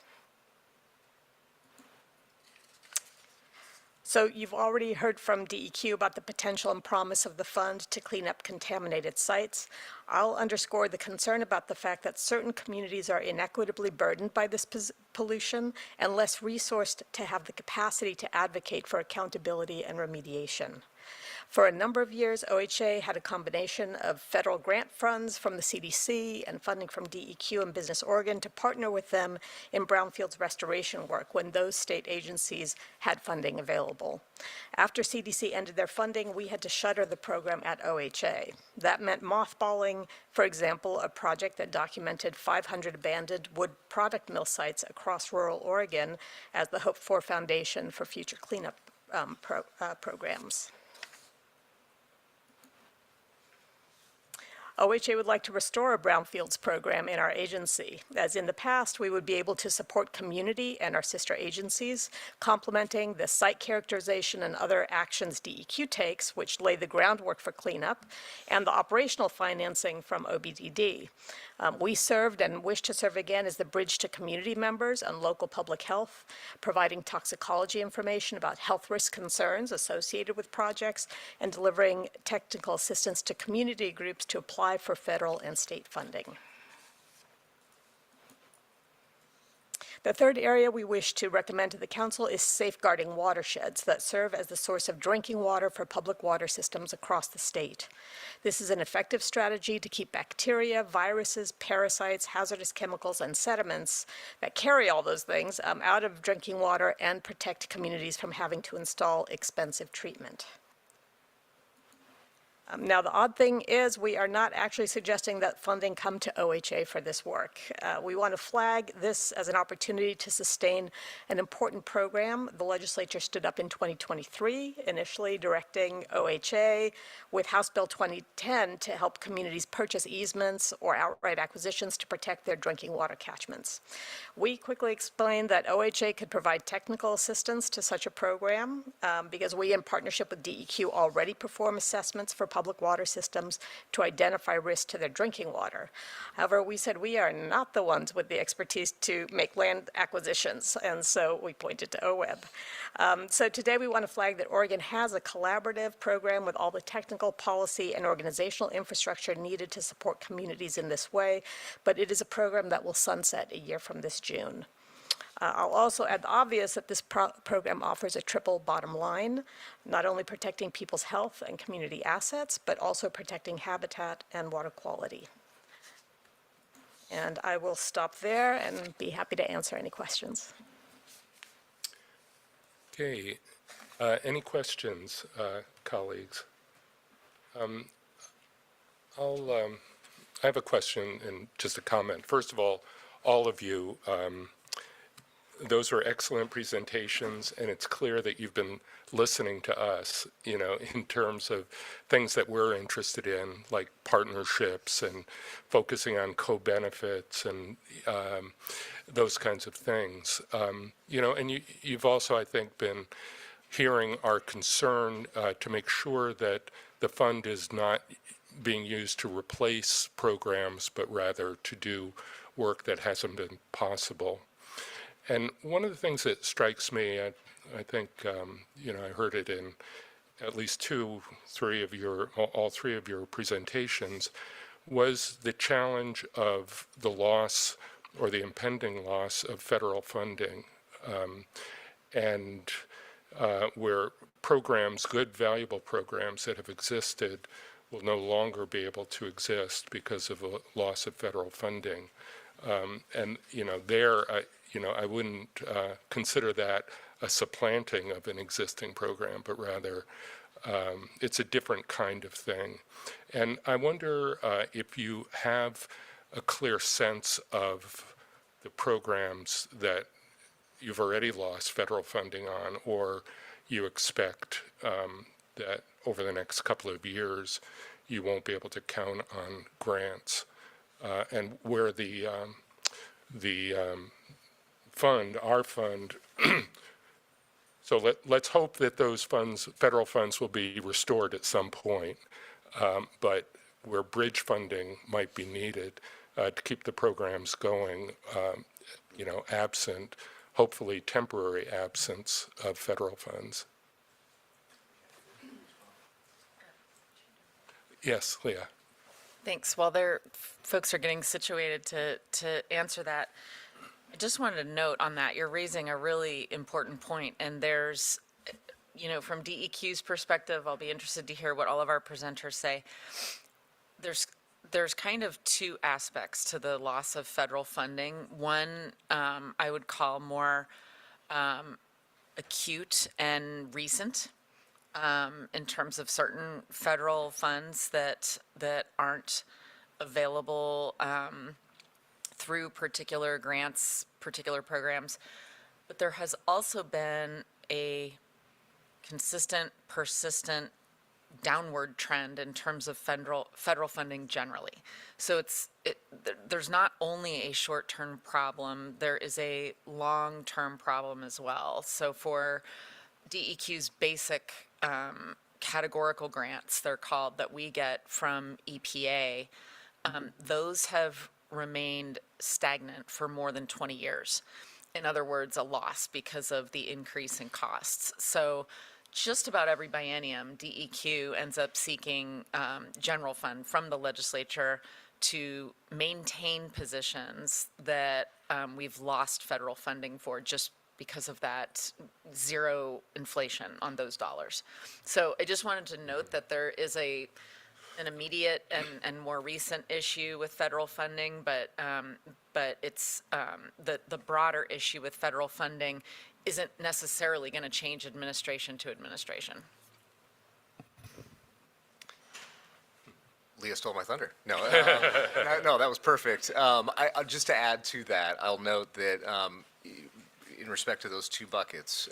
So you've already heard from DEQ about the potential and promise of the fund to clean up contaminated sites. I'll underscore the concern about the fact that certain communities are inequitably burdened by this pollution and less resourced to have the capacity to advocate for accountability and remediation. For a number of years, OHA had a combination of federal grant funds from the CDC and funding from DEQ and Business Oregon to partner with them in brownfields restoration work when those state agencies had funding available. After CDC ended their funding, we had to shutter the program at OHA. That meant mothballing, for example, a project that documented 500 abandoned wood product mill sites across rural Oregon as the Hope For Foundation for future cleanup programs. OHA would like to restore a brownfields program in our agency. As in the past, we would be able to support community and our sister agencies, complementing the site characterization and other actions DEQ takes, which lay the groundwork for cleanup, and the operational financing from OBDD. We served and wish to serve again as the bridge to community members and local public health, providing toxicology information about health risk concerns associated with projects, and delivering technical assistance to community groups to apply for federal and state funding. The third area we wish to recommend to the Council is safeguarding watersheds that serve as the source of drinking water for public water systems across the state. This is an effective strategy to keep bacteria, viruses, parasites, hazardous chemicals, and sediments that carry all those things out of drinking water and protect communities from having to install expensive treatment. Now, the odd thing is we are not actually suggesting that funding come to OHA for this work. We want to flag this as an opportunity to sustain an important program the legislature stood up in 2023, initially directing OHA with House Bill 2010 to help communities purchase easements or outright acquisitions to protect their drinking water catchments. We quickly explained that OHA could provide technical assistance to such a program because we, in partnership with DEQ, already perform assessments for public water systems to identify risks to their drinking water. However, we said we are not the ones with the expertise to make land acquisitions, and so we pointed to OWEB. So today we want to flag that Oregon has a collaborative program with all the technical, policy, and organizational infrastructure needed to support communities in this way, but it is a program that will sunset a year from this June. I'll also add the obvious that this program offers a triple bottom line, not only protecting people's health and community assets, but also protecting habitat and water quality. And I will stop there and be happy to answer any questions. Okay. Any questions, colleagues? I have a question and just a comment. First of all of you, those were excellent presentations, and it's clear that you've been listening to us, in terms of things that we're interested in, like partnerships and focusing on co-benefits and those kinds of things. And you've also, I think, been hearing our concern to make sure that the fund is not being used to replace programs, but rather to do work that hasn't been possible. And one of the things that strikes me, I think, I heard it in at least all three of your presentations, was the challenge of the loss or the impending loss of federal funding, and where programs, good, valuable programs that have existed, will no longer be able to exist because of a loss of federal funding. And I wouldn't consider that a supplanting of an existing program, but rather it's a different kind of thing. And I wonder if you have a clear sense of the programs that you've already lost federal funding on, or you expect that over the next couple of years you won't be able to count on grants, and where the fund, our fund, so let's hope that those funds, federal funds, will be restored at some point, but where bridge funding might be needed to keep the programs going, absent, hopefully temporary absence of federal funds. Yes, Leah. Thanks. While folks are getting situated to answer that, I just wanted to note on that, you're raising a really important point, and there's, from DEQ's perspective, I'll be interested to hear what all of our presenters say. There's kind of two aspects to the loss of federal funding. One, I would call more acute and recent, in terms of certain federal funds that aren't available through particular grants, particular programs. But there has also been a consistent, persistent downward trend in terms of federal funding generally. So there's not only a short-term problem, there is a long-term problem as well. So for DEQ's basic categorical grants, they're called, that we get from EPA, those have remained stagnant for more than 20 years. In other words, a loss because of the increase in costs. So just about every biennium, DEQ ends up seeking general fund from the legislature to maintain positions that we've lost federal funding for, just because of that zero inflation on those dollars. So I just wanted to note that there is an immediate and more recent issue with federal funding, but it's the broader issue with federal funding isn't necessarily going to change administration to administration. Leah stole my thunder. No, no, that was perfect. Just to add to that, I'll note that in respect to those two buckets,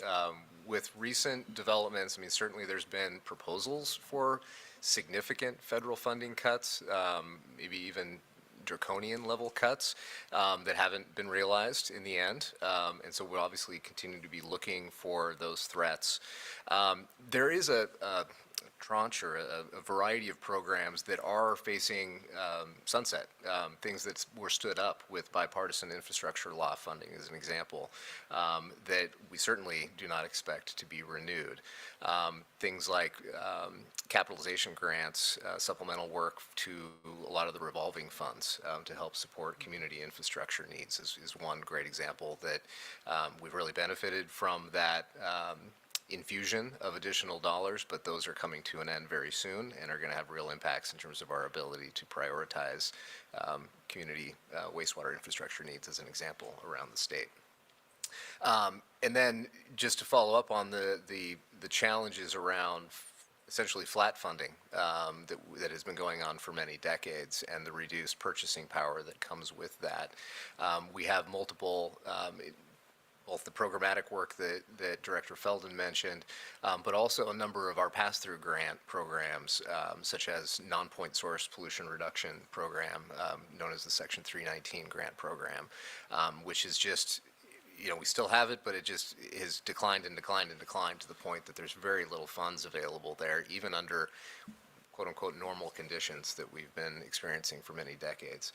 with recent developments, I mean, certainly there's been proposals for significant federal funding cuts, maybe even draconian level cuts that haven't been realized in the end. And so we'll obviously continue to be looking for those threats. There is a tranche or a variety of programs that are facing sunset, things that were stood up with bipartisan infrastructure law funding as an example, that we certainly do not expect to be renewed. Things like capitalization grants, supplemental work to a lot of the revolving funds to help support community infrastructure needs is one great example that we've really benefited from that infusion of additional dollars, but those are coming to an end very soon and are going to have real impacts in terms of our ability to prioritize community wastewater infrastructure needs as an example around the state. And then just to follow up on the challenges around essentially flat funding that has been going on for many decades and the reduced purchasing power that comes with that. We have multiple both the programmatic work that Director Feldman mentioned, but also a number of our pass-through grant programs, such as non-point source pollution reduction program, known as the Section 319 grant program, which is just, we still have it, but it just has declined and declined and declined to the point that there's very little funds available there, even under quote-unquote normal conditions that we've been experiencing for many decades.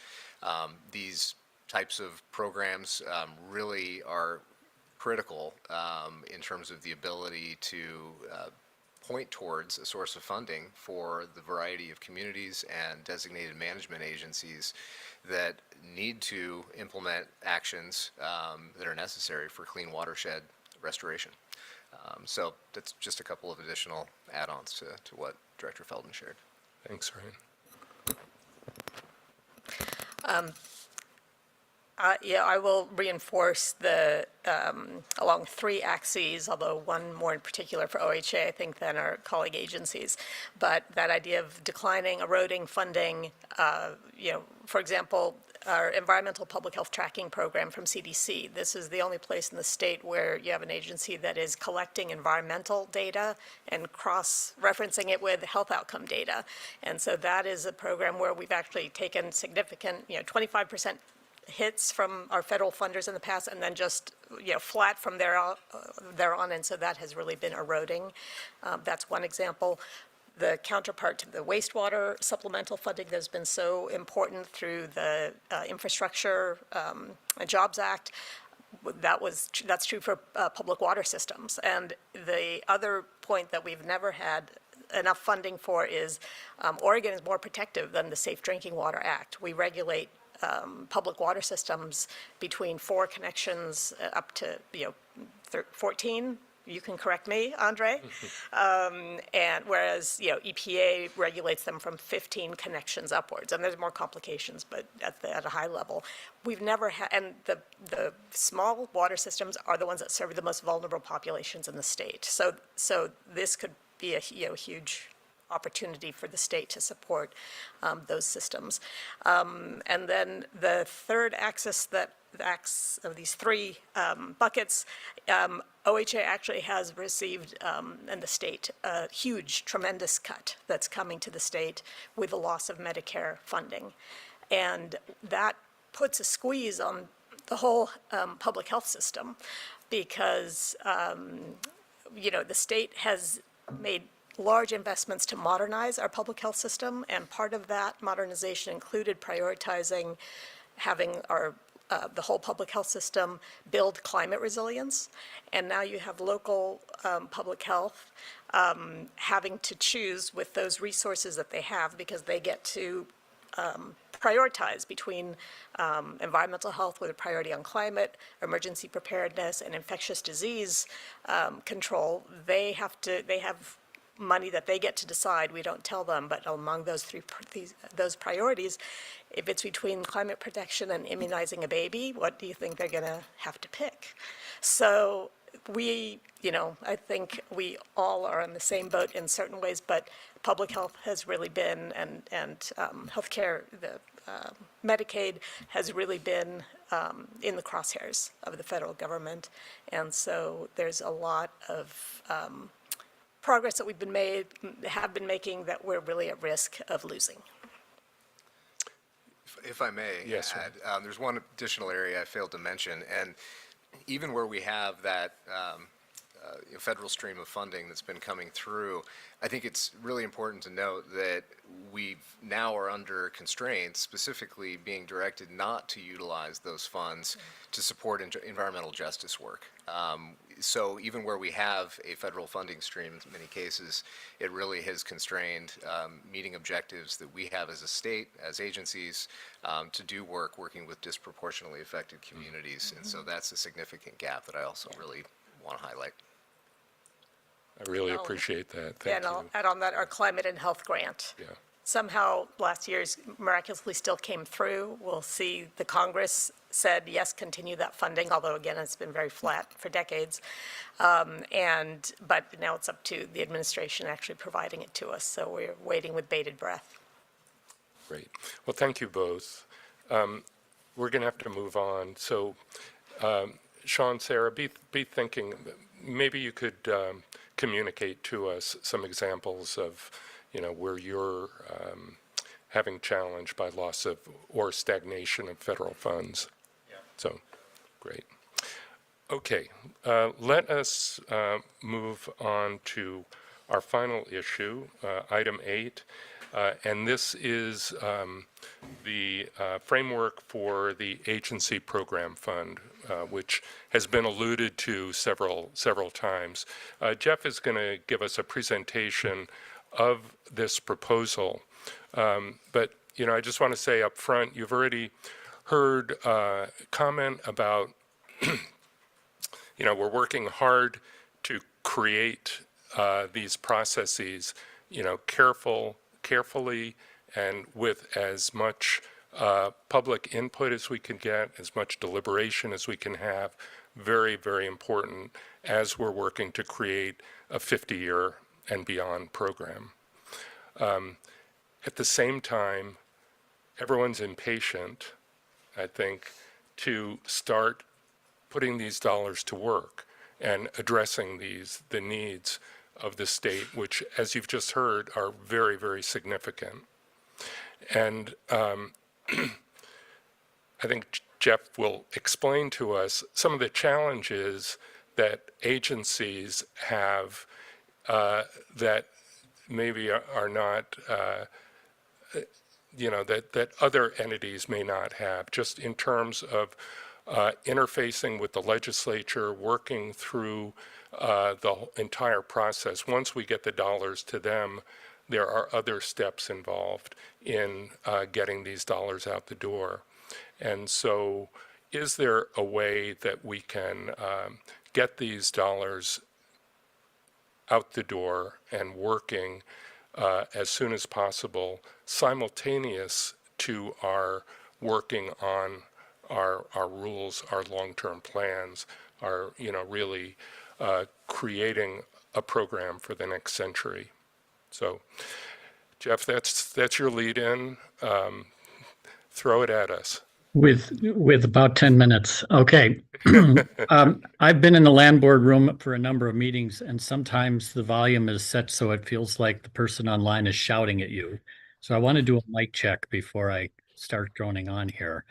These types of programs really are critical in terms of the ability to point towards a source of funding for the variety of communities and designated management agencies that need to implement actions that are necessary for clean watershed restoration. So that's just a couple of additional add-ons to what Director Feldman shared. Thanks, Ryan. Yeah, I will reinforce along three axes, although one more in particular for OHA, I think, than our colleague agencies. But that idea of declining, eroding funding, for example, our environmental public health tracking program from CDC. This is the only place in the state where you have an agency that is collecting environmental data and cross-referencing it with health outcome data. And so that is a program where we've actually taken significant, 25% hits from our federal funders in the past, and then just flat from there on, and so that has really been eroding. That's one example. The counterpart to the wastewater supplemental funding that has been so important through the Infrastructure and Jobs Act, that's true for public water systems. And the other point that we've never had enough funding for is Oregon is more protective than the Safe Drinking Water Act. We regulate public water systems between 4 connections up to 14. You can correct me, Andre. And whereas EPA regulates them from 15 connections upwards, and there's more complications, but at a high level, we've never had. And the small water systems are the ones that serve the most vulnerable populations in the state. So this could be a huge opportunity for the state to support those systems. And then the third axis of these three buckets, OHA actually has received in the state a huge, tremendous cut that's coming to the state with the loss of Medicare funding. And that puts a squeeze on the whole public health system because, the state has made large investments to modernize our public health system, and part of that modernization included prioritizing having the whole public health system build climate resilience. And now you have local public health having to choose with those resources that they have, because they get to prioritize between environmental health with a priority on climate, emergency preparedness, and infectious disease control. They have money that they get to decide. We don't tell them, but among those those priorities, if it's between climate protection and immunizing a baby, what do you think they're going to have to pick? So I think we all are in the same boat in certain ways, but public health has really been, and healthcare, Medicaid has really been in the crosshairs of the federal government. And so there's a lot of progress that have been making that we're really at risk of losing. If I may Yes, add, there's one additional area I failed to mention, and even where we have that federal stream of funding that's been coming through, I think it's really important to note that we now are under constraints, specifically being directed not to utilize those funds to support environmental justice work. So even where we have a federal funding stream, in many cases, it really has constrained meeting objectives that we have as a state, as agencies, to do working with disproportionately affected communities. And so that's a significant gap that I also really want to highlight. I really appreciate that. Thank And you. I'll add on that our climate and health grant. Yeah. Somehow last year's miraculously still came through. We'll see the Congress said, yes, continue that funding, although again, it's been very flat for decades. But now it's up to the administration actually providing it to us. So we're waiting with bated breath. Great. Well, thank you both. We're going to have to move on. So, Sean, Sarah, be thinking, maybe you could communicate to us some examples of, where you're having challenge by loss of or stagnation of federal funds. Yeah. So, great. Okay, let us move on to our final issue, item 8. And this is the framework for the agency program fund, which has been alluded to several times. Jeff is going to give us a presentation of this proposal. But, I just want to say up front, you've already heard comment about, we're working hard to create these processes, carefully and with as much public input as we can get, as much deliberation as we can have. Very, very important as we're working to create a 50-year and beyond program. At the same time, everyone's impatient, I think, to start putting these dollars to work and addressing the needs of the state, which, as you've just heard, are very, very significant. And I think Jeff will explain to us some of the challenges that agencies have that maybe are not, that other entities may not have, just in terms of interfacing with the legislature, working through the entire process. Once we get the dollars to them, there are other steps involved in getting these dollars out the door. And so is there a way that we can get these dollars out the door and working as soon as possible, simultaneous to our working on our rules, our long-term plans, our, really creating a program for the next century. So, Jeff, that's your lead in. Throw it at us. With about 10 minutes. Okay. I've been in the land board room for a number of meetings, and sometimes the volume is set so it feels like the person online is shouting at you. So I want to do a mic check before I start droning on here.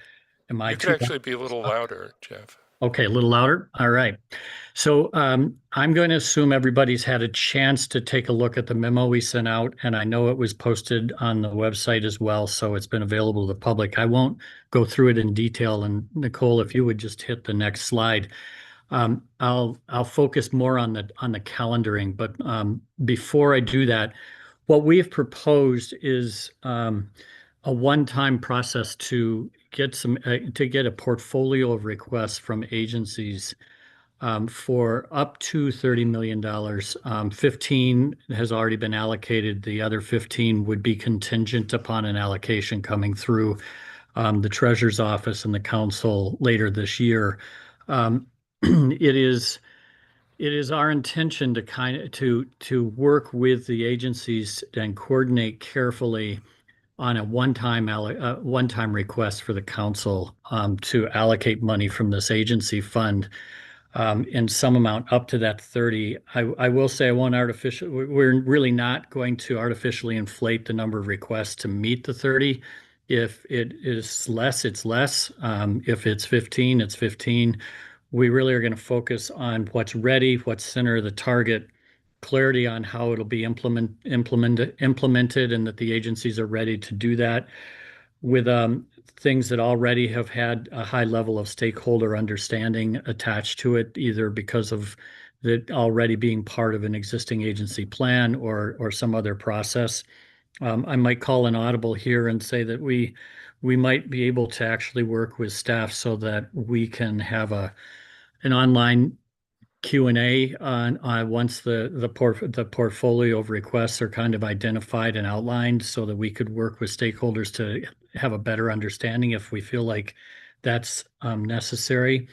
You could actually be a little louder, Jeff. Okay, a little louder. All right. So I'm going to assume everybody's had a chance to take a look at the memo we sent out, and I know it was posted on the website as well, so it's been available to the public. I won't go through it in detail, and Nicole, if you would just hit the next slide. I'll focus more on the calendaring, but before I do that, what we've proposed is a one-time process to get a portfolio of requests from agencies for up to $30 million. 15 has already been allocated. The other 15 would be contingent upon an allocation coming through the Treasurer's Office and the Council later this year. It is it is our intention to to work with the agencies and coordinate carefully on a one-time request for the council to allocate money from this agency fund in some amount up to that 30. I will say I won't we're really not going to artificially inflate the number of requests to meet the 30. If it is less, it's less. If it's 15, it's 15. We really are going to focus on what's ready, what's center of the target, clarity on how it'll be implemented, and that the agencies are ready to do that with things that already have had a high level of stakeholder understanding attached to it, either because of that already being part of an existing agency plan or some other process. I might call an audible here and say that we might be able to actually work with staff so that we can have an online Q&A on once the portfolio of requests are kind of identified and outlined, so that we could work with stakeholders to have a better understanding if we feel like that's necessary.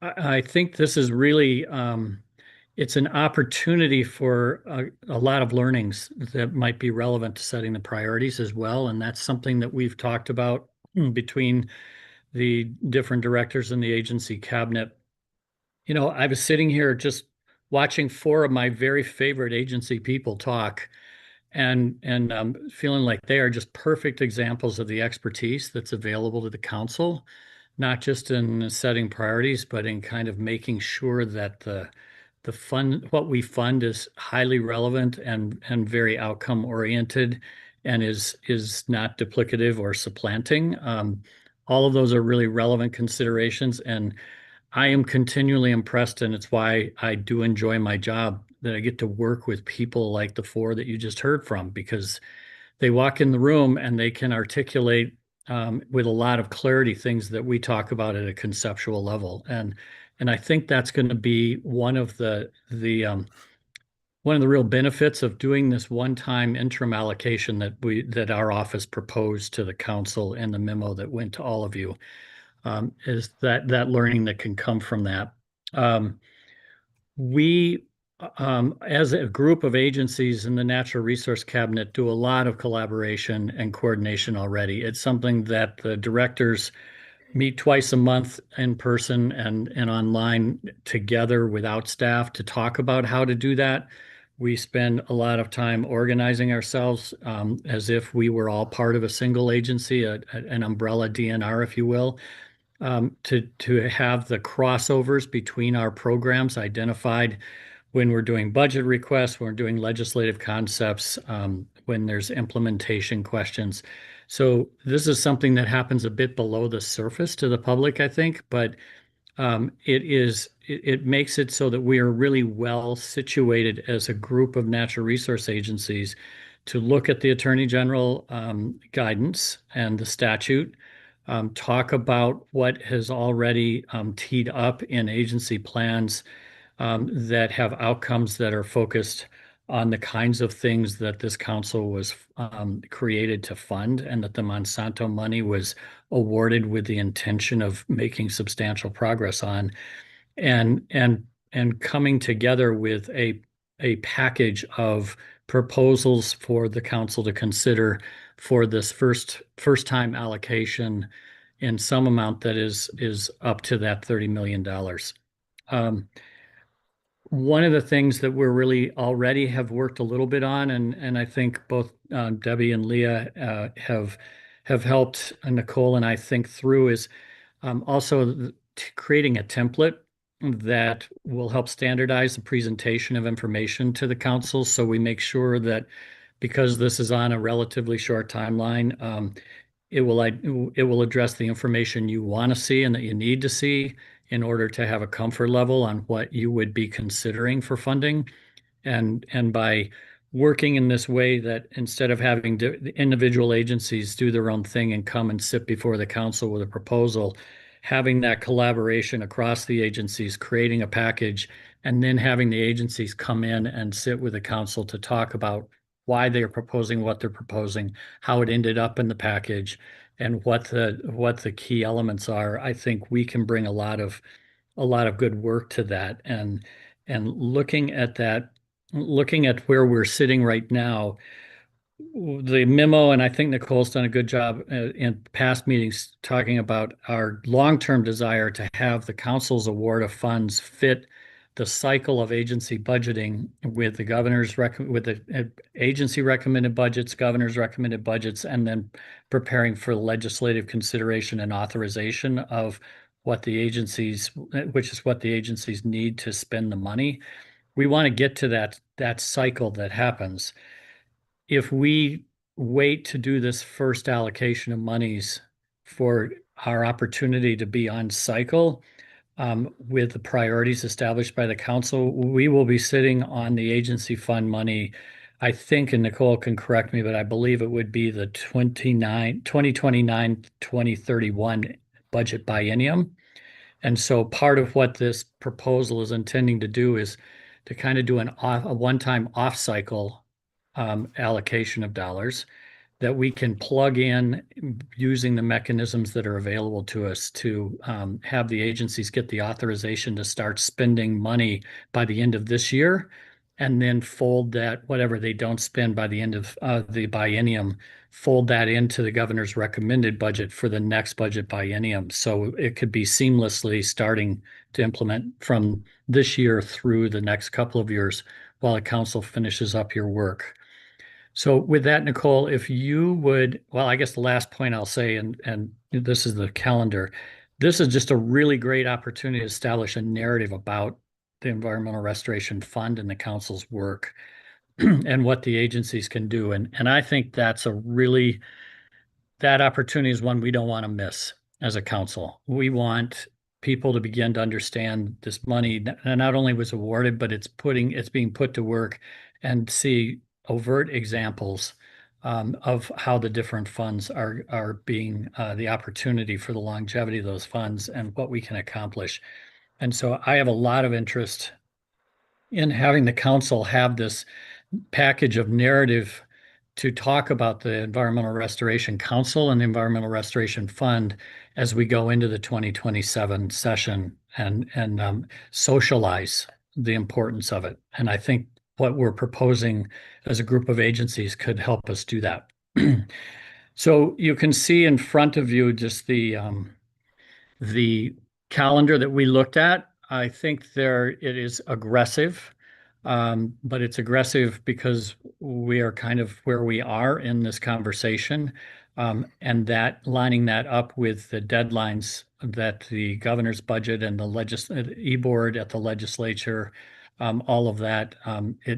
I think this is really it's an opportunity for a lot of learnings that might be relevant to setting the priorities as well, and that's something that we've talked about between the different directors in the agency cabinet. You know, I was sitting here just watching four of my very favorite agency people talk, and feeling like they are just perfect examples of the expertise that's available to the council, not just in setting priorities, but in kind of making sure that what we fund is highly relevant and very outcome oriented, and is not duplicative or supplanting. All of those are really relevant considerations, and I am continually impressed, and it's why I do enjoy my job, that I get to work with people like the four that you just heard from, because they walk in the room and they can articulate with a lot of clarity things that we talk about at a conceptual level. And I think that's going to be one of the real benefits of doing this one-time interim allocation that our office proposed to the council in the memo that went to all of you. Is that learning that can come from that. We, as a group of agencies in the Natural Resource Cabinet, do a lot of collaboration and coordination already. It's something that the directors meet twice a month in person and online together without staff to talk about how to do that. We spend a lot of time organizing ourselves as if we were all part of a single agency, an umbrella DNR, if you will. To have the crossovers between our programs identified when we're doing budget requests, when we're doing legislative concepts, when there's implementation questions. So this is something that happens a bit below the surface to the public, I think, but it makes it so that we are really well situated as a group of natural resource agencies to look at the Attorney General guidance and the statute, talk about what has already teed up in agency plans that have outcomes that are focused on the kinds of things that this council was created to fund, and that the Monsanto money was awarded with the intention of making substantial progress on, and coming together with a package of proposals for the council to consider for this first time allocation in some amount that is up to that $30 million. One of the things that we're really already have worked a little bit on, and I think both Debbie and Leah have helped Nicole and I think through, is also creating a template that will help standardize the presentation of information to the council. So we make sure that, because this is on a relatively short timeline, it will address the information you want to see and that you need to see in order to have a comfort level on what you would be considering for funding. And by working in this way, that instead of having the individual agencies do their own thing and come and sit before the council with a proposal, having that collaboration across the agencies, creating a package, and then having the agencies come in and sit with the council to talk about why they are proposing what they're proposing, how it ended up in the package, and what the key elements are. I think we can bring a lot of good work to that, and and looking at that, looking at where we're sitting right now, the memo, and I think Nicole's done a good job in past meetings talking about our long-term desire to have the council's award of funds fit the cycle of agency budgeting with the with the agency recommended budgets, governor's recommended budgets, and then preparing for legislative consideration and authorization of what the agencies, which is what the agencies need to spend the money. We want to get to that cycle that happens. If we wait to do this first allocation of monies for our opportunity to be on cycle with the priorities established by the council, we will be sitting on the agency fund money. I think, and Nicole can correct me, but I believe it would be the 2029-2031 budget biennium. And so part of what this proposal is intending to do is to kind of do a one-time off-cycle allocation of dollars that we can plug in using the mechanisms that are available to us to have the agencies get the authorization to start spending money by the end of this year, and then fold that, whatever they don't spend by the end of the biennium, fold that into the governor's recommended budget for the next budget biennium. So it could be seamlessly starting to implement from this year through the next couple of years while the council finishes up your work. So with that, Nicole, if you would, well, I guess the last point I'll say, and this is the calendar, this is just a really great opportunity to establish a narrative about the Environmental Restoration Fund and the council's work and what the agencies can do. And I think that's that opportunity is one we don't want to miss as a council. We want people to begin to understand this money not only was awarded, but it's being put to work, and see overt examples of how the different funds are being the opportunity for the longevity of those funds and what we can accomplish. And so I have a lot of interest in having the council have this package of narrative to talk about the Environmental Restoration Council and the Environmental Restoration Fund as we go into the 2027 session and socialize the importance of it. And I think what we're proposing as a group of agencies could help us do that. So you can see in front of you just the calendar that we looked at. I think it is aggressive, but it's aggressive because we are kind of where we are in this conversation, and that lining that up with the deadlines that the governor's budget and the e-board at the legislature, all of that,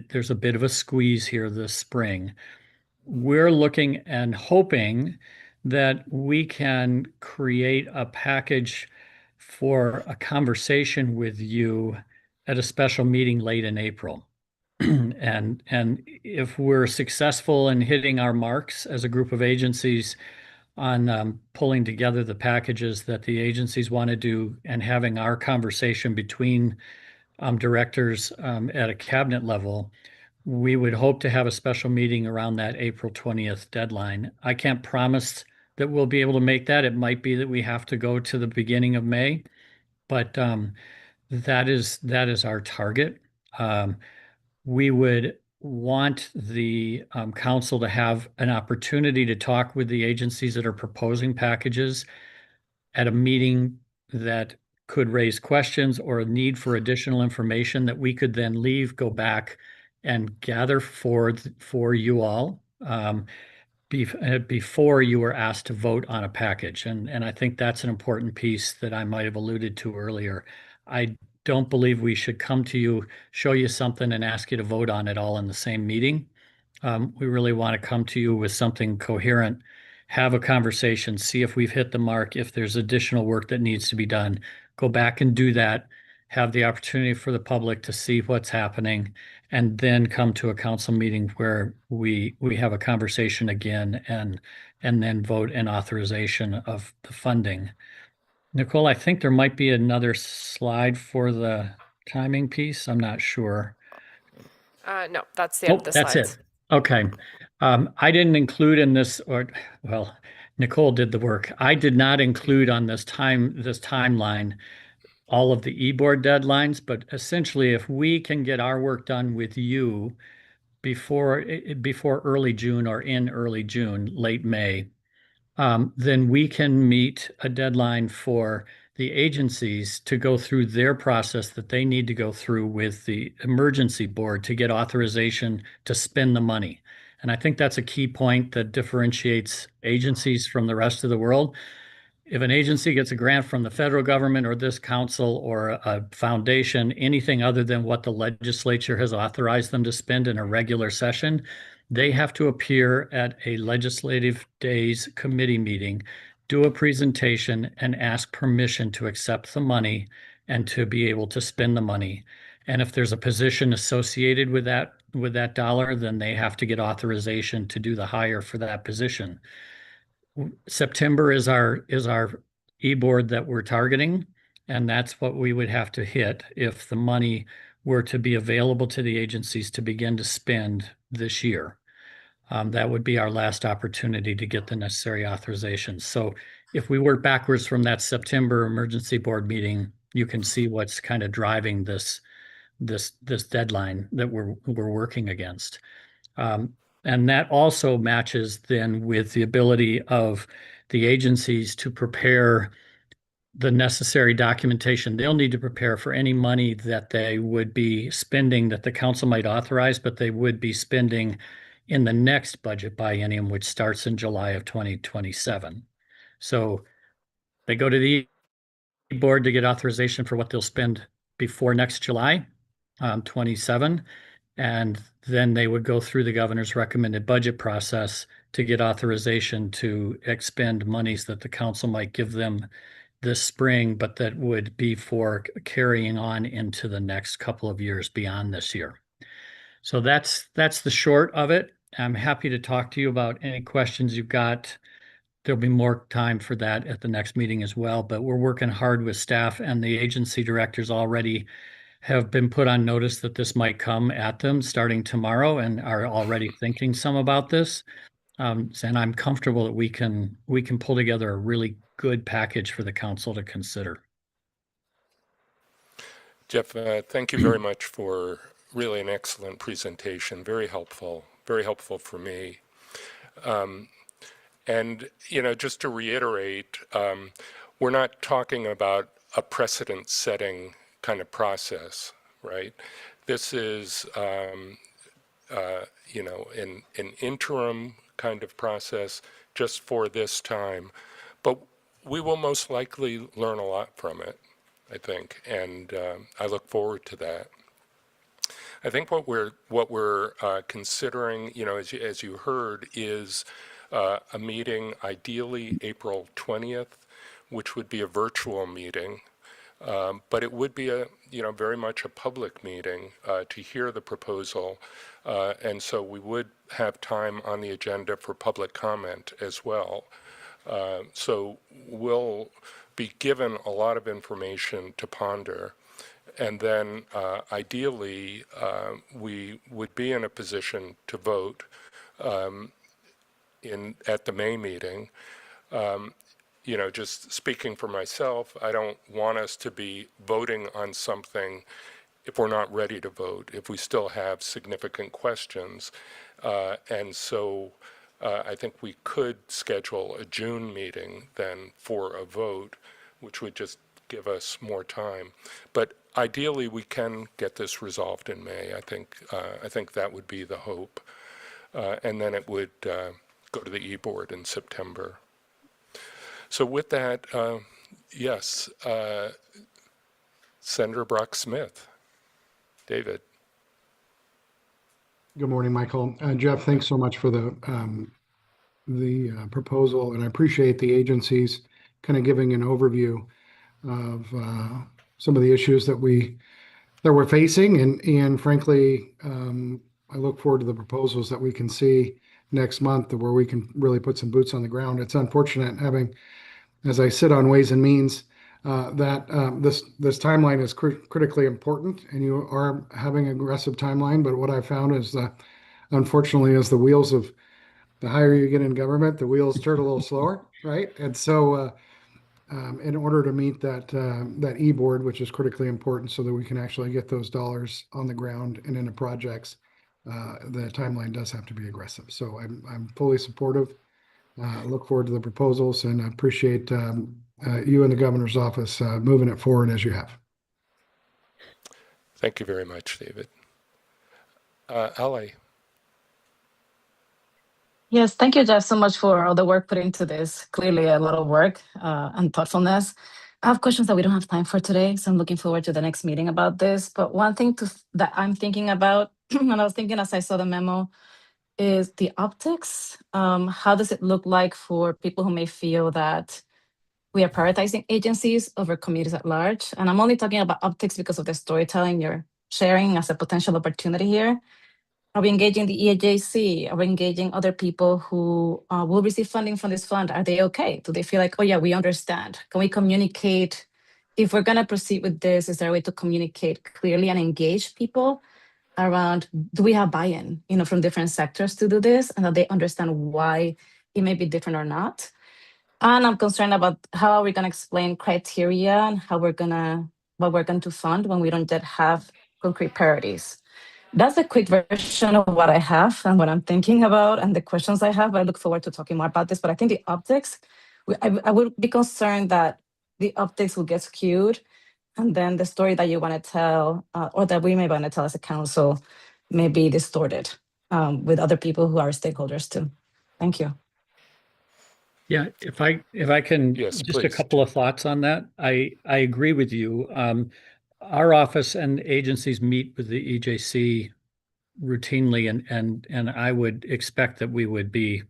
there's a bit of a squeeze here this spring. We're looking and hoping that we can create a package for a conversation with you at a special meeting late in April. And if we're successful in hitting our marks as a group of agencies on pulling together the packages that the agencies want to do and having our conversation between directors at a cabinet level, we would hope to have a special meeting around that April 20th deadline. I can't promise that we'll be able to make that. It might be that we have to go to the beginning of May, but that is our target. We would want the council to have an opportunity to talk with the agencies that are proposing packages at a meeting that could raise questions or a need for additional information that we could then go back and gather for you all before you were asked to vote on a package. And I think that's an important piece that I might have alluded to earlier. I don't believe we should come to you, show you something, and ask you to vote on it all in the same meeting. We really want to come to you with something coherent, have a conversation, see if we've hit the mark, if there's additional work that needs to be done, go back and do that, have the opportunity for the public to see what's happening, and then come to a council meeting where we have a conversation again and then vote an authorization of the funding. Nicole, I think there might be another slide for the timing piece. I'm not sure. No, that's the end of the slides. That's it. Okay. I didn't include in this, Nicole did the work. I did not include on this timeline all of the e-board deadlines, but essentially if we can get our work done with you before early June or in early June, late May, then we can meet a deadline for the agencies to go through their process that they need to go through with the emergency board to get authorization to spend the money. And I think that's a key point that differentiates agencies from the rest of the world. If an agency gets a grant from the federal government or this council or a foundation, anything other than what the legislature has authorized them to spend in a regular session, they have to appear at a legislative days committee meeting, do a presentation, and ask permission to accept the money and to be able to spend the money. And if there's a position associated with that dollar, then they have to get authorization to do the hire for that position. September is our e-board that we're targeting, and that's what we would have to hit if the money were to be available to the agencies to begin to spend this year. That would be our last opportunity to get the necessary authorizations. So if we work backwards from that September emergency board meeting, you can see what's kind of driving this deadline that we're working against. And that also matches then with the ability of the agencies to prepare the necessary documentation they'll need to prepare for any money that they would be spending that the council might authorize, but they would be spending in the next budget biennium, which starts in July of 2027. So they go to the board to get authorization for what they'll spend before next July, 27. And then they would go through the governor's recommended budget process to get authorization to expend monies that the council might give them this spring, but that would be for carrying on into the next couple of years beyond this year. So that's the short of it. I'm happy to talk to you about any questions you've got. There'll be more time for that at the next meeting as well, but we're working hard with staff, and the agency directors already have been put on notice that this might come at them starting tomorrow and are already thinking some about this. And I'm comfortable that we can pull together a really good package for the council to consider. Jeff, thank you very much for really an excellent presentation. Very helpful for me. And, just to reiterate, we're not talking about a precedent-setting kind of process, right? This is, an interim kind of process just for this time, but we will most likely learn a lot from it, I think, and I look forward to that. I think what we're considering, as you heard, is a meeting ideally April 20th, which would be a virtual meeting. But it would be very much a public meeting to hear the proposal. And so we would have time on the agenda for public comment as well. So we'll be given a lot of information to ponder. And then ideally, we would be in a position to vote at the May meeting. Just speaking for myself, I don't want us to be voting on something if we're not ready to vote, if we still have significant questions. And so I think we could schedule a June meeting then for a vote, which would just give us more time. But ideally, we can get this resolved in May. I think that would be the hope. And then it would go to the e-board in September. So with that, yes, Senator Brock Smith. David. Good morning, Michael. Jeff, thanks so much for the proposal, and I appreciate the agencies kind of giving an overview of some of the issues that we're facing, and frankly, I look forward to the proposals that we can see next month, where we can really put some boots on the ground. It's unfortunate having, as I sit on Ways and Means, that this timeline is critically important, and you are having an aggressive timeline. But what I found is, unfortunately, as the higher you get in government, the wheels turn a little slower, right? And so in order to meet that e-board, which is critically important so that we can actually get those dollars on the ground and into projects, the timeline does have to be aggressive. So I'm fully supportive. Look forward to the proposals, and I appreciate you and the governor's office moving it forward as you have. Thank you very much, David. Ali. Yes, thank you, Jeff, so much for all the work put into this. Clearly a lot of work and thoughtfulness. I have questions that we don't have time for today, so I'm looking forward to the next meeting about this. But one thing that I'm thinking about, and I was thinking as I saw the memo, is the optics. How does it look like for people who may feel that we are prioritizing agencies over communities at large? And I'm only talking about optics because of the storytelling you're sharing as a potential opportunity here. Are we engaging the EAJC? Are we engaging other people who will receive funding from this fund? Are they okay? Do they feel like, oh yeah, we understand? Can we communicate? If we're gonna proceed with this, is there a way to communicate clearly and engage people around, do we have buy-in, from different sectors to do this, and that they understand why it may be different or not? And I'm concerned about how are we gonna explain criteria and what we're going to fund when we don't yet have concrete priorities. That's a quick version of what I have and what I'm thinking about and the questions I have. I look forward to talking more about this, but I think the optics, I would be concerned that the optics will get skewed, and then the story that you want to tell, or that we may want to tell as a council, may be distorted with other people who are stakeholders too. Thank you. Yeah, if I can, Yes, just a please. couple of thoughts on that. I agree with you. Our office and agencies meet with the EJC routinely, and I would expect that we would be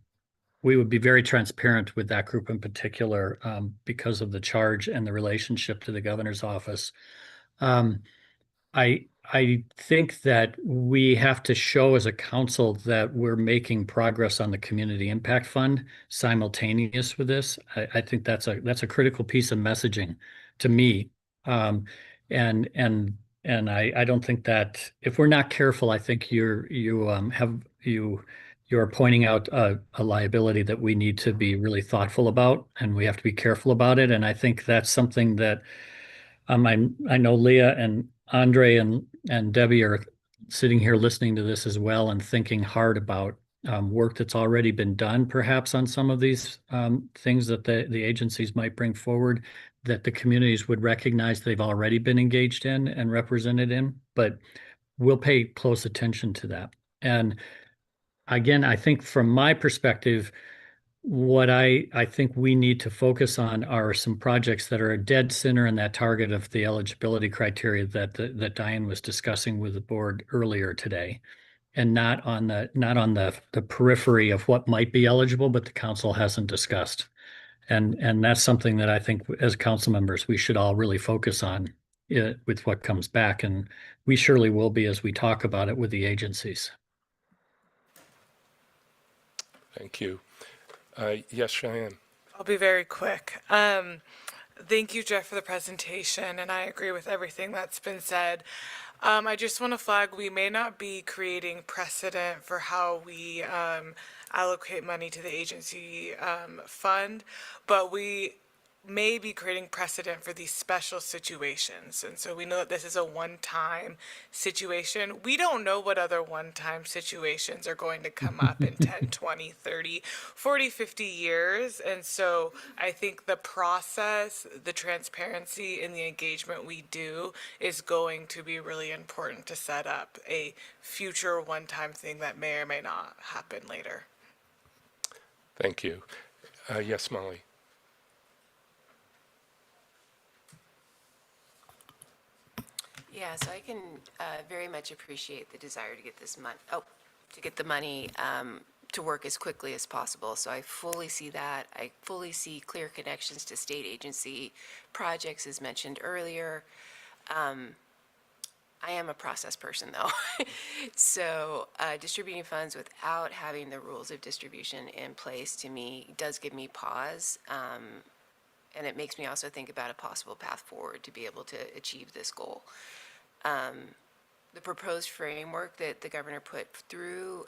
very transparent with that group in particular, because of the charge and the relationship to the governor's office. I think that we have to show as a council that we're making progress on the community impact fund simultaneous with this. I think that's a critical piece of messaging to me. And I don't think that if we're not careful, I think you are pointing out a liability that we need to be really thoughtful about, and we have to be careful about it. And I think that's something that I know Leah and Andre and Debbie are sitting here listening to this as well and thinking hard about work that's already been done, perhaps on some of these things that the agencies might bring forward, that the communities would recognize they've already been engaged in and represented in. But we'll pay close attention to that. And again, I think from my perspective, what I think we need to focus on are some projects that are a dead center in that target of the eligibility criteria that Diane was discussing with the board earlier today, and not on the periphery of what might be eligible, but the council hasn't discussed. And that's something that I think as council members we should all really focus on with what comes back, and we surely will be as we talk about it with the agencies. Thank you. Yes, Cheyenne. I'll be very quick. Thank you, Jeff, for the presentation, and I agree with everything that's been said. I just want to flag we may not be creating precedent for how we allocate money to the agency fund, but we may be creating precedent for these special situations. And so we know that this is a one-time situation. We don't know what other one-time situations are going to come up in 10, 20, 30, 40, 50 years. And so I think the process, the transparency, and the engagement we do is going to be really important to set up a future one-time thing that may or may not happen later. Thank you. Yes, Molly. Yeah, so I can very much appreciate the desire to get this the money to work as quickly as possible. So I fully see that. I fully see clear connections to state agency projects, as mentioned earlier. I am a process person, though. So distributing funds without having the rules of distribution in place, to me, does give me pause. And it makes me also think about a possible path forward to be able to achieve this goal. The proposed framework that the governor put through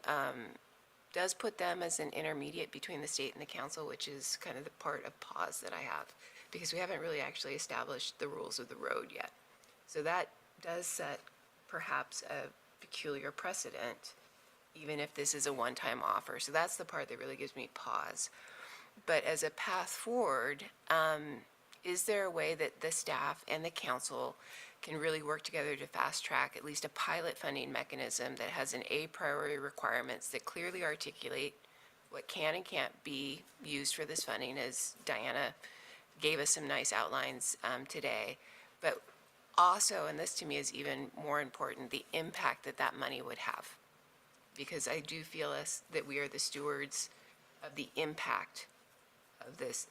does put them as an intermediate between the state and the council, which is kind of the part of pause that I have because we haven't really actually established the rules of the road yet. So that does set perhaps a peculiar precedent, even if this is a one-time offer. So that's the part that really gives me pause. But as a path forward, is there a way that the staff and the council can really work together to fast track at least a pilot funding mechanism that has an A priority requirements that clearly articulate what can and can't be used for this funding, as Diana gave us some nice outlines today, but also, and this to me is even more important, the impact that that money would have. Because I do feel that we are the stewards of the impact of this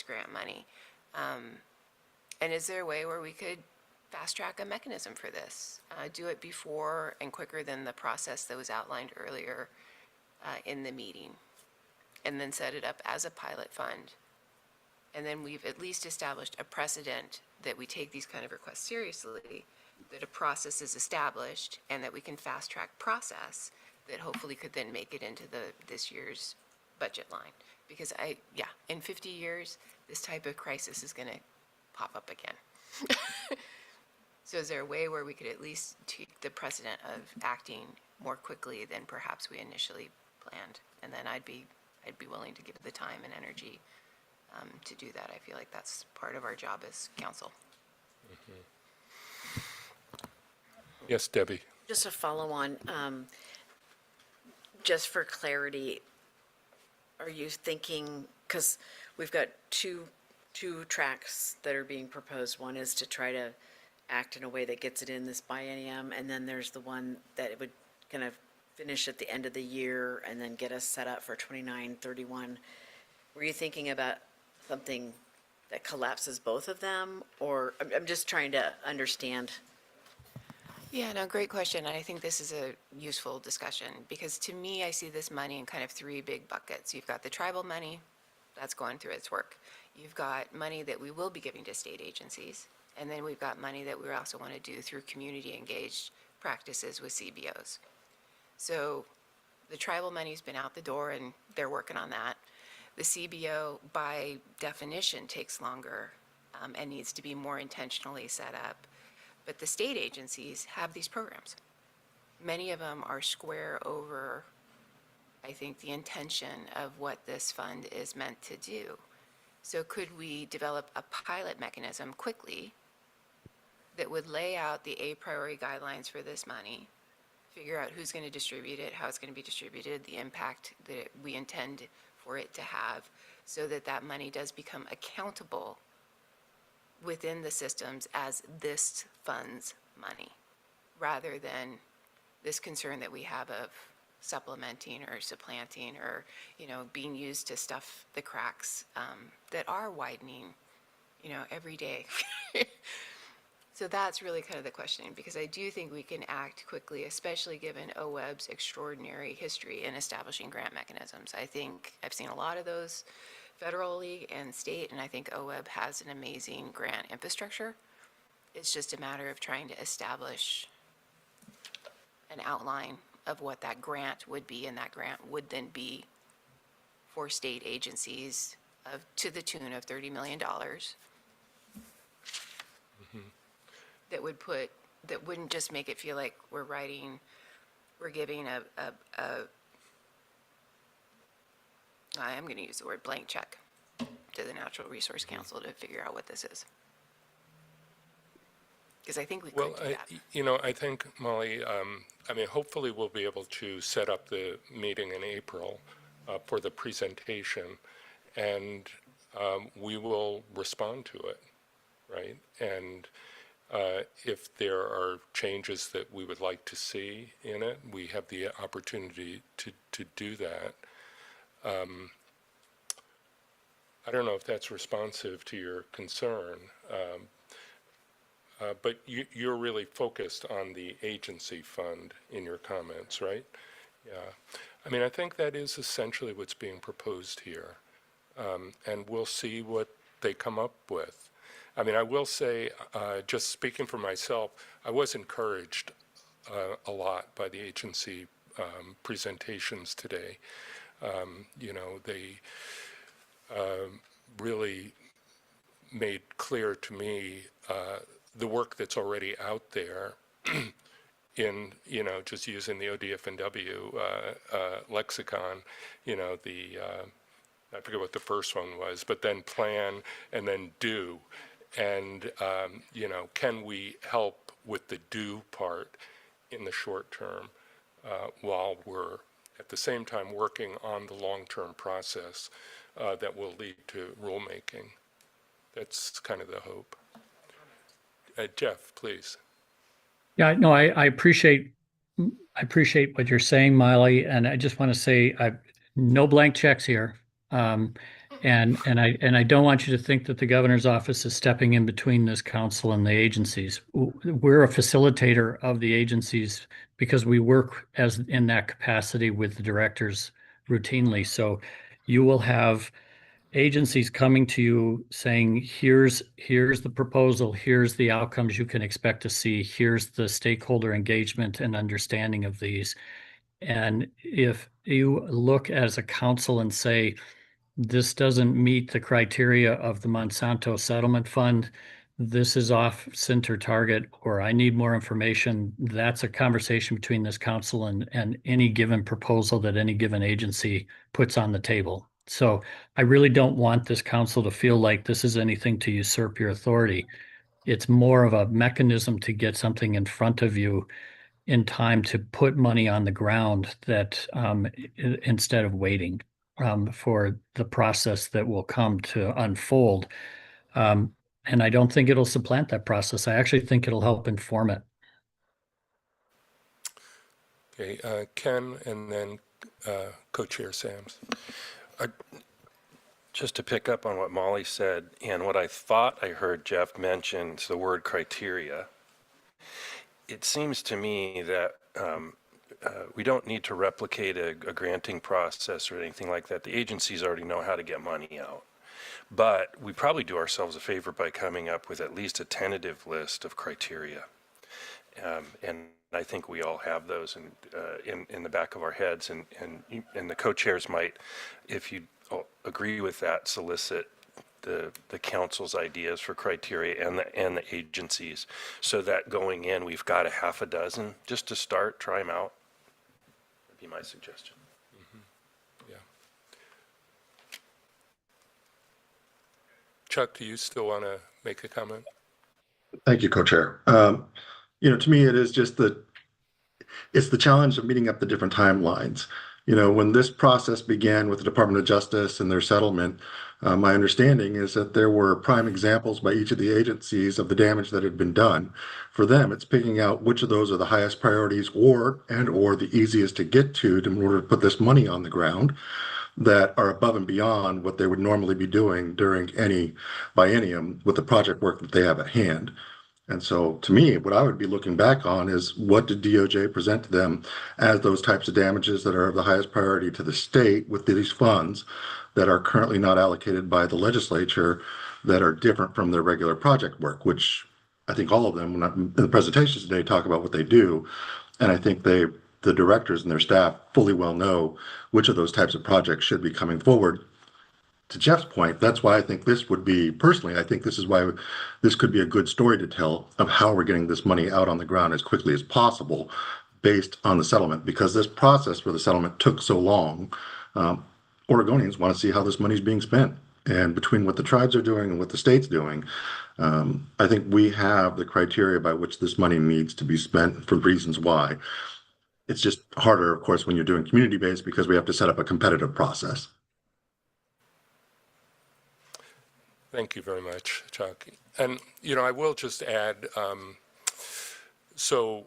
grant money. And is there a way where we could fast track a mechanism for this? Do it before and quicker than the process that was outlined earlier in the meeting, and then set it up as a pilot fund. And then we've at least established a precedent that we take these kind of requests seriously, that a process is established, and that we can fast track process that hopefully could then make it into this year's budget line. Because in 50 years, this type of crisis is gonna pop up again. So is there a way where we could at least take the precedent of acting more quickly than perhaps we initially planned? And then I'd be willing to give the time and energy to do that. I feel like that's part of our job as council. Yes, Debbie. Just a follow on, just for clarity, are you thinking, because we've got two tracks that are being proposed. One is to try to act in a way that gets it in this biennium, and then there's the one that it would kind of finish at the end of the year and then get us set up for 29, 31. Were you thinking about something that collapses both of them? Or I'm just trying to understand. Yeah, no, great question. And I think this is a useful discussion, because to me, I see this money in kind of three big buckets. You've got the tribal money that's going through its work. You've got money that we will be giving to state agencies. And then we've got money that we also want to do through community engaged practices with CBOs. So the tribal money's been out the door and they're working on that. The CBO, by definition, takes longer and needs to be more intentionally set up. But the state agencies have these programs. Many of them are square over, I think, the intention of what this fund is meant to do. So could we develop a pilot mechanism quickly that would lay out the A priority guidelines for this money, figure out who's going to distribute it, how it's going to be distributed, the impact that we intend for it to have, so that that money does become accountable within the systems as this fund's money, rather than this concern that we have of supplementing or supplanting or, being used to stuff the cracks that are widening, every day. So that's really kind of the questioning, because I do think we can act quickly, especially given OWEB's extraordinary history in establishing grant mechanisms. I think I've seen a lot of those federally and state, and I think OWEB has an amazing grant infrastructure. It's just a matter of trying to establish an outline of what that grant would be, and that grant would then be for state agencies to the tune of $30 million. That wouldn't just make it feel like we're giving I am going to use the word blank check to the Natural Resource Council to figure out what this is. Because I think we could do that. I think, Molly, hopefully we'll be able to set up the meeting in April for the presentation, and we will respond to it, right? And if there are changes that we would like to see in it, we have the opportunity to do that. I don't know if that's responsive to your concern, but you're really focused on the agency fund in your comments, right? Yeah. I think that is essentially what's being proposed here, and we'll see what they come up with. I will say, just speaking for myself, I was encouraged a lot by the agency presentations today. They really made clear to me the work that's already out there in, just using the ODF&W lexicon, I forget what the first one was, but then plan and then do. And, can we help with the do part in the short term while we're at the same time working on the long-term process that will lead to rulemaking? That's kind of the hope. Jeff, please. Yeah, no, I appreciate what you're saying, Molly, and I just want to say no blank checks here. And I don't want you to think that the governor's office is stepping in between this council and the agencies. We're a facilitator of the agencies because we work as in that capacity with the directors routinely. So you will have agencies coming to you saying, here's the proposal, here's the outcomes you can expect to see, here's the stakeholder engagement and understanding of these. And if you look as a council and say, this doesn't meet the criteria of the Monsanto Settlement Fund, this is off center target, or I need more information, that's a conversation between this council and any given proposal that any given agency puts on the table. So I really don't want this council to feel like this is anything to usurp your authority. It's more of a mechanism to get something in front of you in time to put money on the ground that instead of waiting for the process that will come to unfold. And I don't think it'll supplant that process. I actually think it'll help inform it. Okay, Ken, and then Co-Chair Sams. Just to pick up on what Molly said and what I thought I heard Jeff mention, the word criteria. It seems to me that we don't need to replicate a granting process or anything like that. The agencies already know how to get money out. But we probably do ourselves a favor by coming up with at least a tentative list of criteria. And I think we all have those in the back of our heads. And the co-chairs might, if you agree with that, solicit the council's ideas for criteria and the agencies, so that going in, we've got a half a dozen just to start, try them out. That'd be my suggestion. Yeah. Chuck, do you still want to make a comment? Thank you, Co-Chair. To me, it is just it's the challenge of meeting up the different timelines. When this process began with the Department of Justice and their settlement, my understanding is that there were prime examples by each of the agencies of the damage that had been done. For them, it's picking out which of those are the highest priorities or the easiest to get to in order to put this money on the ground that are above and beyond what they would normally be doing during any biennium with the project work that they have at hand. And so to me, what I would be looking back on is what did DOJ present to them as those types of damages that are of the highest priority to the state with these funds that are currently not allocated by the legislature that are different from their regular project work, which I think all of them in the presentations today talk about what they do. And I think the directors and their staff fully well know which of those types of projects should be coming forward. To Jeff's point, that's why I think this would be, personally, I think this is why this could be a good story to tell of how we're getting this money out on the ground as quickly as possible based on the settlement, because this process for the settlement took so long. Oregonians want to see how this money is being spent. And between what the tribes are doing and what the state's doing, I think we have the criteria by which this money needs to be spent for reasons why. It's just harder, of course, when you're doing community-based because we have to set up a competitive process. Thank you very much, Chuck. And, I will just add, so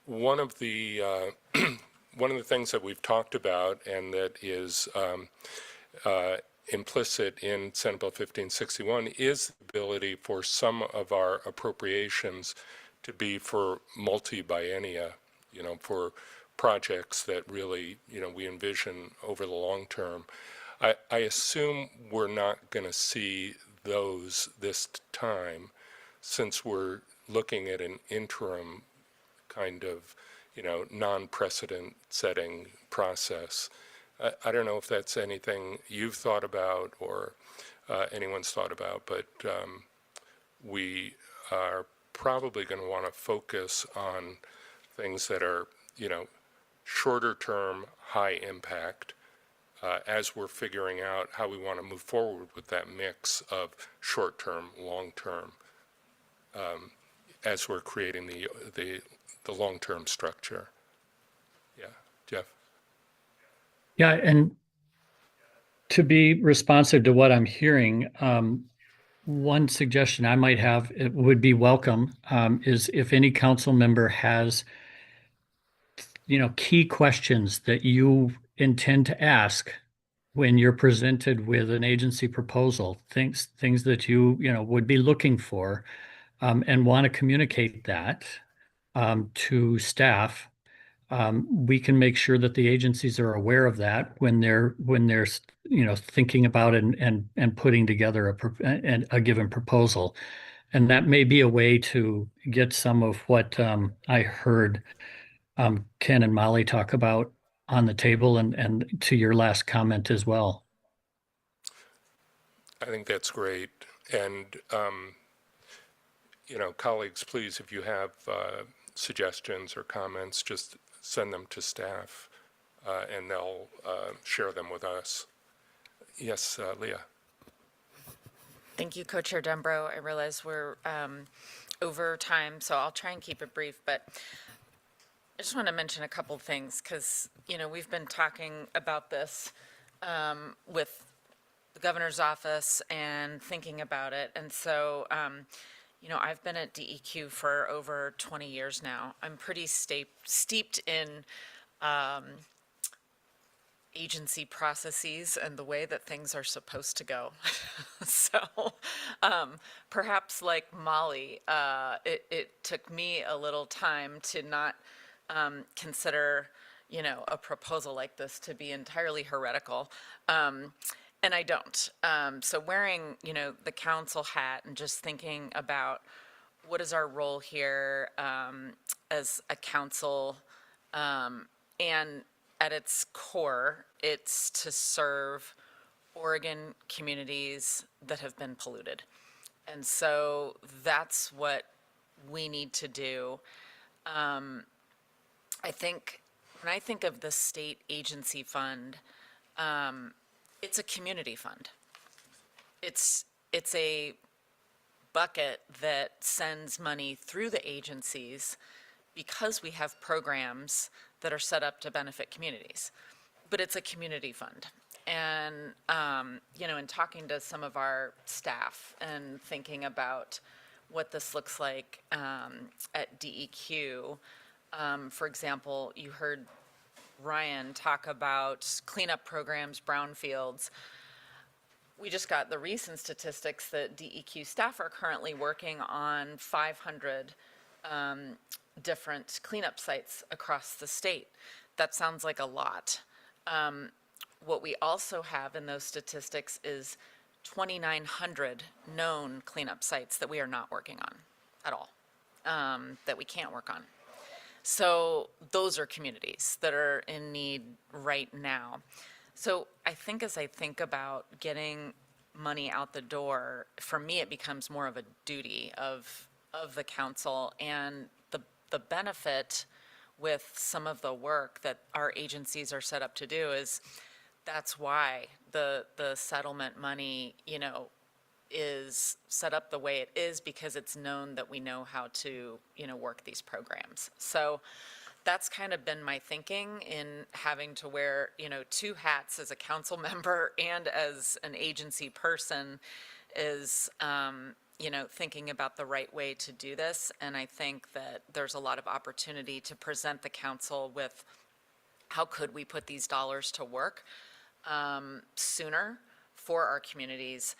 one of the things that we've talked about and that is implicit in Senate Bill 1561 is the ability for some of our appropriations to be for multi-biennia, for projects that really, we envision over the long term. I assume we're not going to see those this time, since we're looking at an interim kind of, non-precedent setting process. I don't know if that's anything you've thought about or anyone's thought about, but we are probably going to want to focus on things that are, shorter term, high impact, as we're figuring out how we want to move forward with that mix of short term, long term, as we're creating the long term structure. Yeah, Jeff. Yeah, and to be responsive to what I'm hearing, one suggestion I might have, it would be welcome, is if any council member has, key questions that you intend to ask when you're presented with an agency proposal, things that you would be looking for, and want to communicate that to staff. We can make sure that the agencies are aware of that when they're thinking about it and putting together a given proposal. And that may be a way to get some of what I heard Ken and Molly talk about on the table, and to your last comment as well. I think that's great. And, colleagues, please, if you have suggestions or comments, just send them to staff, and they'll share them with us. Yes, Leah. Thank you, Co-Chair Dembrow. I realize we're over time, so I'll try and keep it brief, but I just want to mention a couple things because, we've been talking about this with the governor's office and thinking about it. And so, I've been at DEQ for over 20 years now. I'm pretty steeped in agency processes and the way that things are supposed to go. So perhaps like Molly, it took me a little time to not consider, a proposal like this to be entirely heretical. And I don't. So wearing, the council hat and just thinking about what is our role here as a council, and at its core, it's to serve Oregon communities that have been polluted. And so that's what we need to do. I think when I think of the state agency fund, it's a community fund. It's a bucket that sends money through the agencies because we have programs that are set up to benefit communities. But it's a community fund. And, in talking to some of our staff and thinking about what this looks like at DEQ, for example, you heard Ryan talk about cleanup programs, brownfields. We just got the recent statistics that DEQ staff are currently working on 500 different cleanup sites across the state. That sounds like a lot. What we also have in those statistics is 2,900 known cleanup sites that we are not working on at all, that we can't work on. So those are communities that are in need right now. So I think as I think about getting money out the door, for me it becomes more of a duty of the council, and the benefit with some of the work that our agencies are set up to do is that's why the settlement money, is set up the way it is, because it's known that we know how to, work these programs. So that's kind of been my thinking in having to wear, two hats as a council member and as an agency person is, thinking about the right way to do this. And I think that there's a lot of opportunity to present the council with how could we put these dollars to work sooner for our communities.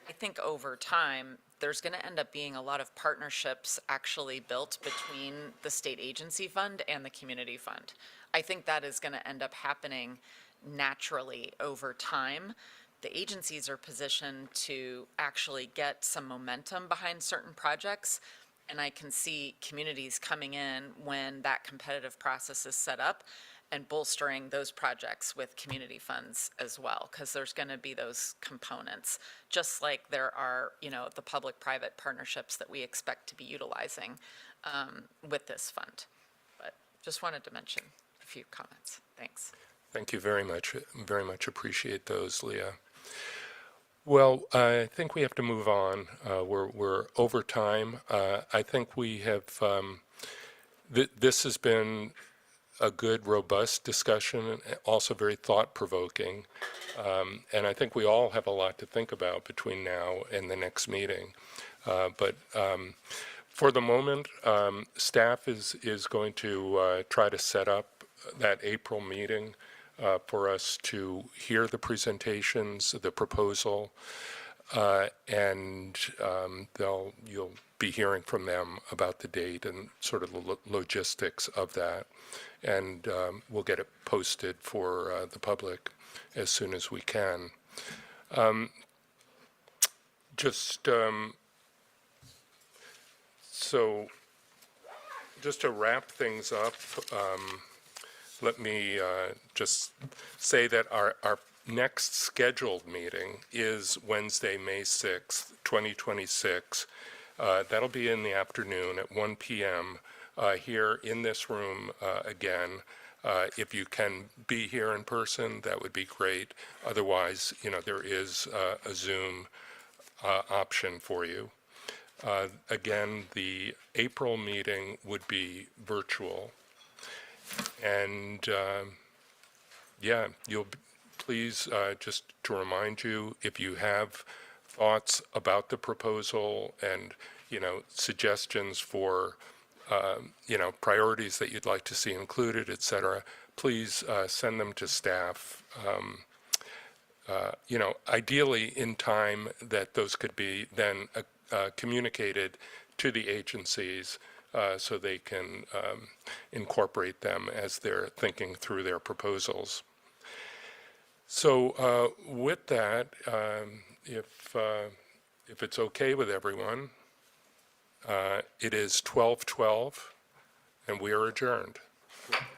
I think over time, there's going to end up being a lot of partnerships actually built between the state agency fund and the community fund. I think that is going to end up happening naturally over time. The agencies are positioned to actually get some momentum behind certain projects, and I can see communities coming in when that competitive process is set up and bolstering those projects with community funds as well, because there's going to be those components, just like there are, the public-private partnerships that we expect to be utilizing with this fund. But just wanted to mention a few comments. Thanks. Thank you very much. Very much appreciate those, Leah. Well, I think we have to move on. We're over time. I think we have, this has been a good, robust discussion, and also very thought-provoking. And I think we all have a lot to think about between now and the next meeting. But for the moment, staff is going to try to set up that April meeting for us to hear the presentations, the proposal, and you'll be hearing from them about the date and sort of the logistics of that. And we'll get it posted for the public as soon as we can. So just to wrap things up, let me just say that our next scheduled meeting is Wednesday, May 6th, 2026. That'll be in the afternoon at 1 p.m. Here in this room again. If you can be here in person, that would be great. Otherwise, there is a Zoom option for you. Again, the April meeting would be virtual. And yeah, please, just to remind you, if you have thoughts about the proposal and, suggestions for, priorities that you'd like to see included, et cetera, please send them to staff. Ideally in time that those could be then communicated to the agencies so they can incorporate them as they're thinking through their proposals. So with that, if it's okay with everyone, it is 12:12 and we are adjourned.